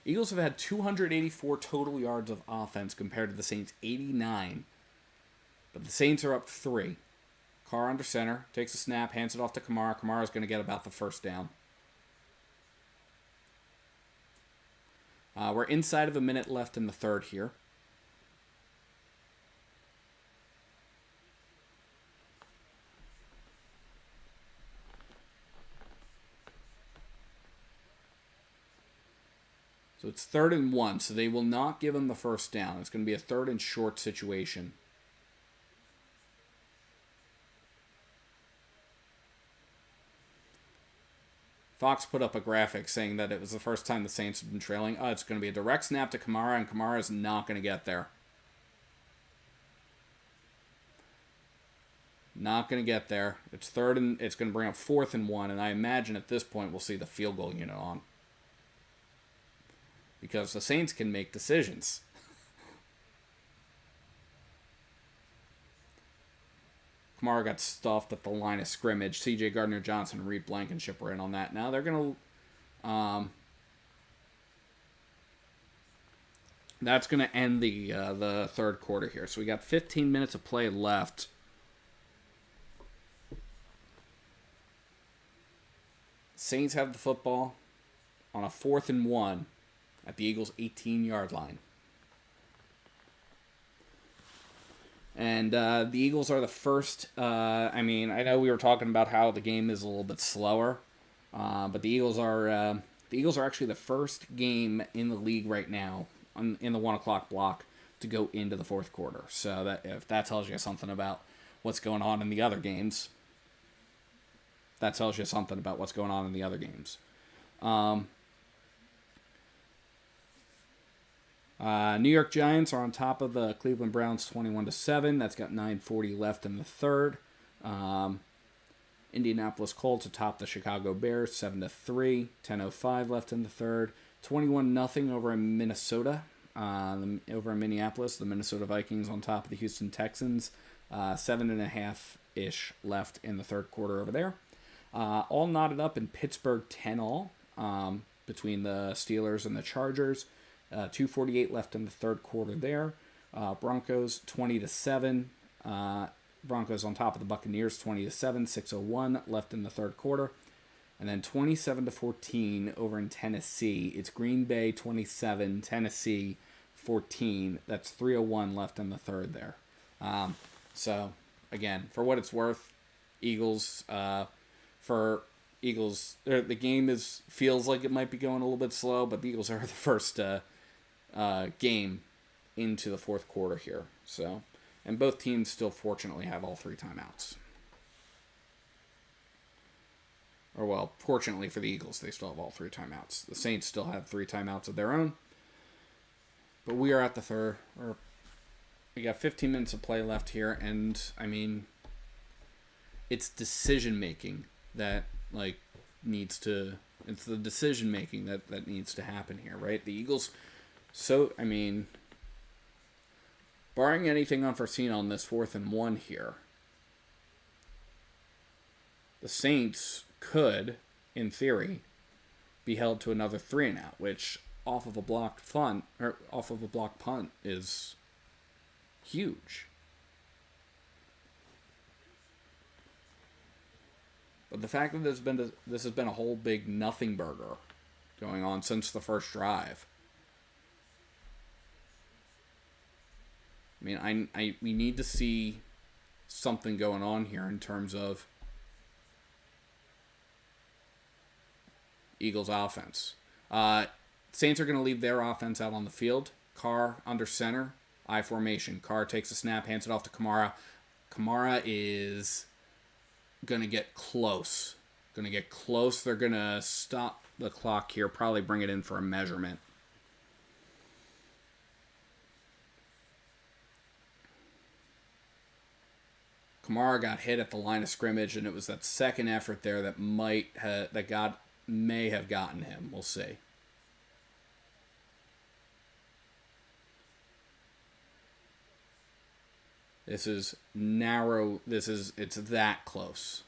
Eagles have had 284 total yards of offense compared to the Saints' 89. But the Saints are up 3. Carr under center, takes a snap, hands it off to Kamara. Kamara's going to get about the first down. We're inside of a minute left in the third here. So it's 3rd and 1, so they will not give him the first down. It's going to be a 3rd and short situation. Fox put up a graphic saying that it was the first time the Saints have been trailing. It's going to be a direct snap to Kamara, and Kamara is not going to get there. Not going to get there. It's 3rd and it's going to bring up 4th and 1, and I imagine at this point we'll see the field goal unit on. Because the Saints can make decisions. Kamara got stuffed at the line of scrimmage. C.J. Gardner-Johnson and Reed Blankenship were in on that. Now they're going to... that's going to end the third quarter here. So we got 15 minutes of play left. Saints have the football on a 4th and 1 at the Eagles' 18-yard line. And the Eagles are the first. I know we were talking about how the game is a little bit slower, but the Eagles are actually the first game in the league right now in the 1 o'clock block to go into the fourth quarter. So that if that tells you something about what's going on in the other games, that tells you something about what's going on in the other games. New York Giants are on top of the Cleveland Browns 21-7. That's got 9:40 left in the third. Indianapolis Colts atop the Chicago Bears 7-3. 10:05 left in the third. 21-0 over in Minnesota. Over in Minneapolis, the Minnesota Vikings on top of the Houston Texans. 7.5-ish left in the third quarter over there. All knotted up in Pittsburgh 10-all between the Steelers and the Chargers. 2:48 left in the third quarter there. Broncos 20-7. Broncos on top of the Buccaneers 20-7. 6:01 left in the third quarter. And then 27-14 over in Tennessee. It's Green Bay 27, Tennessee 14. That's 3:01 left in the third there. So again, for what it's worth, Eagles. The game feels like it might be going a little bit slow, but the Eagles are the first game into the fourth quarter here. So, and both teams still fortunately have all 3 timeouts. Or well, fortunately for the Eagles, they still have all 3 timeouts. The Saints still have 3 timeouts of their own. But we are at the third. We got 15 minutes of play left here, and I mean, it's decision making that needs to. It's the decision making that needs to happen here, right? The Eagles. So I mean, barring anything unforeseen on this 4th and 1 here, the Saints could, in theory, be held to another 3 and out, which off of a blocked punt is huge. But the fact that this has been a whole big nothing burger going on since the first drive. I mean, we need to see something going on here in terms of Eagles offense. Saints are going to leave their offense out on the field. Carr under center, I formation. Carr takes a snap, hands it off to Kamara. Kamara is going to get close. They're going to stop the clock here, probably bring it in for a measurement. Kamara got hit at the line of scrimmage, and it was that second effort there that may have gotten him. We'll see. This is narrow. It's that close.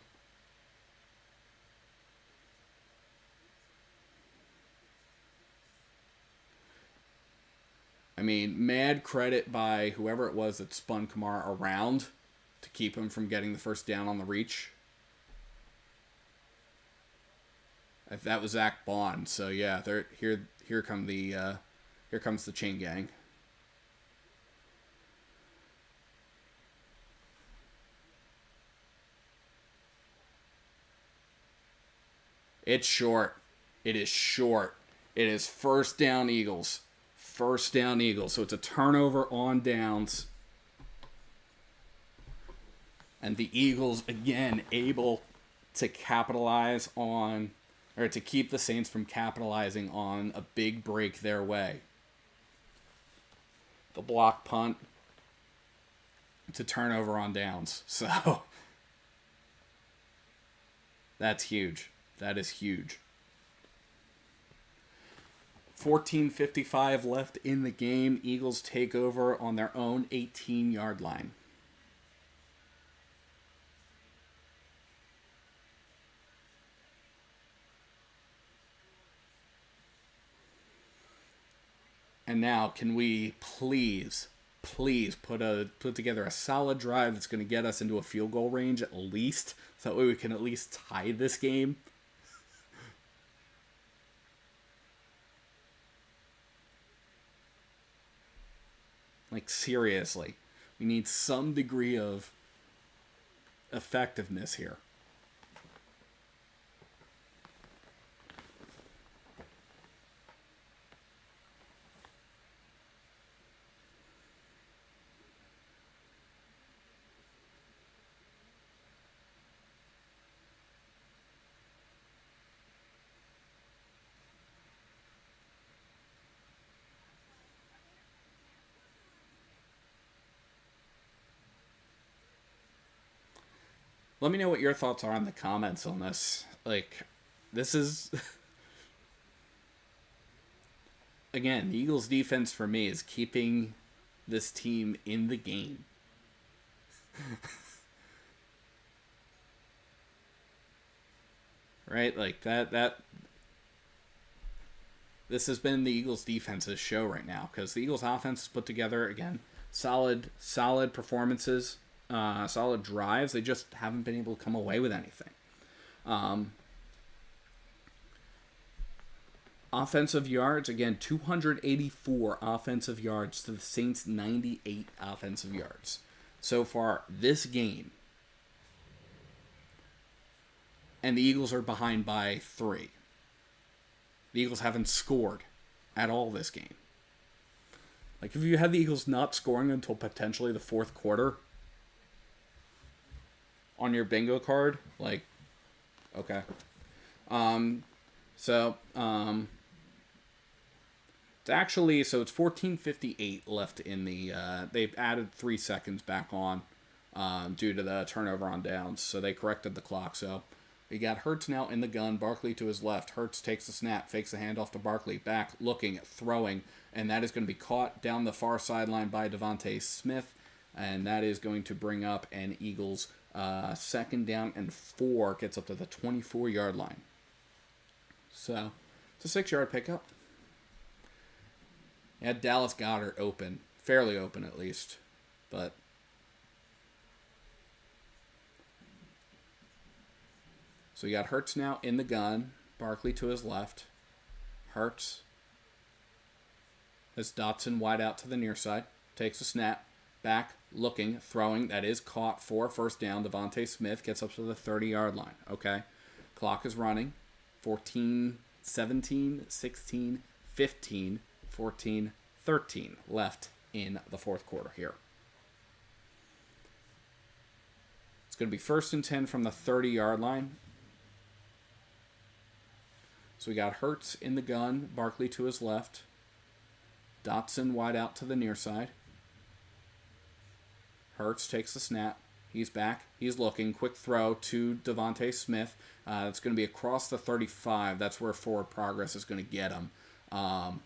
I mean, mad credit by whoever it was that spun Kamara around to keep him from getting the first down on the reach. If that was Zach Bond. So yeah, here come the Here comes the chain gang. It's short. It is short. It is first down Eagles. First down Eagles. So it's a turnover on downs. And the Eagles, again, able to capitalize on, or to keep the Saints from capitalizing on a big break their way. The block punt to turnover on downs. So that's huge. That is huge. 14:55 left in the game. Eagles take over on their own 18-yard line. And now, can we please put together a solid drive that's going to get us into a field goal range at least, so that way we can at least tie this game? Like, seriously, we need some degree of effectiveness here. Let me know what your thoughts are in the comments on this. Like, this is... Again, the Eagles' defense for me is keeping this team in the game. Right? Like, that... This has been the Eagles' defense's show right now, because the Eagles' offense is put together, again, solid performances. Solid drives. They just haven't been able to come away with anything. Offensive yards, again, 284 offensive yards to the Saints' 98 offensive yards. So far, this game. And the Eagles are behind by 3. The Eagles haven't scored at all this game. Like, if you had the Eagles not scoring until potentially the fourth quarter on your bingo card, like, okay. It's actually, so it's 14:58 left in the, they've added 3 seconds back on, due to the turnover on downs, so they corrected the clock. So we got Hurts now in the gun, Barkley to his left. Hurts takes the snap, fakes the handoff to Barkley, back, looking, throwing, and that is going to be caught down the far sideline by Devontae Smith, and that is going to bring up an Eagles second down and 4, gets up to the 24-yard line. So it's a 6-yard pickup. Had Dallas Goedert open, fairly open at least, but so we got Hurts now in the gun, Barkley to his left. Hurts has Dotson wide out to the near side, takes a snap, back, looking, throwing, that is caught for first down. Devontae Smith gets up to the 30-yard line. Okay. Clock is running. 14, 17, 16, 15, 14, 13 left in the fourth quarter here. It's going to be 1st and 10 from the 30-yard line. So we got Hurts in the gun, Barkley to his left. Dotson wide out to the near side. Hurts takes the snap. He's back. He's looking. Quick throw to Devontae Smith. It's going to be across the 35. That's where forward progress is going to get him. And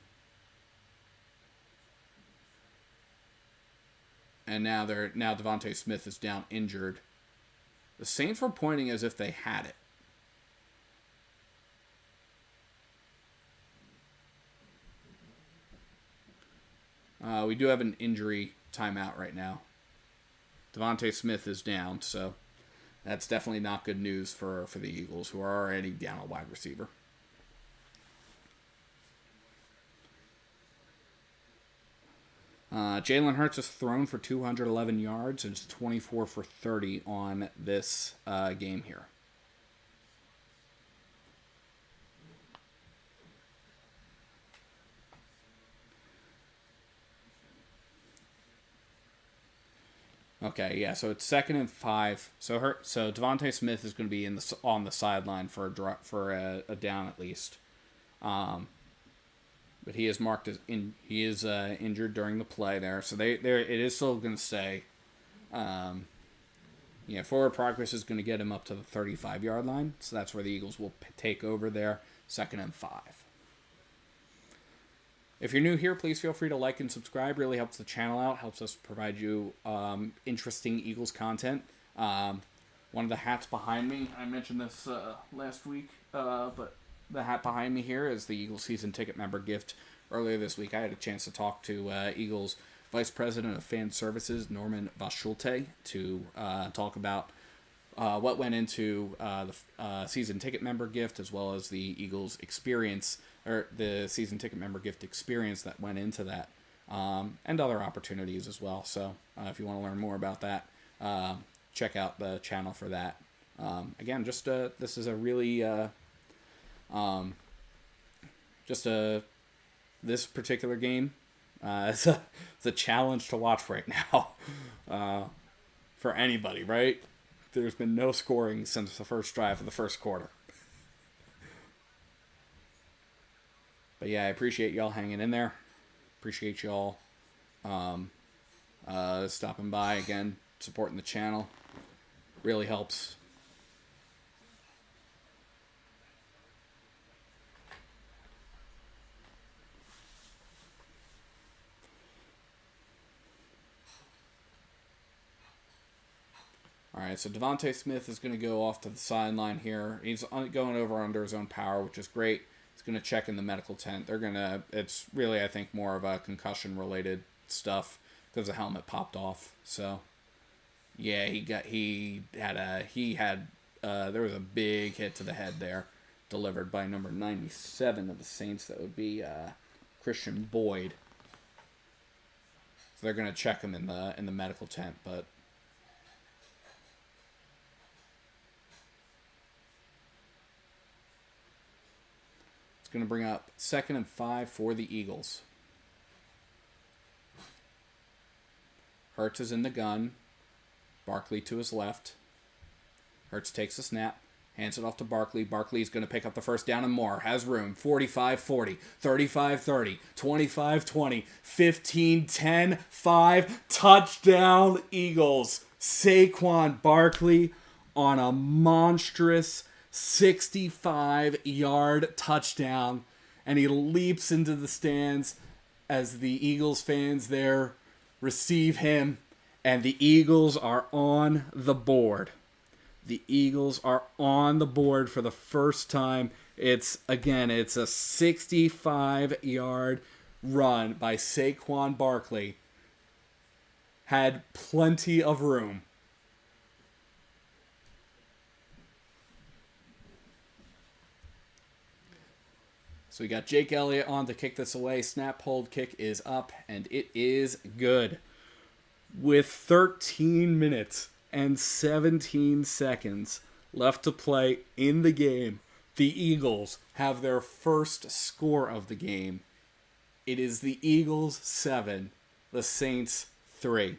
now Devontae Smith is down injured. The Saints were pointing as if they had it. We do have an injury timeout right now. Devontae Smith is down, so that's definitely not good news for the Eagles, who are already down a wide receiver. Jalen Hurts has thrown for 211 yards and is 24 for 30 on this game here. Okay, yeah, so it's 2nd and 5. So Devontae Smith is going to be on the sideline for a down at least. But he is marked as injured during the play there. So it is still going to stay. Forward progress is going to get him up to the 35-yard line. So that's where the Eagles will take over there, 2nd and 5. If you're new here, please feel free to like and subscribe. Really helps the channel out. Helps us provide you interesting Eagles content. One of the hats behind me, I mentioned this last week, but the hat behind me here is the Eagles season ticket member gift. Earlier this week, I had a chance to talk to Eagles Vice President of Fan Services, Norman Vaschulte, to talk about what went into the season ticket member gift, as well as the Eagles experience, or the season ticket member gift experience that went into that, and other opportunities as well. So if you want to learn more about that, check out the channel for that. Again, this is a really this particular game, it's a challenge to watch right now for anybody, right? There's been no scoring since the first drive of the first quarter. But yeah, I appreciate y'all hanging in there. Appreciate y'all stopping by again, supporting the channel. Really helps. All right, so Devontae Smith is going to go off to the sideline here. He's going over under his own power, which is great. He's going to check in the medical tent. It's really, I think, more of a concussion-related stuff because the helmet popped off. So, yeah, there was a big hit to the head there, delivered by number 97 of the Saints. That would be Christian Boyd. So they're going to check him in the medical tent, but. Going to bring up 2nd and 5 for the Eagles. Hurts is in the gun. Barkley to his left. Hurts takes a snap. Hands it off to Barkley. Barkley's going to pick up the first down and more. Has room. 45-40. 35-30. 25-20. 15-10. 5. Touchdown Eagles. Saquon Barkley on a monstrous 65-yard touchdown, and he leaps into the stands as the Eagles fans there receive him, and the Eagles are on the board. The Eagles are on the board for the first time. It's a 65-yard run by Saquon Barkley. Had plenty of room. So we got Jake Elliott on to kick this away. Snap, hold, kick is up, and it is good. With 13 minutes and 17 seconds left to play in the game, the Eagles have their first score of the game. It is the Eagles 7, the Saints 3.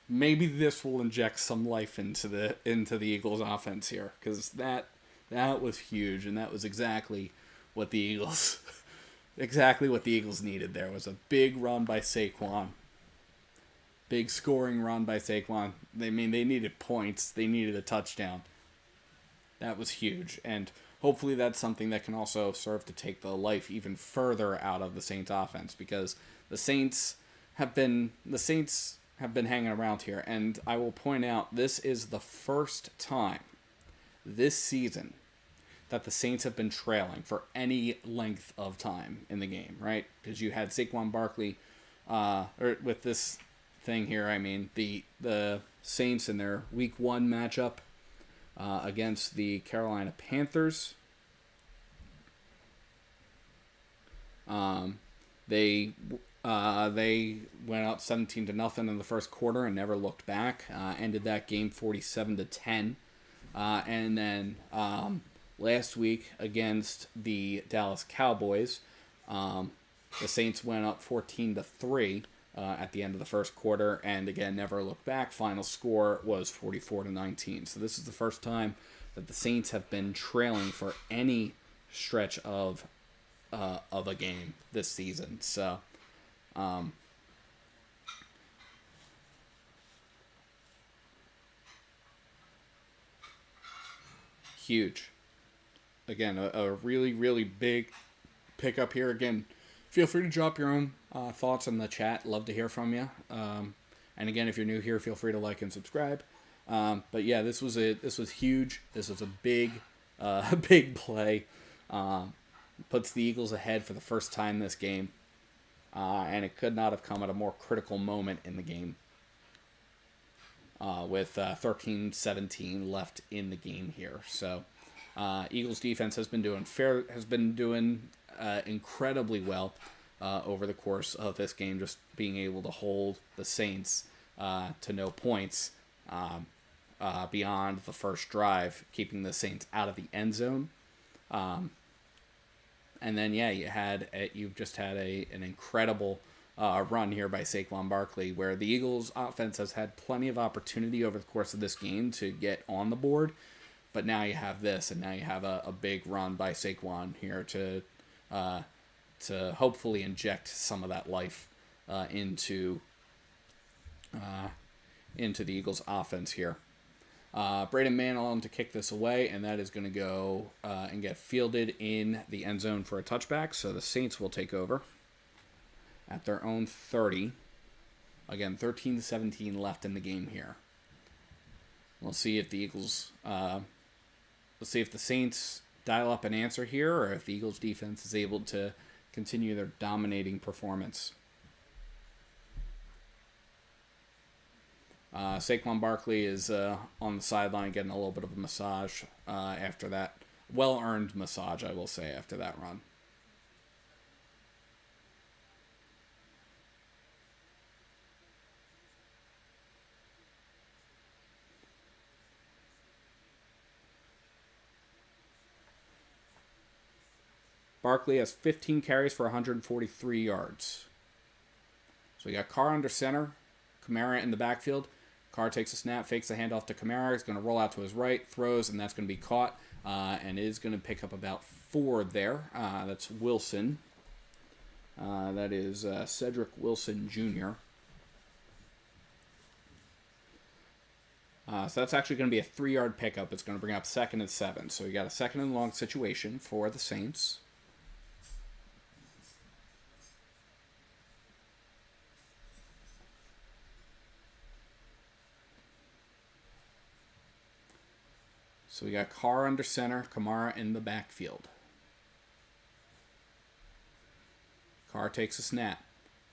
Maybe this will inject some life into the Eagles offense here, because that was huge, and that was exactly what the Eagles needed. There was a big run by Saquon, big scoring run by Saquon. They needed points, they needed a touchdown. That was huge, and hopefully that's something that can also serve to take the life even further out of the Saints offense, because the Saints have been hanging around here, and I will point out this is the first time this season that the Saints have been trailing for any length of time in the game, right? Because you had Saquon Barkley, or with this thing here, I mean, the Saints in their Week 1 matchup against the Carolina Panthers. They they went up 17-0 in the first quarter and never looked back. Ended that game 47-10, and then last week against the Dallas Cowboys, the Saints went up 14-3 at the end of the first quarter, and again never looked back. Final score was 44-19. So this is the first time that the Saints have been trailing for any stretch of a game this season. So, huge. Again, a really, really big pickup here. Again, feel free to drop your own thoughts in the chat. Love to hear from you. And again, if you're new here, feel free to like and subscribe. But yeah, this was huge. This was a big, big play. Puts the Eagles ahead for the first time this game. And it could not have come at a more critical moment in the game. With 13-17 left in the game here. So, Eagles defense has been doing incredibly well over the course of this game, just being able to hold the Saints to no points beyond the first drive, keeping the Saints out of the end zone. And then, yeah, you've just had an incredible run here by Saquon Barkley, where the Eagles' offense has had plenty of opportunity over the course of this game to get on the board. But now you have this, and now you have a big run by Saquon here to hopefully inject some of that life into the Eagles' offense here. Braden Mann to kick this away, and that is going to go and get fielded in the end zone for a touchback. So the Saints will take over at their own 30. Again, 13-17 left in the game here. We'll see if the Eagles, let's see if the Saints dial up an answer here, or if the Eagles defense is able to continue their dominating performance. Saquon Barkley is on the sideline getting a little bit of a massage after that. Well-earned massage, I will say, after that run. Barkley has 15 carries for 143 yards. So we got Carr under center, Kamara in the backfield. Carr takes a snap, fakes the handoff to Kamara. He's going to roll out to his right, throws, and that's going to be caught. And is going to pick up about 4 there. That's Wilson. That is Cedric Wilson Jr. So that's actually going to be a 3-yard pickup. It's going to bring up 2nd and 7. So we got a 2nd and long situation for the Saints. So we got Carr under center, Kamara in the backfield. Carr takes a snap,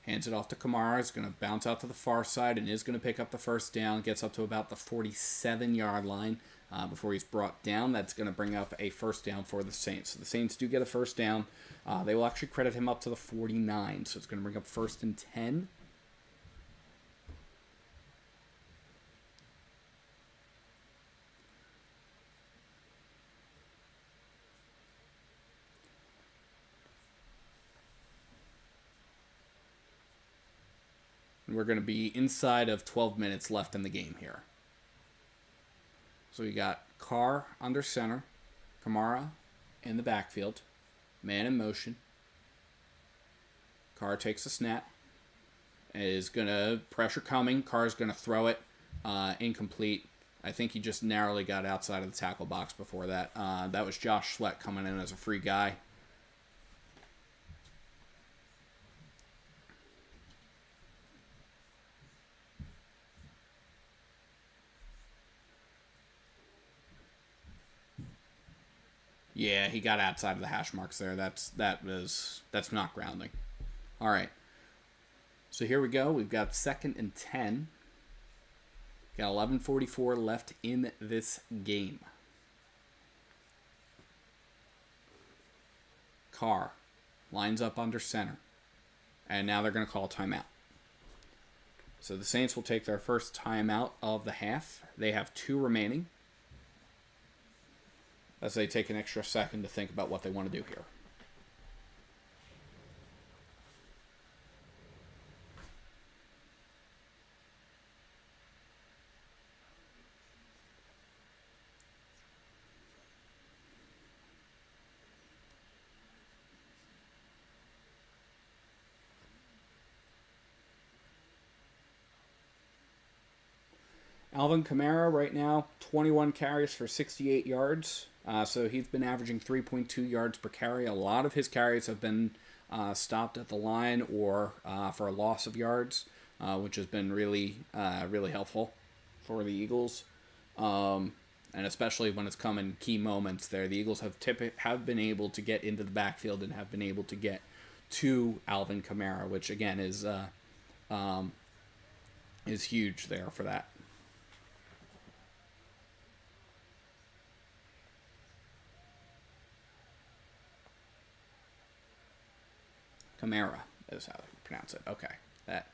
hands it off to Kamara. It's going to bounce out to the far side and is going to pick up the first down. Gets up to about the 47-yard line before he's brought down. That's going to bring up a first down for the Saints. So the Saints do get a first down. They will actually credit him up to the 49, so it's going to bring up 1st and 10. We're going to be inside of 12 minutes left in the game here. So we got Carr under center, Kamara in the backfield, man in motion. Carr takes a snap, is going to pressure coming. Carr's going to throw it, incomplete. I think he just narrowly got outside of the tackle box before that. That was Josh Sweat coming in as a free guy. Yeah, he got outside of the hash marks there. That's not grounding. All right. So here we go. We've got 2nd and 10. Got 11:44 left in this game. Carr lines up under center. And now they're going to call a timeout. So the Saints will take their first timeout of the half. They have 2 remaining, as they take an extra second to think about what they want to do here. Alvin Kamara right now, 21 carries for 68 yards. So he's been averaging 3.2 yards per carry. A lot of his carries have been stopped at the line or for a loss of yards, which has been really helpful for the Eagles. And especially when it's come in key moments there. The Eagles have been able to get into the backfield and have been able to get to Alvin Kamara, which again is huge there for that. Camara is how they pronounce it. Okay, that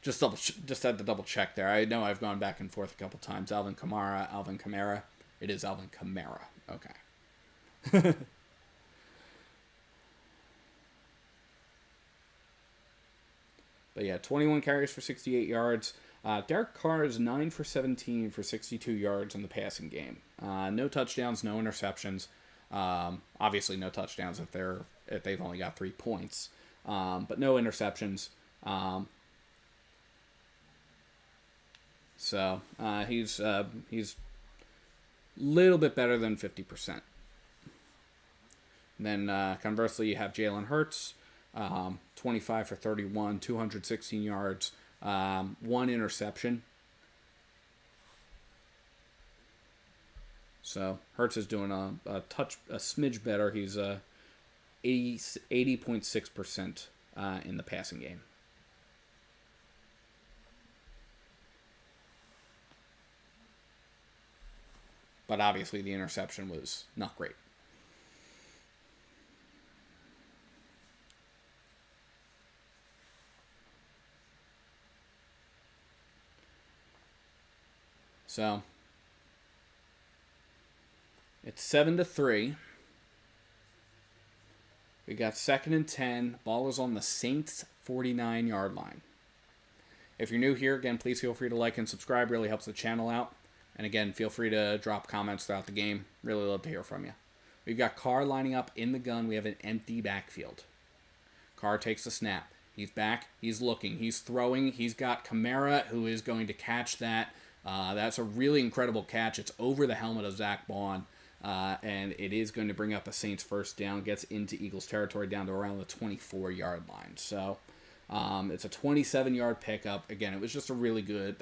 just had to double check there. I know I've gone back and forth a couple times. Alvin Kamara. It is Alvin Kamara. Okay. But yeah, 21 carries for 68 yards. Derek Carr is 9 for 17 for 62 yards in the passing game. No touchdowns, no interceptions. Obviously, no touchdowns if they've only got 3 points. But no interceptions. So he's a little bit better than 50%. And then conversely, you have Jalen Hurts, 25 for 31, 216 yards, 1 interception. So Hurts is doing a smidge better. He's 80.6% in the passing game. But obviously the interception was not great. So it's 7-3. We got 2nd and 10. Ball is on the Saints' 49-yard line. If you're new here, again, please feel free to like and subscribe. Really helps the channel out. And again, feel free to drop comments throughout the game. Really love to hear from you. We've got Carr lining up in the gun. We have an empty backfield. Carr takes the snap. He's back. He's looking. He's throwing. He's got Kamara, who is going to catch that. That's a really incredible catch. It's over the helmet of Zach Bond. And it is going to bring up a Saints first down, gets into Eagles territory down to around the 24-yard line. So it's a 27-yard pickup. Again, it was just a really good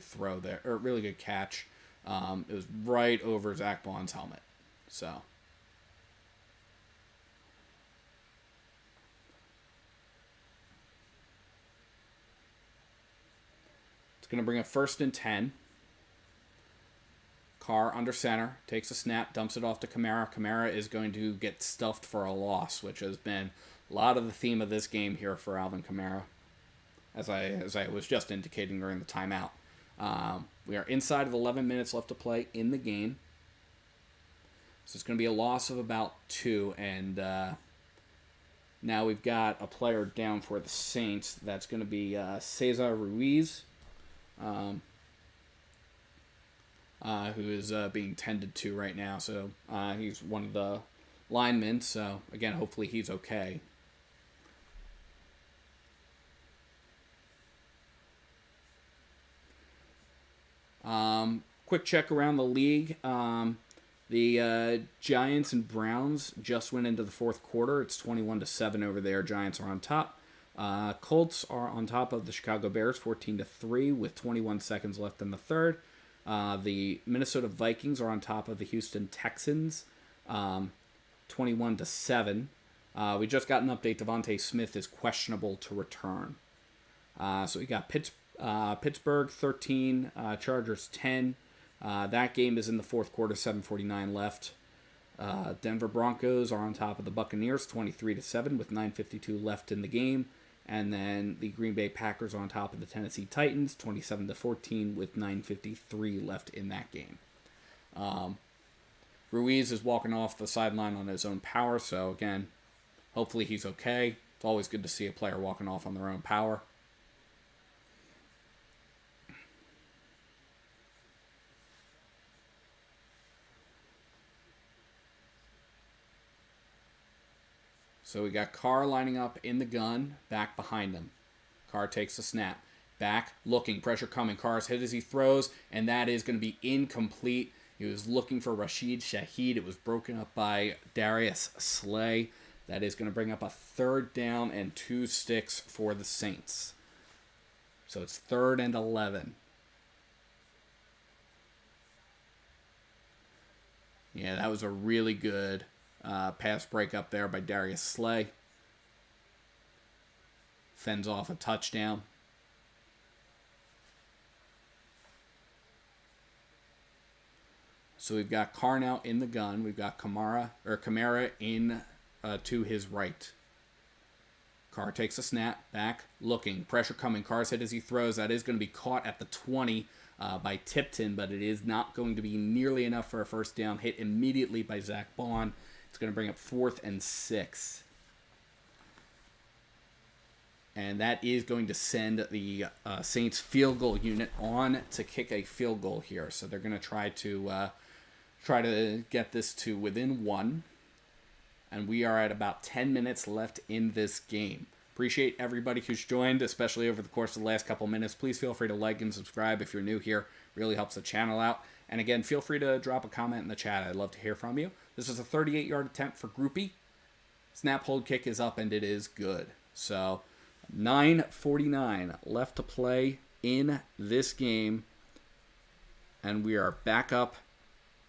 throw there, or a really good catch. It was right over Zach Bond's helmet. So it's going to bring up 1st and 10. Carr under center, takes a snap, dumps it off to Kamara. Kamara is going to get stuffed for a loss, which has been a lot of the theme of this game here for Alvin Kamara, as I was just indicating during the timeout. We are inside of 11 minutes left to play in the game. So it's going to be a loss of about 2, and now we've got a player down for the Saints. That's going to be Cesar Ruiz. Who is being tended to right now. So he's one of the linemen. So, again, hopefully he's okay. Quick check around the league. The Giants and Browns just went into the 4th quarter. It's 21-7 over there. Giants are on top. Colts are on top of the Chicago Bears, 14-3, with 21 seconds left in the 3rd. The Minnesota Vikings are on top of the Houston Texans, 21-7. We just got an update. Devontae Smith is questionable to return. So we got Pittsburgh 13, Chargers 10. That game is in the 4th quarter, 7:49 left. Denver Broncos are on top of the Buccaneers 23-7 with 9:52 left in the game. And then the Green Bay Packers are on top of the Tennessee Titans 27-14 with 9:53 left in that game. Ruiz is walking off the sideline on his own power, so again, hopefully he's okay. It's always good to see a player walking off on their own power. So we got Carr lining up in the gun, back behind him. Carr takes a snap. Back, looking, pressure coming. Carr's hit as he throws, and that is going to be incomplete. He was looking for Rashid Shaheed. It was broken up by Darius Slay. That is going to bring up a 3rd down and 2 sticks for the Saints. So it's 3rd and 11. Yeah, that was a really good pass break up there by Darius Slay. Fends off a touchdown. So we've got Carr now in the gun. We've got Kamara in to his right. Carr takes a snap, back, looking, pressure coming. Carr's hit as he throws. That is going to be caught at the 20 by Tipton, but it is not going to be nearly enough for a first down. Hit immediately by Zach Bond. It's going to bring up 4th and 6. And that is going to send the Saints field goal unit on to kick a field goal here. So they're going to try to get this to within 1. And we are at about 10 minutes left in this game. Appreciate everybody who's joined, especially over the course of the last couple minutes. Please feel free to like and subscribe if you're new here. Really helps the channel out. And again, feel free to drop a comment in the chat. I'd love to hear from you. This is a 38-yard attempt for Groupie. Snap, hold, kick is up, and it is good. So 9:49 left to play in this game. And we are back up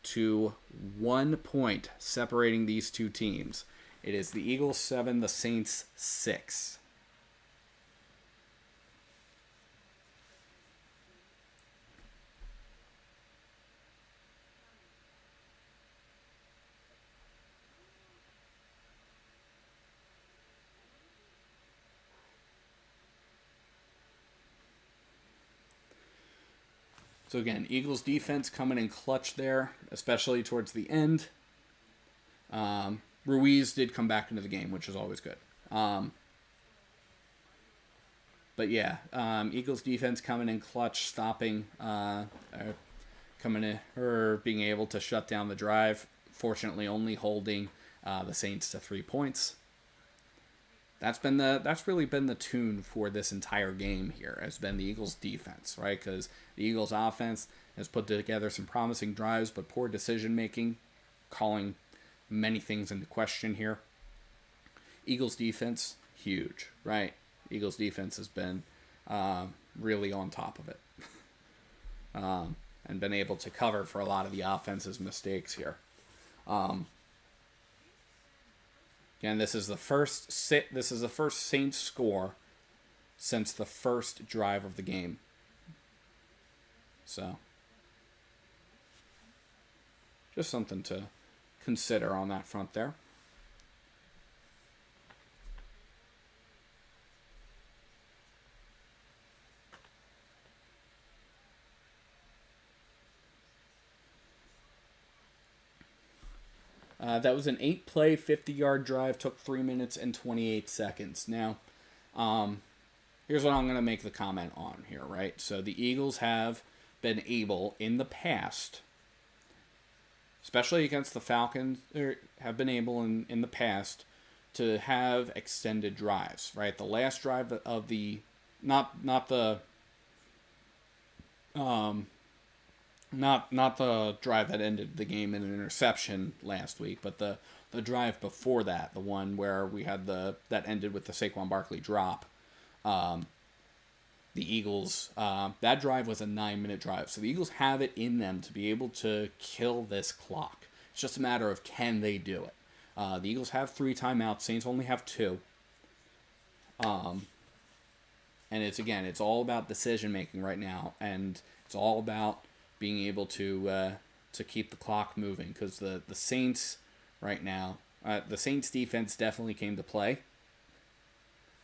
to 1 point separating these two teams. It is the Eagles 7, the Saints 6. So again, Eagles defense coming in clutch there, especially towards the end. Ruiz did come back into the game, which is always good. But yeah, Eagles defense coming in clutch, stopping, coming in, or being able to shut down the drive. Fortunately, only holding the Saints to 3 points. That's really been the tune for this entire game here, has been the Eagles' defense, right? Because the Eagles' offense has put together some promising drives, but poor decision-making, calling many things into question here. Eagles' defense, huge, right? Eagles' defense has been really on top of it and been able to cover for a lot of the offense's mistakes here. Again, this is the first Saints score since the first drive of the game. So, just something to consider on that front there. That was an 8-play, 50-yard drive. Took 3 minutes and 28 seconds. Now, here's what I'm going to make the comment on here, right? So the Eagles have been able in the past, especially against the Falcons, have been able in the past to have extended drives, right? The last drive of the not the drive that ended the game in an interception last week, but the drive before that, the one where we had that ended with the Saquon Barkley drop. The Eagles, that drive was a 9-minute drive. So the Eagles have it in them to be able to kill this clock. It's just a matter of can they do it. The Eagles have 3 timeouts. Saints only have 2. And it's all about decision making right now, and it's all about being able to keep the clock moving, because the Saints right now. The Saints defense definitely came to play.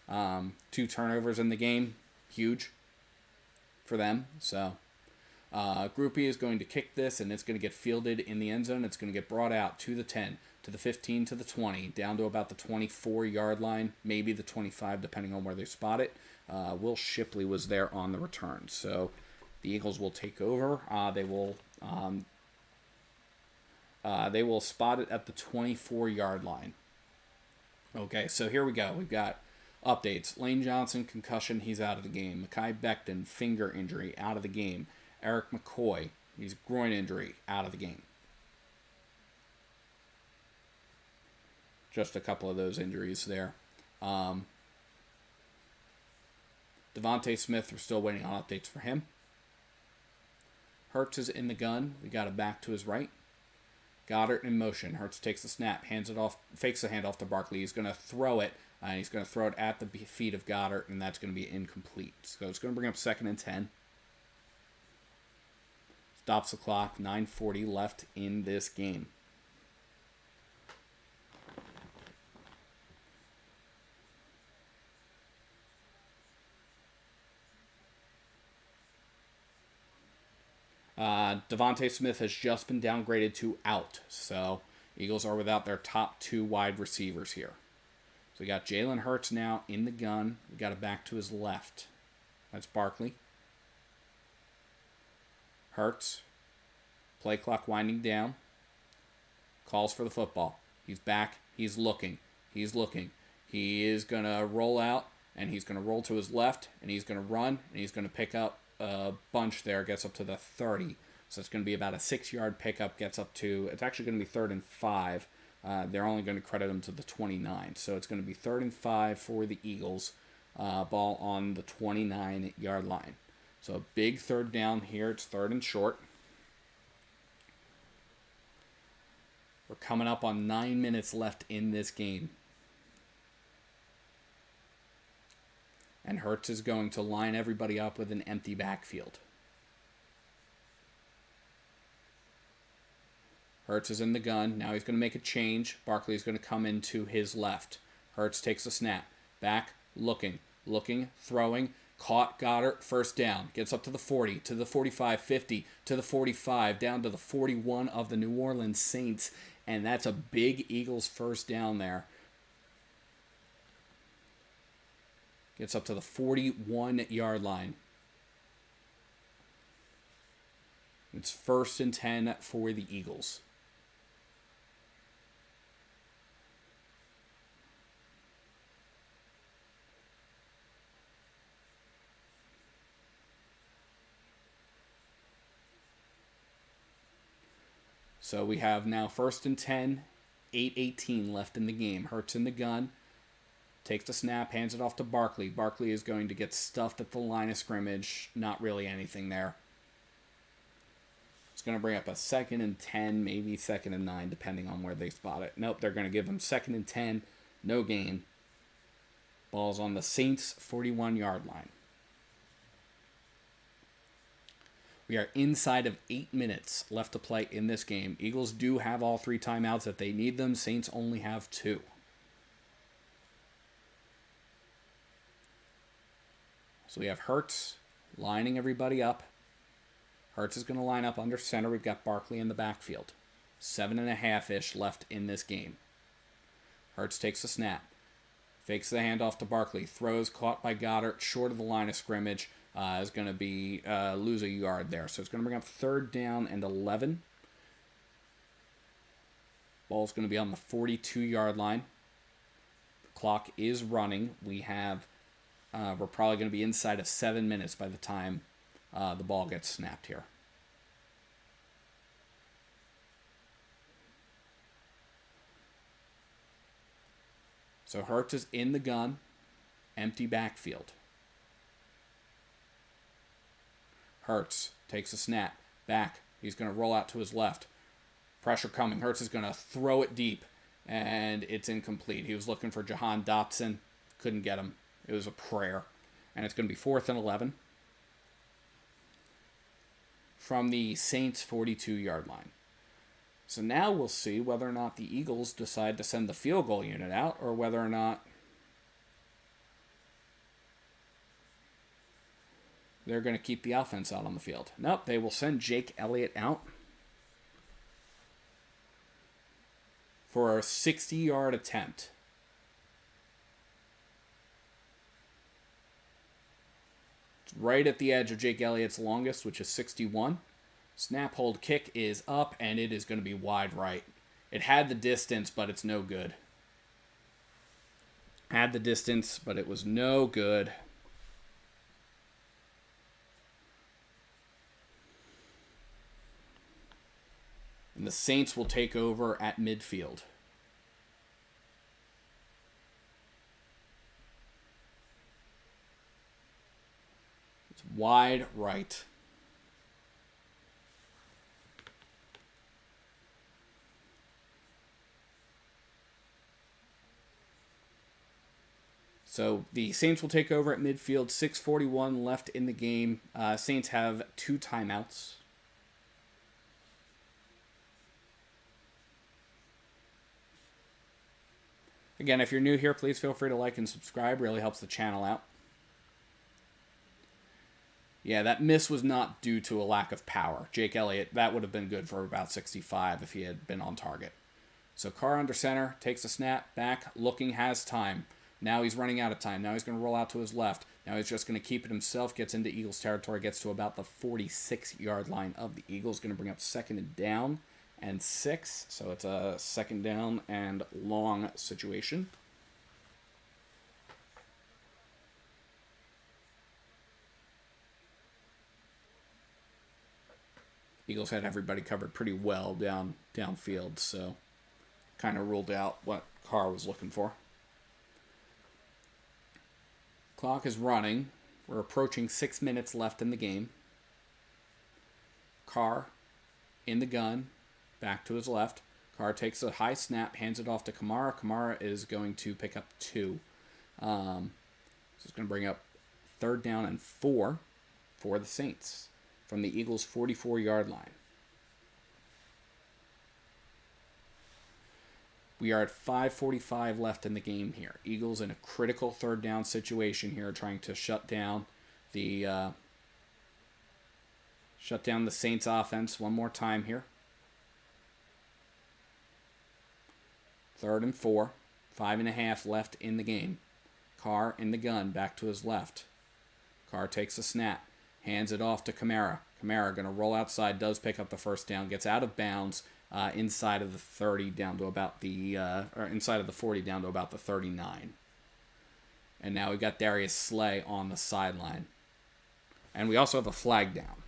2 turnovers in the game, huge for them. So Groupie is going to kick this, and it's going to get fielded in the end zone. It's going to get brought out to the 10, to the 15, to the 20, down to about the 24-yard line, maybe the 25, depending on where they spot it. Will Shipley was there on the return. So the Eagles will take over. They will spot it at the 24-yard line. Okay, so here we go. We've got updates. Lane Johnson, concussion, he's out of the game. Mekhi Becton, finger injury, out of the game. Eric McCoy, he's groin injury, out of the game. Just a couple of those injuries there. Devontae Smith, we're still waiting on updates for him. Hurts is in the gun. We got it back to his right. Goddard in motion. Hurts takes the snap, hands it off, fakes the handoff to Barkley. He's going to throw it, and he's going to throw it at the feet of Goddard, and that's going to be incomplete. So it's going to bring up 2nd and 10. Stops the clock. 9:40 left in this game. Devontae Smith has just been downgraded to out. So Eagles are without their top 2 wide receivers here. So we got Jalen Hurts now in the gun. We got it back to his left. That's Barkley. Hurts. Play clock winding down. Calls for the football. He's back. He's looking. He's looking. He is going to roll out, and he's going to roll to his left, and he's going to run, and he's going to pick up a bunch there. Gets up to the 30. So it's going to be about a 6-yard pickup. Gets up to, it's actually going to be 3rd and 5. They're only going to credit him to the 29. So it's going to be 3rd and 5 for the Eagles. Ball on the 29-yard line. So a big 3rd down here. It's 3rd and short. We're coming up on 9 minutes left in this game. And Hurts is going to line everybody up with an empty backfield. Hurts is in the gun. Now he's going to make a change. Barkley is going to come into his left. Hurts takes a snap. Back, looking, throwing. Caught Goddard, 1st down. Gets up to the 40, to the 45, 50, to the 45, down to the 41 of the New Orleans Saints. And that's a big Eagles 1st down there. Gets up to the 41-yard line. It's 1st and 10 for the Eagles. So we have now 1st and 10, 8:18 left in the game. Hurts in the gun. Takes the snap, hands it off to Barkley. Barkley is going to get stuffed at the line of scrimmage. Not really anything there. It's going to bring up a 2nd and 10, maybe 2nd and 9, depending on where they spot it. Nope, they're going to give him 2nd and 10, no gain. Ball's on the Saints' 41-yard line. We are inside of 8 minutes left to play in this game. Eagles do have all 3 timeouts if they need them. Saints only have 2. So we have Hurts lining everybody up. Hurts is going to line up under center. We've got Barkley in the backfield. 7.5-ish left in this game. Hurts takes the snap. Fakes the handoff to Barkley. Throws, caught by Goddard, short of the line of scrimmage. Is going to be lose a yard there. So it's going to bring up 3rd down and 11. Ball's going to be on the 42-yard line. The clock is running. We're probably going to be inside of 7 minutes by the time the ball gets snapped here. So Hurts is in the gun, empty backfield. Hurts takes a snap, back. He's going to roll out to his left. Pressure coming. Hurts is going to throw it deep, and it's incomplete. He was looking for Jahan Dotson, couldn't get him. It was a prayer. And it's going to be 4th and 11 from the Saints' 42-yard line. So now we'll see whether or not the Eagles decide to send the field goal unit out or whether or not they're going to keep the offense out on the field. Nope, they will send Jake Elliott out for a 60-yard attempt. It's right at the edge of Jake Elliott's longest, which is 61. Snap, hold, kick is up, and it is going to be wide right. It had the distance, but it's no good. Had the distance, but it was no good. And the Saints will take over at midfield. It's wide right. So the Saints will take over at midfield. 6:41 left in the game. Saints have 2 timeouts. Again, if you're new here, please feel free to like and subscribe. Really helps the channel out. Yeah, that miss was not due to a lack of power. Jake Elliott, that would have been good for about 65 if he had been on target. So Carr under center, takes a snap, back, looking, has time. Now he's running out of time. Now he's going to roll out to his left. Now he's just going to keep it himself. Gets into Eagles territory. Gets to about the 46-yard line of the Eagles. Going to bring up 2nd and down and 6. So it's a 2nd down and long situation. Eagles had everybody covered pretty well downfield. So kind of ruled out what Carr was looking for. Clock is running. We're approaching 6 minutes left in the game. Carr in the gun, back to his left. Carr takes a high snap, hands it off to Kamara. Kamara is going to pick up 2. So it's going to bring up 3rd down and 4 for the Saints from the Eagles' 44-yard line. We are at 5:45 left in the game here. Eagles in a critical 3rd down situation here, trying to shut down the Saints offense one more time here. 3rd and 4, 5.5 left in the game. Carr in the gun, back to his left. Carr takes a snap, hands it off to Kamara. Kamara going to roll outside, does pick up the 1st down, gets out of bounds. Inside of the 30 down to about the, or inside of the 40 down to about the 39. And now we got Darius Slay on the sideline. And we also have a flag down.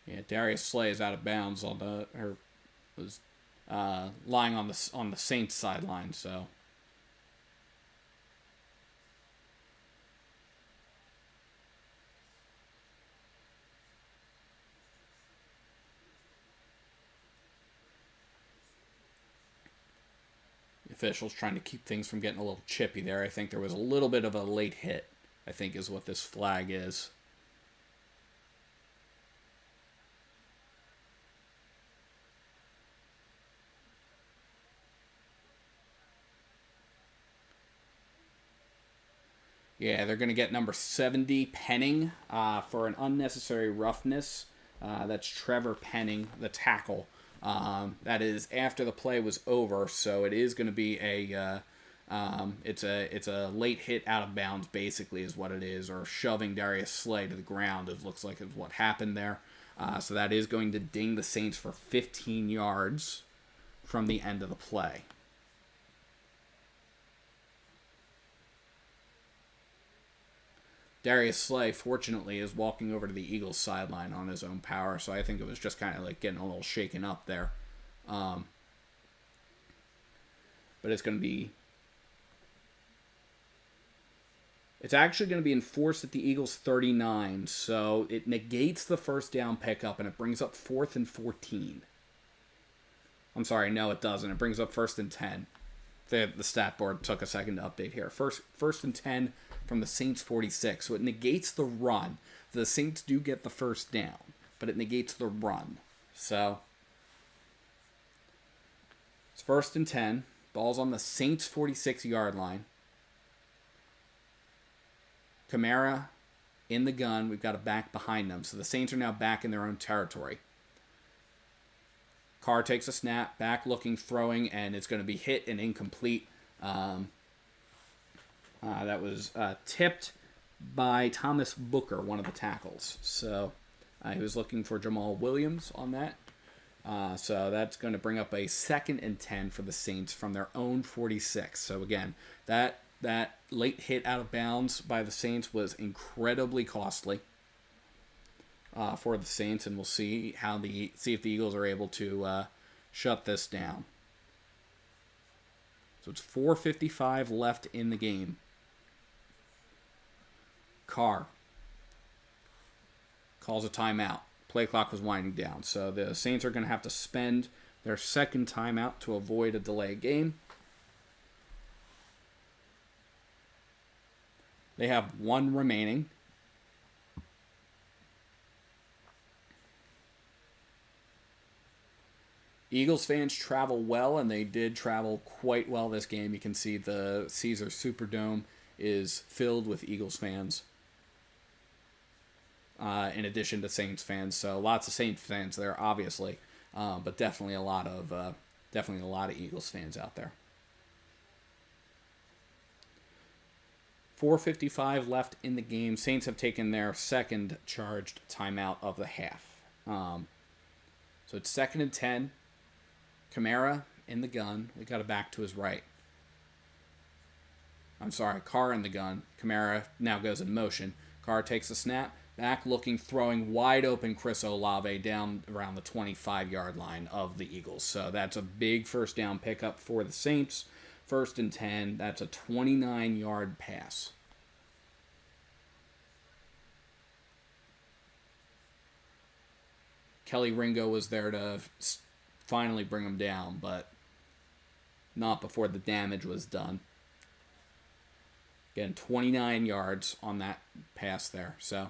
Yeah, Darius Slay is out of bounds on was lying on the Saints sideline. So the officials trying to keep things from getting a little chippy there. I think there was a little bit of a late hit, I think is what this flag is. Yeah, they're going to get number 70, Penning, for an unnecessary roughness. That's Trevor Penning, the tackle. That is after the play was over, so it is going to be it's a late hit out of bounds, basically, is what it is, or shoving Darius Slay to the ground. It looks like is what happened there. So that is going to ding the Saints for 15 yards from the end of the play. Darius Slay, fortunately, is walking over to the Eagles sideline on his own power, so I think it was just kind of like getting a little shaken up there. But it's going to be... It's actually going to be enforced at the Eagles' 39, so it negates the first down pickup, and it brings up 4th and 14. I'm sorry, no, it doesn't. It brings up 1st and 10. The stat board took a second to update here. First and 10 from the Saints' 46, so it negates the run. The Saints do get the first down, but it negates the run. So, it's 1st and 10. Ball's on the Saints' 46-yard line. Kamara in the gun. We've got a back behind them. So the Saints are now back in their own territory. Carr takes a snap, back looking, throwing, and it's going to be hit and incomplete. That was tipped by Thomas Booker, one of the tackles. So he was looking for Jamal Williams on that. So that's going to bring up a 2nd and 10 for the Saints from their own 46. So again, that late hit out of bounds by the Saints was incredibly costly for the Saints, and we'll see if the Eagles are able to shut this down. So it's 4:55 left in the game. Carr calls a timeout. Play clock was winding down, so the Saints are going to have to spend their 2nd timeout to avoid a delay game. They have 1 remaining. Eagles fans travel well, and they did travel quite well this game. You can see the Caesars Superdome is filled with Eagles fans, in addition to Saints fans. So lots of Saints fans there, obviously, but definitely a lot of Eagles fans out there. 4:55 left in the game. Saints have taken their 2nd charged timeout of the half. So it's 2nd and 10. Kamara in the gun. We got it back to his right. I'm sorry, Carr in the gun. Kamara now goes in motion. Carr takes the snap. Back looking, throwing wide open Chris Olave down around the 25-yard line of the Eagles. So that's a big first down pickup for the Saints. 1st and 10. That's a 29-yard pass. Kelly Ringo was there to finally bring him down, but not before the damage was done. Again, 29 yards on that pass there. So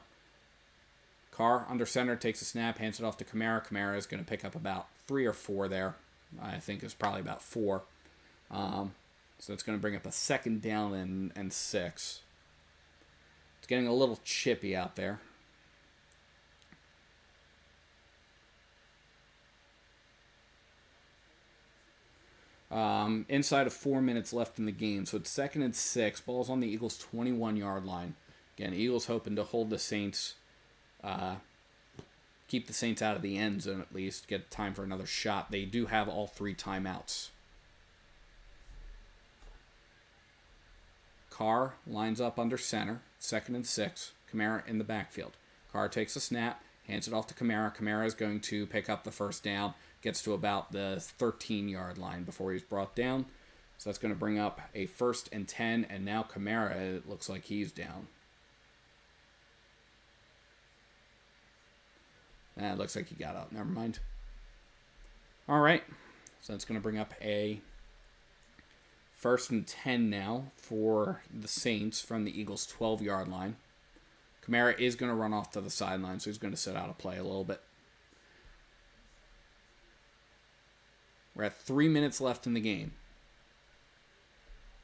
Carr under center takes a snap, hands it off to Kamara. Kamara is going to pick up about 3 or 4 there. I think it's probably about 4. So it's going to bring up a 2nd down and 6. It's getting a little chippy out there. Inside of 4 minutes left in the game. So it's 2nd and 6. Ball's on the Eagles' 21-yard line. Again, Eagles hoping to hold the Saints, keep the Saints out of the end zone at least, get time for another shot. They do have all 3 timeouts. Carr lines up under center, 2nd and 6. Kamara in the backfield. Carr takes a snap, hands it off to Kamara. Kamara is going to pick up the first down, gets to about the 13-yard line before he's brought down. So that's going to bring up a 1st and 10, and now Kamara, it looks like he's down. It looks like he got up. Never mind. All right. So that's going to bring up a 1st and 10 now for the Saints from the Eagles' 12-yard line. Kamara is going to run off to the sideline, so he's going to sit out of play a little bit. We're at 3 minutes left in the game.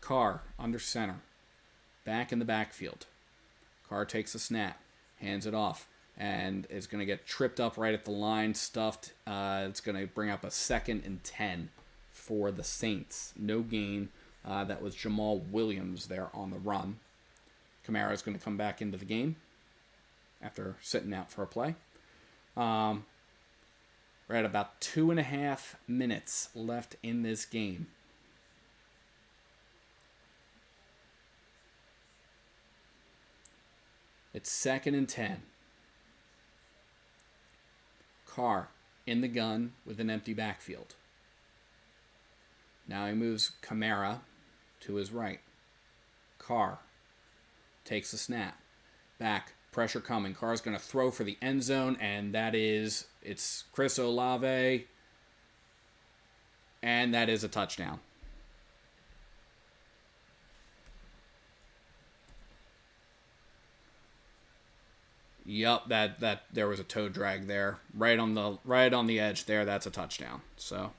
Carr under center. Back in the backfield. Carr takes a snap. Hands it off. And is going to get tripped up right at the line. Stuffed. It's going to bring up a 2nd and 10 for the Saints. No gain. That was Jamal Williams there on the run. Kamara is going to come back into the game after sitting out for a play. We're at about 2.5 minutes left in this game. It's 2nd and 10. Carr in the gun with an empty backfield. Now he moves Kamara to his right. Carr takes the snap. Back, pressure coming. Carr's going to throw for the end zone, and it's Chris Olave, and that is a touchdown. Yup, that there was a toe drag there, right on the edge there. That's a touchdown. So.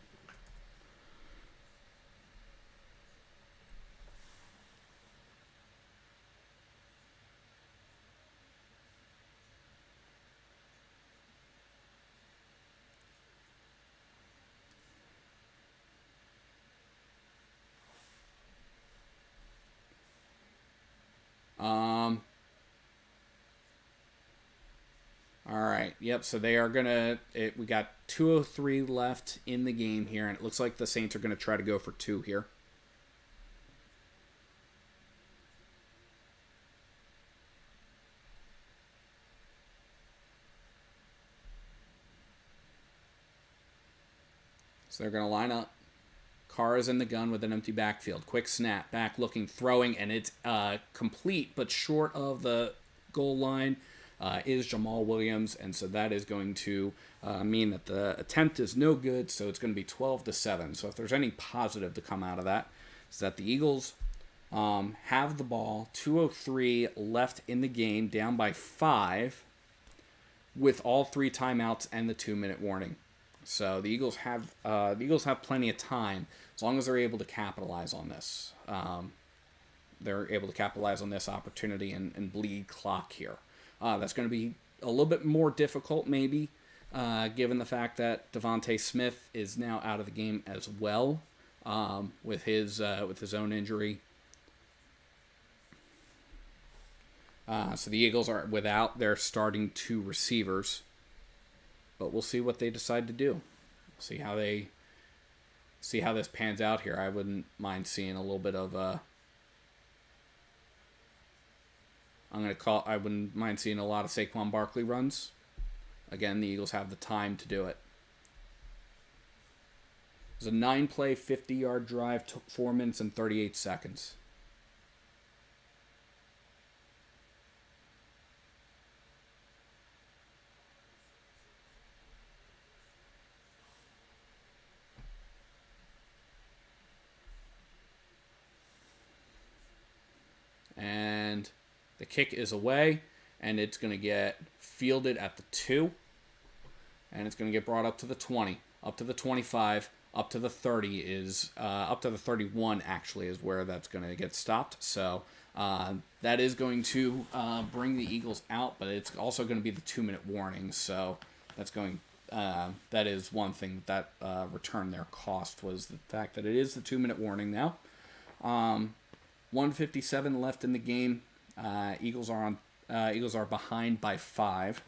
All right. Yep. So they are gonna. We got 2:03 left in the game here, and it looks like the Saints are gonna try to go for 2 here. So they're gonna line up. Carr is in the gun with an empty backfield. Quick snap, back looking, throwing, and it's complete, but short of the goal line is Jamal Williams, and so that is going to mean that the attempt is no good, so it's going to be 12-7. So if there's any positive to come out of that, is that the Eagles have the ball, 2:03 left in the game, down by 5, with all 3 timeouts and the 2-minute warning. So the Eagles have plenty of time as long as they're able to capitalize on this. They're able to capitalize on this opportunity and bleed clock here. That's going to be a little bit more difficult, maybe, given the fact that Devontae Smith is now out of the game as well with his own injury. So the Eagles are without their starting 2 receivers. But we'll see what they decide to do. See how this pans out here. I wouldn't mind seeing a little bit of I wouldn't mind seeing a lot of Saquon Barkley runs. Again, the Eagles have the time to do it. It was a 9-play, 50-yard drive, took 4 minutes and 38 seconds. And the kick is away, and it's going to get fielded at the 2, and it's going to get brought up to the 20, up to the 25, up to the 30 up to the 31 actually is where that's going to get stopped. So that is going to bring the Eagles out, but it's also going to be the 2-minute warning. So that is one thing that returned their cost, was the fact that it is the 2-minute warning now. 1:57 left in the game. Eagles are behind by 5.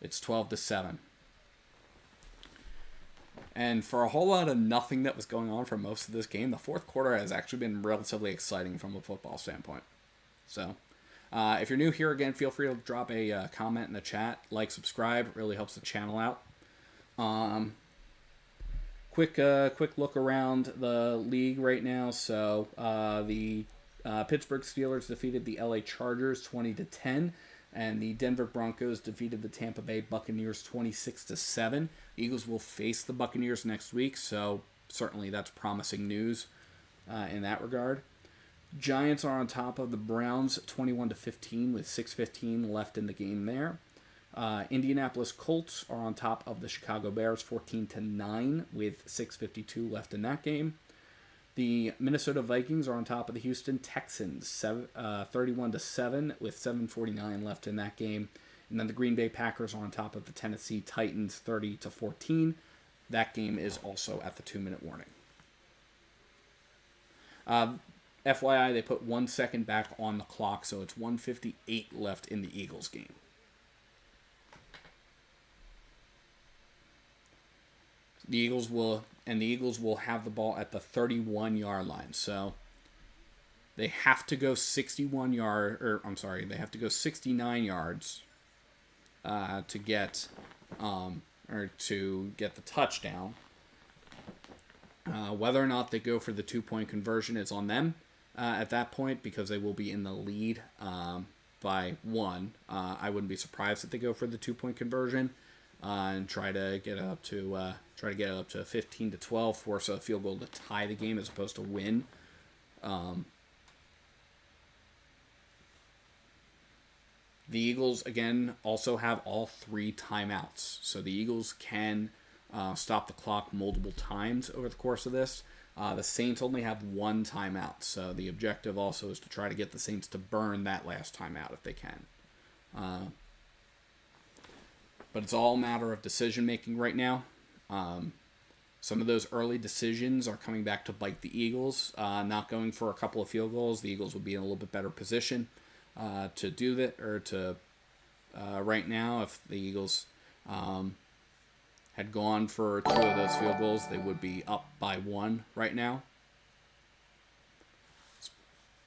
It's 12-7. And for a whole lot of nothing that was going on for most of this game, the fourth quarter has actually been relatively exciting from a football standpoint. So, if you're new here, again, feel free to drop a comment in the chat, like, subscribe. It really helps the channel out. Quick look around the league right now. So the Pittsburgh Steelers defeated the LA Chargers 20-10, and the Denver Broncos defeated the Tampa Bay Buccaneers 26-7. The Eagles will face the Buccaneers next week, so certainly that's promising news in that regard. Giants are on top of the Browns 21-15 with 6:15 left in the game there. Indianapolis Colts are on top of the Chicago Bears 14-9 with 6:52 left in that game. The Minnesota Vikings are on top of the Houston Texans 31-7 with 7:49 left in that game. And then the Green Bay Packers are on top of the Tennessee Titans 30-14. That game is also at the 2-minute warning. FYI, they put 1 second back on the clock, so it's 1:58 left in the Eagles game. The Eagles will have the ball at the 31-yard line. So They have to go 69 yards to get the touchdown. Whether or not they go for the 2-point conversion is on them at that point, because they will be in the lead by 1. I wouldn't be surprised if they go for the 2-point conversion and try to get it up to 15-12, force a field goal to tie the game as opposed to win. The Eagles, again, also have all 3 timeouts. So the Eagles can stop the clock multiple times over the course of this. The Saints only have 1 timeout. So the objective also is to try to get the Saints to burn that last timeout if they can. But it's all a matter of decision-making right now. Some of those early decisions are coming back to bite the Eagles. Not going for a couple of field goals. The Eagles would be in a little bit better position to do that, or to right now, if the Eagles had gone for 2 of those field goals, they would be up by 1 right now.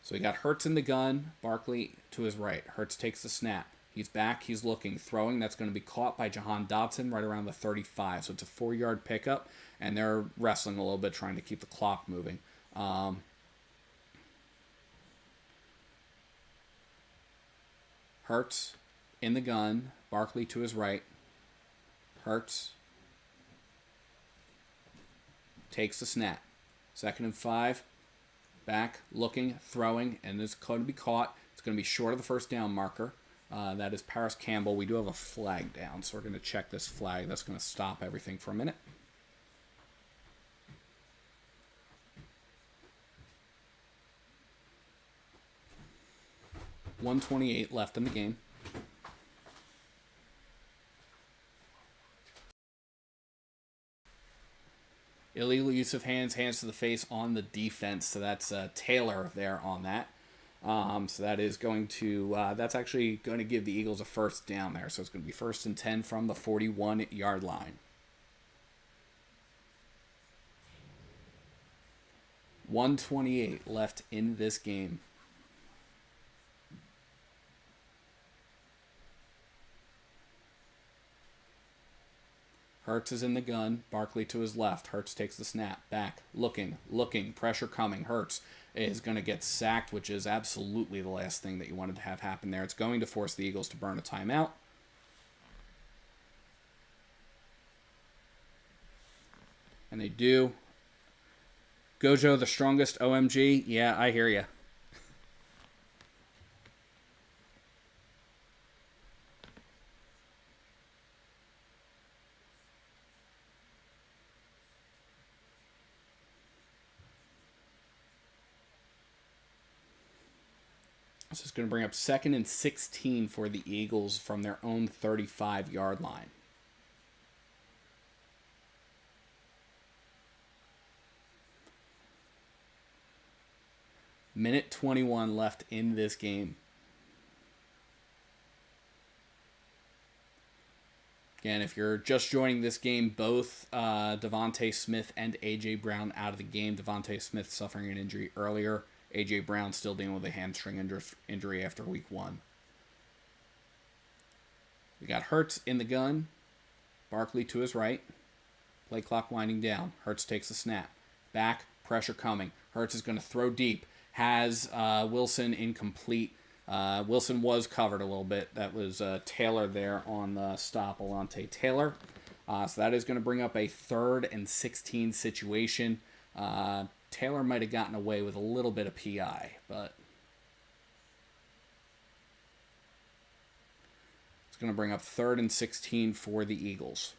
So we got Hurts in the gun, Barkley to his right. Hurts takes the snap. He's back, he's looking, throwing. That's going to be caught by Jahan Dotson right around the 35. So it's a 4-yard pickup, and they're wrestling a little bit, trying to keep the clock moving. Hurts in the gun, Barkley to his right. Hurts takes the snap. 2nd and 5. Back, looking, throwing, and it's going to be caught. It's going to be short of the first down marker. That is Paris Campbell. We do have a flag down, so we're going to check this flag. That's going to stop everything for a minute. .128 left in the game. Illegal use of hands to the face on the defense. So that's Taylor there on that. So that is going to, that's actually going to give the Eagles a first down there. So it's going to be 1st and 10 from the 41-yard line. 128 left in this game. Hurts is in the gun. Barkley to his left. Hurts takes the snap. Back. Looking. Pressure coming. Hurts is going to get sacked, which is absolutely the last thing that you wanted to have happen there. It's going to force the Eagles to burn a timeout. And they do. Gojo, the strongest OMG. Yeah, I hear you. So it's going to bring up 2nd and 16 for the Eagles from their own 35-yard line. Minute 21 left in this game. Again, if you're just joining this game, both Devontae Smith and A.J. Brown out of the game. Devontae Smith suffering an injury earlier. A.J. Brown still dealing with a hamstring injury after week 1. We got Hurts in the gun. Barkley to his right. Play clock winding down. Hurts takes the snap. Back, pressure coming. Hurts is going to throw deep. Has Wilson incomplete. Wilson was covered a little bit. That was Taylor there on the stop, Alontae Taylor. So that is going to bring up a 3rd and 16 situation. Taylor might have gotten away with a little bit of PI, but it's going to bring up 3rd and 16 for the Eagles.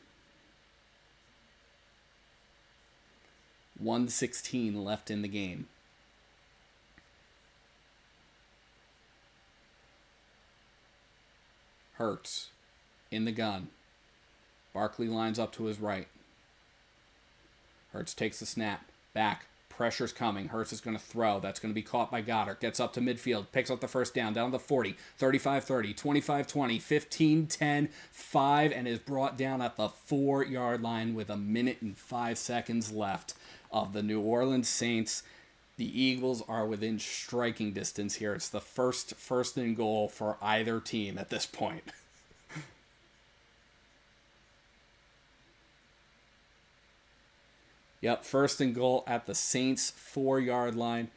1:16 left in the game. Hurts in the gun. Barkley lines up to his right. Hurts takes the snap. Back. Pressure's coming. Hurts is going to throw. That's going to be caught by Goddard. Gets up to midfield. Picks up the first down. Down to the 40. 35-30. 25-20. 15-10. 5. And is brought down at the 4-yard line with 1 minute and 5 seconds left of the New Orleans Saints The Eagles are within striking distance here. It's the first and goal for either team at this point. Yep, first and goal at the Saints 4-yard line.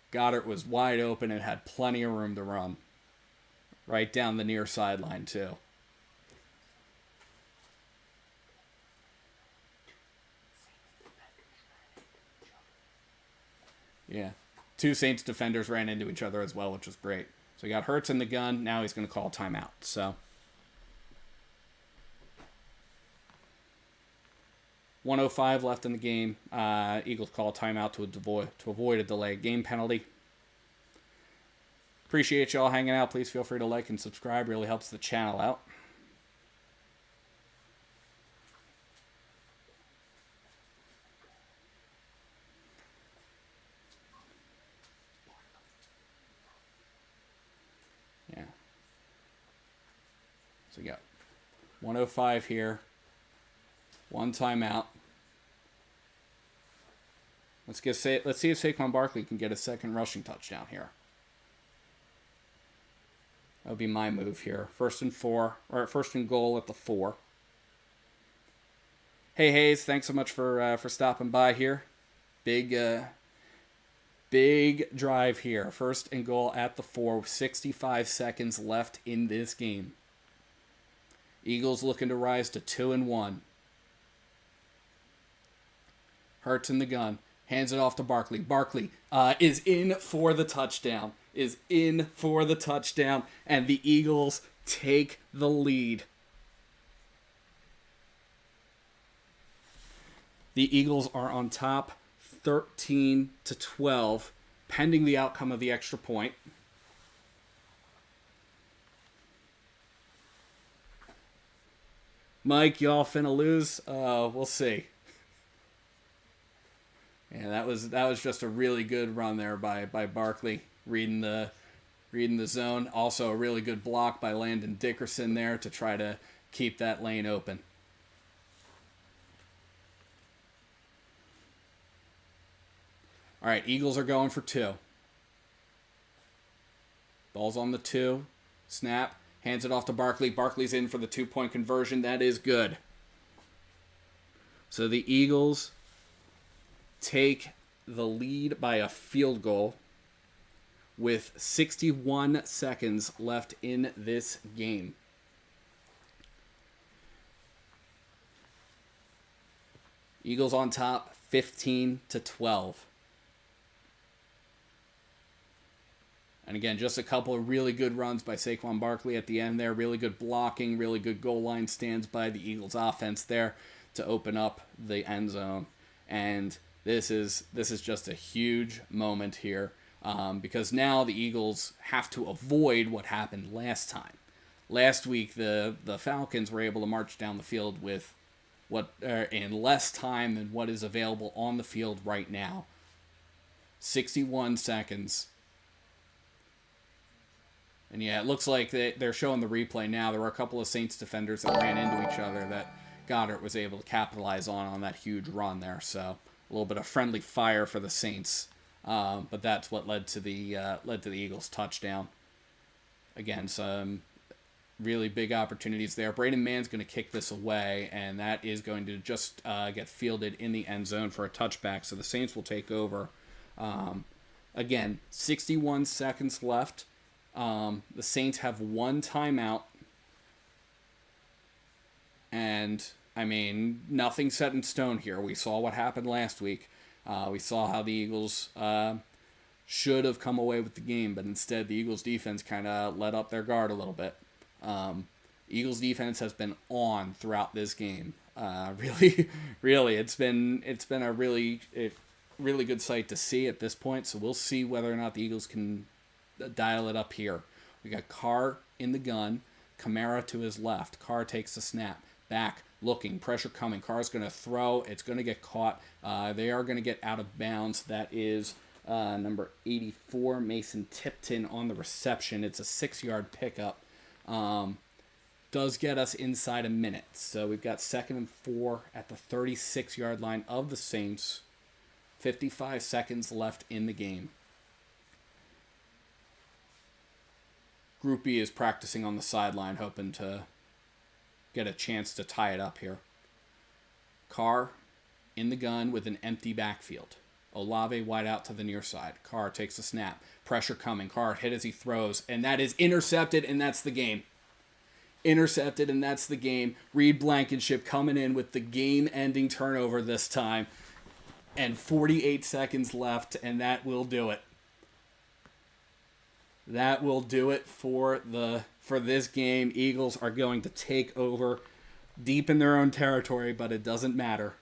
Goddard was wide open and had plenty of room to run. Right down the near sideline, too. Yeah. 2 Saints defenders ran into each other as well, which was great. So he got Hurts in the gun. Now he's going to call timeout. So 1:05 left in the game. Eagles call timeout to avoid a delayed game penalty. Appreciate y'all hanging out. Please feel free to like and subscribe. Really helps the channel out. Yeah. So we got 1:05 here. 1 timeout. Let's see if Saquon Barkley can get a second rushing touchdown here. That would be my move here. First and goal at the 4. Hey Hayes, thanks so much for stopping by here. Big drive here. First and goal at the 4. 65 seconds left in this game. Eagles looking to rise to 2-1. Hurts in the gun. Hands it off to Barkley. Barkley is in for the touchdown. And the Eagles take the lead. The Eagles are on top 13-12, pending the outcome of the extra point. Mike, y'all finna lose? We'll see. Yeah, that was just a really good run there by Barkley, reading the zone. Also a really good block by Landon Dickerson there to try to keep that lane open. All right, Eagles are going for 2. Ball's on the 2. Snap. Hands it off to Barkley. Barkley's in for the 2-point conversion. That is good. So the Eagles take the lead by a field goal with 61 seconds left in this game. Eagles on top 15-12. And again, just a couple of really good runs by Saquon Barkley at the end there. Really good blocking, really good goal line stands by the Eagles offense there to open up the end zone. And this is just a huge moment here because now the Eagles have to avoid what happened last time. Last week, the Falcons were able to march down the field with in less time than what is available on the field right now. 61 seconds. And yeah, it looks like they're showing the replay now. There were a couple of Saints defenders that ran into each other that Goddard was able to capitalize on that huge run there. So a little bit of friendly fire for the Saints. But that's what led to the Eagles' touchdown. Again, some really big opportunities there. Braden Mann's going to kick this away, and that is going to just get fielded in the end zone for a touchback. So the Saints will take over. Again, 61 seconds left. The Saints have 1 timeout. And, I mean, nothing set in stone here. We saw what happened last week. We saw how the Eagles should have come away with the game, but instead the Eagles defense kind of let up their guard a little bit. Eagles defense has been on throughout this game. Really, it's been a really good sight to see at this point. So we'll see whether or not the Eagles can dial it up here. We got Carr in the gun, Kamara to his left. Carr takes the snap, back, looking, pressure coming. Carr's going to throw. It's going to get caught. They are going to get out of bounds. That is number 84, Mason Tipton on the reception. It's a 6-yard pickup. Does get us inside a minute. So we've got 2nd and 4 at the 36-yard line of the Saints. 55 seconds left in the game. Group B is practicing on the sideline, hoping to get a chance to tie it up here. Carr in the gun with an empty backfield. Olave wide out to the near side. Carr takes a snap. Pressure coming. Carr hit as he throws. And that is intercepted, and that's the game. Intercepted, and that's the game. Reed Blankenship coming in with the game-ending turnover this time. And 48 seconds left, and that will do it. That will do it for this game. Eagles are going to take over deep in their own territory, but it doesn't matter.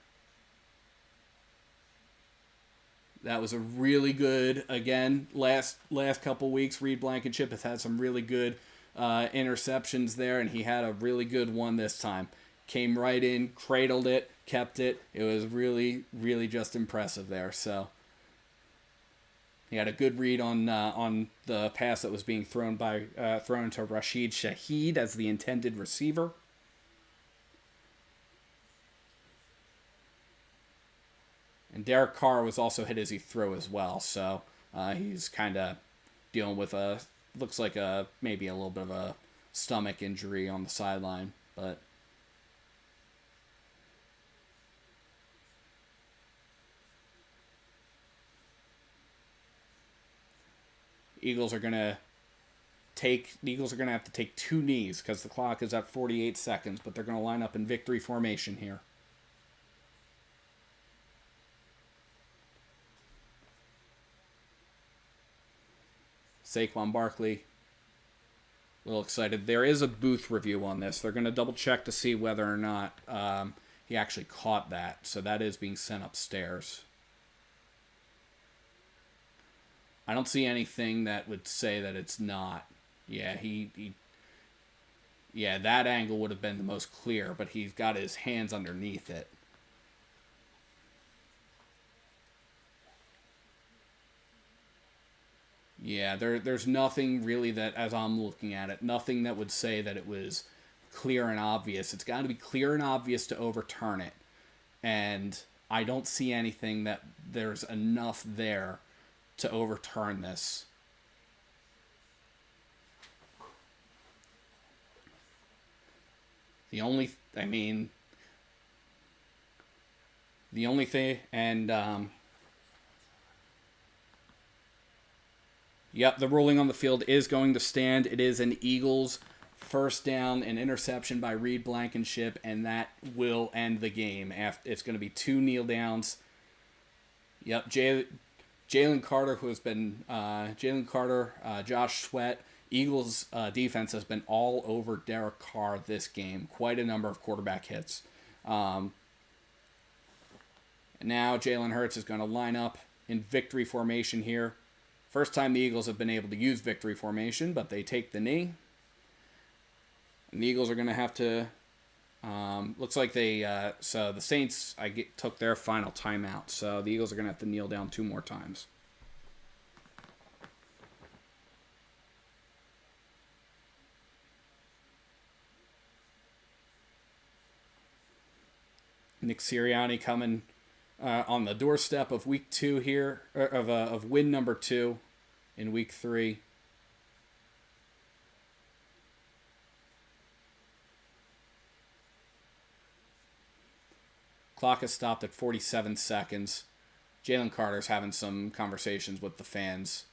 That was a really good, again, last couple weeks, Reed Blankenship has had some really good interceptions there, and he had a really good one this time. Came right in, cradled it, kept it. It was really, really just impressive there. So he had a good read on the pass that was being thrown to Rashid Shaheed as the intended receiver. And Derek Carr was also hit as he threw as well, so he's kind of dealing with looks like maybe a little bit of a stomach injury on the sideline, but Eagles are going to have to take 2 knees because the clock is at 48 seconds, but they're going to line up in victory formation here. Saquon Barkley, a little excited. There is a booth review on this. They're going to double check to see whether or not he actually caught that. So that is being sent upstairs. I don't see anything that would say that it's not. Yeah, yeah, that angle would have been the most clear, but he's got his hands underneath it. Yeah, there's nothing really that, as I'm looking at it, nothing that would say that it was clear and obvious. It's got to be clear and obvious to overturn it. And I don't see anything that there's enough there to overturn this. The only thing, and yep, the ruling on the field is going to stand. It is an Eagles first down, an interception by Reed Blankenship, and that will end the game. It's going to be 2 kneel downs. Yep, Jalen Carter, who has been Josh Sweat. Eagles defense has been all over Derek Carr this game. Quite a number of quarterback hits. And now Jalen Hurts is going to line up in victory formation here. First time the Eagles have been able to use victory formation, but they take the knee. And the Eagles are going to have to... looks like so the Saints took their final timeout. So the Eagles are going to have to kneel down 2 more times. Nick Sirianni coming on the doorstep of week 2 here, of win number 2 in week 3. Clock has stopped at 47 seconds. Jalen Carter's having some conversations with the fans.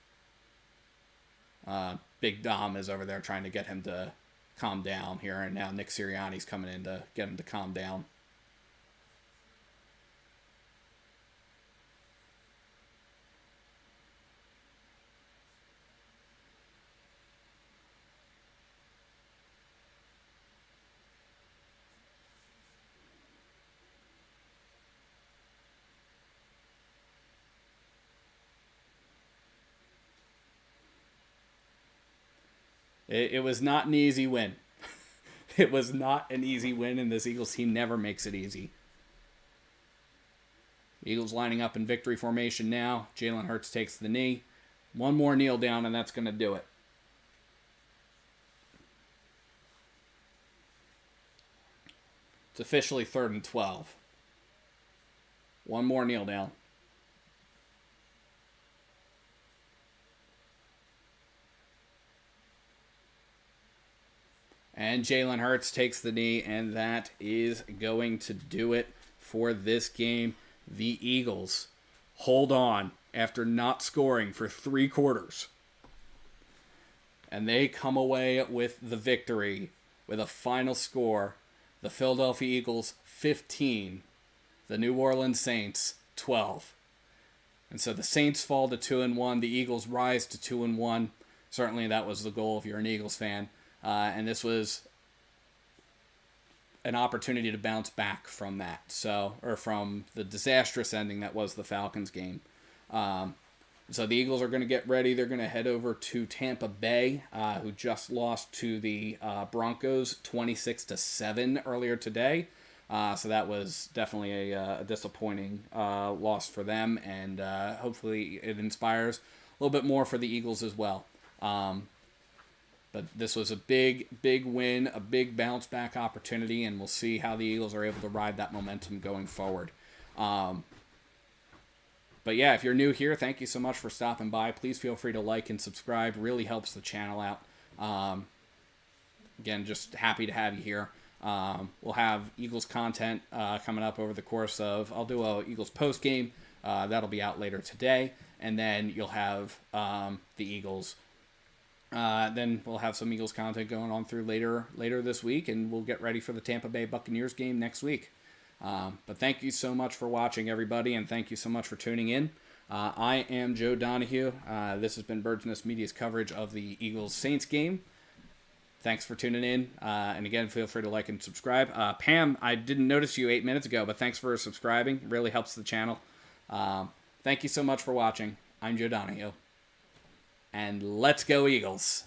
Big Dom is over there trying to get him to calm down here, and now Nick Sirianni's coming in to get him to calm down. It was not an easy win. It was not an easy win, and this Eagles team never makes it easy. Eagles lining up in victory formation now. Jalen Hurts takes the knee. 1 more kneel down, and that's going to do it. It's officially 3rd and 12. 1 more kneel down. And Jalen Hurts takes the knee, and that is going to do it for this game. The Eagles hold on after not scoring for 3 quarters. And they come away with the victory with a final score. The Philadelphia Eagles 15, the New Orleans Saints 12. And so the Saints fall to 2-1. The Eagles rise to 2-1. Certainly that was the goal if you're an Eagles fan. And this was an opportunity to bounce back from that. Or from the disastrous ending that was the Falcons game. So the Eagles are going to get ready. They're going to head over to Tampa Bay, who just lost to the Broncos 26-7 earlier today. So that was definitely a disappointing loss for them, and hopefully it inspires a little bit more for the Eagles as well. But this was a big, big win, a big bounce-back opportunity, and we'll see how the Eagles are able to ride that momentum going forward. But yeah, if you're new here, thank you so much for stopping by. Please feel free to like and subscribe. Really helps the channel out. Again, just happy to have you here. We'll have Eagles content coming up over the course of... I'll do a Eagles post game. That'll be out later today. And then you'll have the Eagles. Then we'll have some Eagles content going on through later this week. And we'll get ready for the Tampa Bay Buccaneers game next week. But thank you so much for watching, everybody, and thank you so much for tuning in. I am Joe Donahue. This has been Birds Nest Media's coverage of the Eagles-Saints game. Thanks for tuning in. And again, feel free to like and subscribe. Pam, I didn't notice you 8 minutes ago, but thanks for subscribing. It really helps the channel. Thank you so much for watching. I'm Joe Donahue. And let's go Eagles.